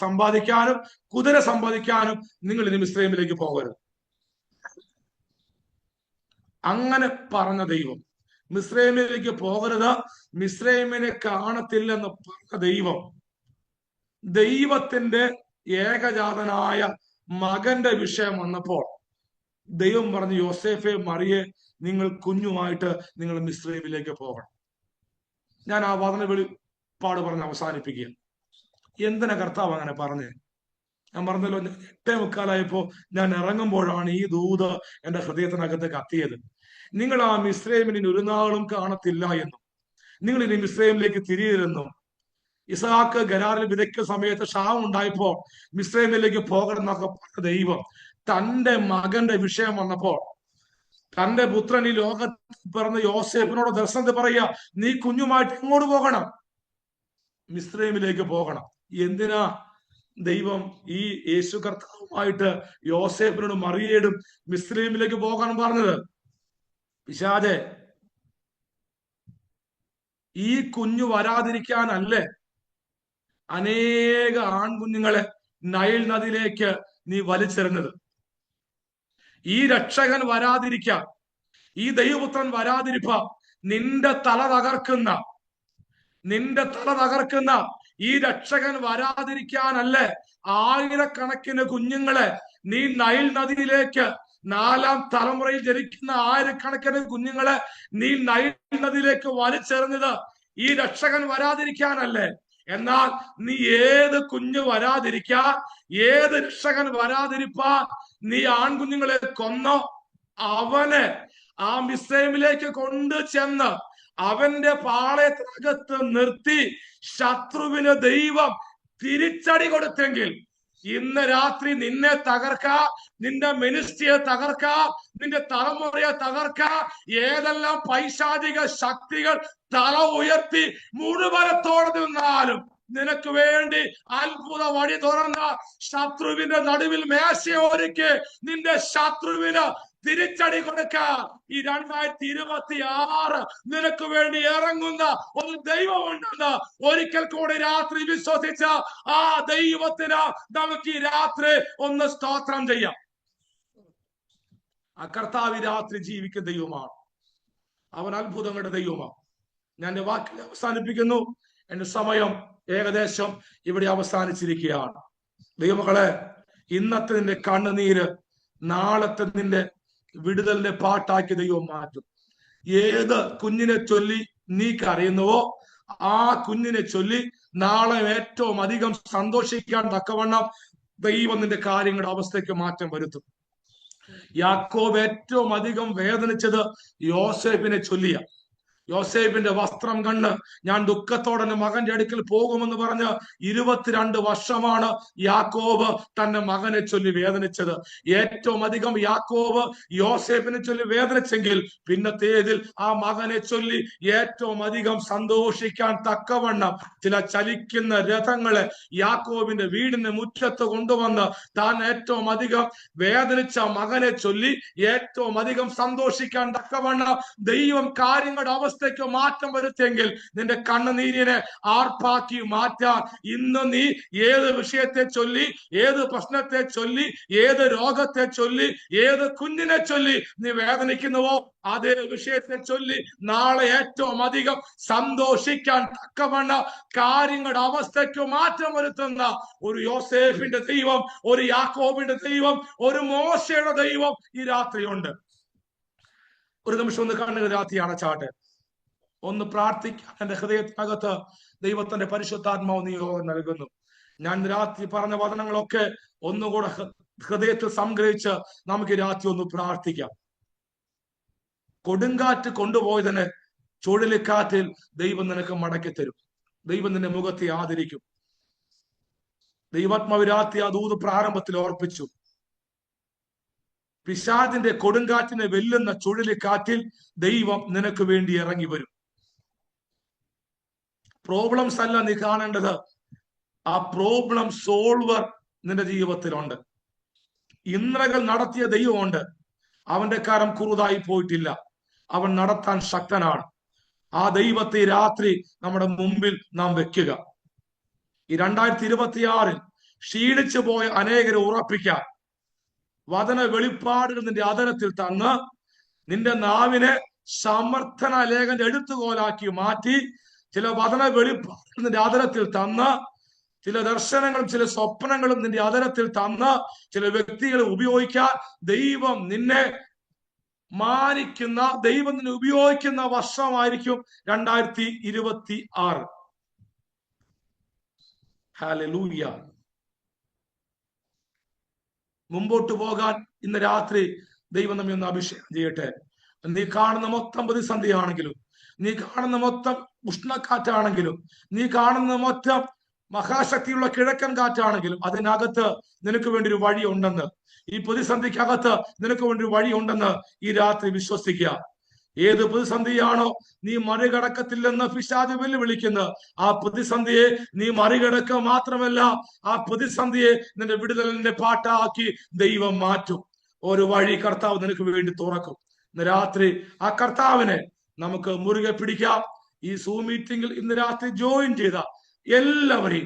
സമ്പാദിക്കാനും കുതിര സമ്പാദിക്കാനും നിങ്ങൾ ഇനി മിസ്രൈമിലേക്ക് പോകരുത്. അങ്ങനെ പറഞ്ഞ ദൈവം മിസ്രൈമിലേക്ക് പോകരുത്, മിസ്രൈമിനെ കാണത്തില്ലെന്ന് പറഞ്ഞ ദൈവത്തിന്റെ ഏകജാതനായ മകന്റെ വിഷയം വന്നപ്പോൾ ദൈവം പറഞ്ഞു, യോസേഫെ, മറിയെ, നിങ്ങൾ കുഞ്ഞുമായിട്ട് നിങ്ങൾ മിസ്രൈമിലേക്ക് പോകണം. ഞാൻ ആ വചന വെളിപ്പാട് പറഞ്ഞ് അവസാനിപ്പിക്കുക. എന്തിനാ കർത്താവ് അങ്ങനെ പറഞ്ഞേ? ഞാൻ പറഞ്ഞല്ലോ, 8:45 ഞാൻ ഇറങ്ങുമ്പോഴാണ് ഈ ദൂത് എന്റെ ഹൃദയത്തിനകത്ത് കത്തിയത്. നിങ്ങൾ ആ മിസ്രൈമിനെ ഒരു നാളും കാണത്തില്ല എന്നും നിങ്ങൾ ഇനി മിസ്രൈമിലേക്ക് തിരിയരുതെന്നും, ഇസഹാക്ക് ഗരാറിൽ വിതയ്ക്കുന്ന സമയത്ത് ക്ഷാമം ഉണ്ടായപ്പോ മിസ്രൈമിലേക്ക് പോകണമെന്നൊക്കെ പറഞ്ഞ ദൈവം തന്റെ മകന്റെ വിഷയം വന്നപ്പോൾ തന്റെ പുത്രൻ ഈ ലോകത്ത് പിറന്ന യോസേഫിനോട് ദർശനത്തിൽ പറയുക, നീ കുഞ്ഞുമായിട്ട് എങ്ങോട്ട് പോകണം? മിസ്രൈമിലേക്ക് പോകണം. എന്തിനാ ദൈവം ഈ യേശു കർത്താവുമായിട്ട് യോസേഫിനോടും മറിയയോടും മിസ്രൈമിലേക്ക് പോകാൻ പറഞ്ഞത്? പിശാചേ, ഈ കുഞ്ഞു വരാതിരിക്കാനല്ലേ അനേക ആൺകുഞ്ഞുങ്ങളെ നൈൽ നദിയിലേക്ക് നീ വലിച്ചെറിഞ്ഞത്? ഈ രക്ഷകൻ വരാതിരിക്കാൻ, ഈ ദൈവപുത്രൻ വരാതിരിപ്പാൻ നിന്റെ തല തകർക്കുന്ന ഈ രക്ഷകൻ വരാതിരിക്കാനല്ലേ ആയിരക്കണക്കിന് കുഞ്ഞുങ്ങളെ നീ നൈൽ നദിയിലേക്ക്, 4ാം തലമുറയിൽ ജനിക്കുന്ന ആയിരക്കണക്കിന് കുഞ്ഞുങ്ങളെ നീ നൈൽ നദിയിലേക്ക് വലിച്ചെറിഞ്ഞത് ഈ രക്ഷകൻ വരാതിരിക്കാനല്ലേ? എന്നാൽ നീ ഏത് കുഞ്ഞു വരാതിരിക്കാൻ, ഏത് രക്ഷകൻ വരാതിരിപ്പാൻ നീ ആൺകുഞ്ഞുങ്ങളെ കൊന്നോ, അവനെ ആ മിസ്രൈമിലേക്ക് കൊണ്ടു ചെന്ന് അവന്റെ പാളയത്തിനകത്ത് നിർത്തി ശത്രുവിന് ദൈവം തിരിച്ചടി കൊടുത്തെങ്കിൽ ഇന്ന് രാത്രി നിന്നെ തകർക്കാം, നിന്റെ മിനിസ്ട്രിയെ തകർക്കാം, നിന്റെ തലമുറയെ തകർക്കാം. ഏതെല്ലാം പൈശാചിക ശക്തികൾ തല ഉയർത്തി മുഴുവനത്തോടെ നിന്നാലും നിനക്ക് വേണ്ടി അത്ഭുത വഴി തുറന്ന ശത്രുവിന്റെ നടുവിൽ മേശയൊരുക്കി നിന്റെ ശത്രുവിന് തിരിച്ചടി കൊടുക്കാൻ ഈ 2026 നിനക്ക് വേണ്ടി ഇറങ്ങുന്ന ഒരു ദൈവമുണ്ടെന്ന് ഒരിക്കൽ കൂടി രാത്രി വിശ്വസിച്ച ആ ദൈവത്തിന് നമുക്ക് ഈ രാത്രി ഒന്ന് സ്തോത്രം ചെയ്യാം. ആ കർത്താവ് രാത്രി ജീവിക്കുന്ന ദൈവമാണ്. അവൻ അത്ഭുതങ്ങളുടെ ദൈവമാണ്. ഞാൻ എന്റെ വാക്കിൽ അവസാനിപ്പിക്കുന്നു. എന്റെ സമയം ഏകദേശം ഇവിടെ അവസാനിച്ചിരിക്കുകയാണ്. ദൈവമക്കളെ, ഇന്നത്തെ നിന്റെ കണ്ണുനീര് നാളത്തെ നിന്റെ വിടുതലിന്റെ പാട്ടാക്കി ദൈവം മാറ്റും. ഏത് കുഞ്ഞിനെ ചൊല്ലി നീ കരയുന്നുവോ ആ കുഞ്ഞിനെ ചൊല്ലി നാളെ ഏറ്റവും അധികം സന്തോഷിക്കാൻ തക്കവണ്ണം ദൈവം നിന്റെ കാര്യങ്ങളുടെ അവസ്ഥയ്ക്ക് മാറ്റം വരുത്തും. യാക്കോബ് ഏറ്റവും അധികം വേദനിച്ചത് യോസേഫിനെ ചൊല്ലിയ. യോസേഫിന്റെ വസ്ത്രം കണ്ട് ഞാൻ ദുഃഖത്തോടെ എൻ്റെ മകന്റെ അടുക്കൽ പോകുമെന്ന് പറഞ്ഞ് 22 വർഷമാണ് യാക്കോബ് തന്റെ മകനെ ചൊല്ലി വേദനിച്ചത്. ഏറ്റവും അധികം യാക്കോബ് യോസേഫിനെ ചൊല്ലി വേദനിച്ചെങ്കിൽ പിന്നത്തേതിൽ ആ മകനെ ചൊല്ലി ഏറ്റവും അധികം സന്തോഷിക്കാൻ തക്കവണ്ണം ചില ചലിക്കുന്ന രഥങ്ങളെ യാക്കോബിന്റെ വീടിന്റെ മുറ്റത്ത് കൊണ്ടുവന്ന് താൻ ഏറ്റവും അധികം വേദനിച്ച മകനെ ചൊല്ലി ഏറ്റവും അധികം സന്തോഷിക്കാൻ തക്കവണ്ണം ദൈവം കാര്യങ്ങളുടെ അവസ്ഥയ്ക്ക് മാറ്റം വരുത്തിയെങ്കിൽ നിന്റെ കണ്ണുനീരിനെ ആർപ്പാക്കി മാറ്റാൻ ഇന്ന് നീ ഏത് വിഷയത്തെ ചൊല്ലി, ഏത് പ്രശ്നത്തെ ചൊല്ലി, ഏത് രോഗത്തെ ചൊല്ലി, ഏത് കുഞ്ഞിനെ ചൊല്ലി നീ വേദനിക്കുന്നുവോ അതേ വിഷയത്തെ ചൊല്ലി നാളെ ഏറ്റവും അധികം സന്തോഷിക്കാൻ തക്കവണ്ണം കാര്യങ്ങളുടെ അവസ്ഥയ്ക്ക് മാറ്റം വരുത്തുന്ന ഒരു യോസേഫിന്റെ ദൈവം, ഒരു യാക്കോബിന്റെ ദൈവം, ഒരു മോശയുടെ ദൈവം ഈ രാത്രിയുണ്ട്. ഒരു നിമിഷം ഒന്ന് കണ്ണുകൾ രാത്രി അടച്ചാട്ടെ, ഒന്ന് പ്രാർത്ഥിക്കാൻ എന്റെ ഹൃദയത്തിനകത്ത് ദൈവത്തിന്റെ പരിശുദ്ധാത്മാവ് നിയോഗം നൽകുന്നു. ഞാൻ രാത്രി പറഞ്ഞ വചനങ്ങളൊക്കെ ഒന്നുകൂടെ ഹൃദയത്തിൽ സംഗ്രഹിച്ച് നമുക്ക് രാത്രി ഒന്ന് പ്രാർത്ഥിക്കാം. കൊടുങ്കാറ്റ് കൊണ്ടുപോയതിന് ചുഴലിക്കാറ്റിൽ ദൈവം നിനക്ക് മടക്കി തരും. ദൈവം നിന്റെ മുഖത്തെ ആദരിക്കും. ദൈവാത്മാവ് രാത്രി ആ ദൂത് പ്രാരംഭത്തിൽ ഓർപ്പിച്ചു. പിശാചിന്റെ കൊടുങ്കാറ്റിനെ വെല്ലുന്ന ചുഴലിക്കാറ്റിൽ ദൈവം നിനക്ക് വേണ്ടി ഇറങ്ങി വരും. പ്രോബ്ലംസ് അല്ല നീ കാണേണ്ടത്, ആ പ്രോബ്ലം സോൾവർ നിന്റെ ജീവിതത്തിലുണ്ട്. ഇന്ദ്രകൾ നടത്തിയ ദൈവമുണ്ട്. അവന്റെ കരം കുറുതായി പോയിട്ടില്ല. അവൻ നടത്താൻ ശക്തനാണ്. ആ ദൈവത്തെ രാത്രി നമ്മുടെ മുമ്പിൽ നാം വെക്കുക. ഈ 2026 ക്ഷീണിച്ചു പോയ അനേകരെ ഉറപ്പിക്കാൻ വചന വെളിപ്പാടുകൾ നിന്റെ അധരത്തിൽ തന്ന് നിന്റെ നാവിനെ സമർത്ഥന ലേഖന്റെ എഴുത്തുകോലാക്കി മാറ്റി ചില വചന വെളിപ്പാടുകൾ നിന്റെ അധരത്തിൽ തന്ന് ചില ദർശനങ്ങളും ചില സ്വപ്നങ്ങളും നിന്റെ അധരത്തിൽ തന്ന് ചില വ്യക്തികളെ ഉപയോഗിക്കാൻ ദൈവം നിന്നെ മാനിക്കുന്ന, ദൈവം നിന്നെ ഉപയോഗിക്കുന്ന വർഷമായിരിക്കും 2026. ഹല്ലേലൂയ. മുമ്പോട്ട് പോകാൻ ഇന്ന് രാത്രി ദൈവം നമ്മെ ഒന്ന് അഭിഷേകം ചെയ്യട്ടെ. നീ കാണുന്ന മൊത്തം പ്രതിസന്ധിയാണെങ്കിലും, നീ കാണുന്ന മൊത്തം ഉഷ്ണക്കാറ്റാണെങ്കിലും, നീ കാണുന്ന മൊത്തം മഹാശക്തിയുള്ള കിഴക്കൻ കാറ്റാണെങ്കിലും അതിനകത്ത് നിനക്ക് വേണ്ടി ഒരു വഴി ഉണ്ടെന്ന്, ഈ പ്രതിസന്ധിക്കകത്ത് നിനക്ക് വേണ്ടി ഒരു വഴി ഉണ്ടെന്ന് ഈ രാത്രി വിശ്വസിക്കുക. ഏത് പ്രതിസന്ധിയാണോ നീ മറികടക്കത്തില്ലെന്ന് പിശാച് വെല്ലുവിളിക്കുന്നത്, ആ പ്രതിസന്ധിയെ നീ മറികടക്കുക മാത്രമല്ല, ആ പ്രതിസന്ധിയെ നിന്റെ വിടുതലിന്റെ പാട്ടാക്കി ദൈവം മാറ്റും. ഒരു വഴി കർത്താവ് നിനക്ക് വേണ്ടി തുറക്കും. ഇന്ന് രാത്രി ആ കർത്താവിനെ നമുക്ക് മുറുകെ പിടിക്കാം. ഈ സൂം മീറ്റിംഗിൽ ഇന്ന് രാത്രി ജോയിൻ ചെയ്ത എല്ലാവരെയും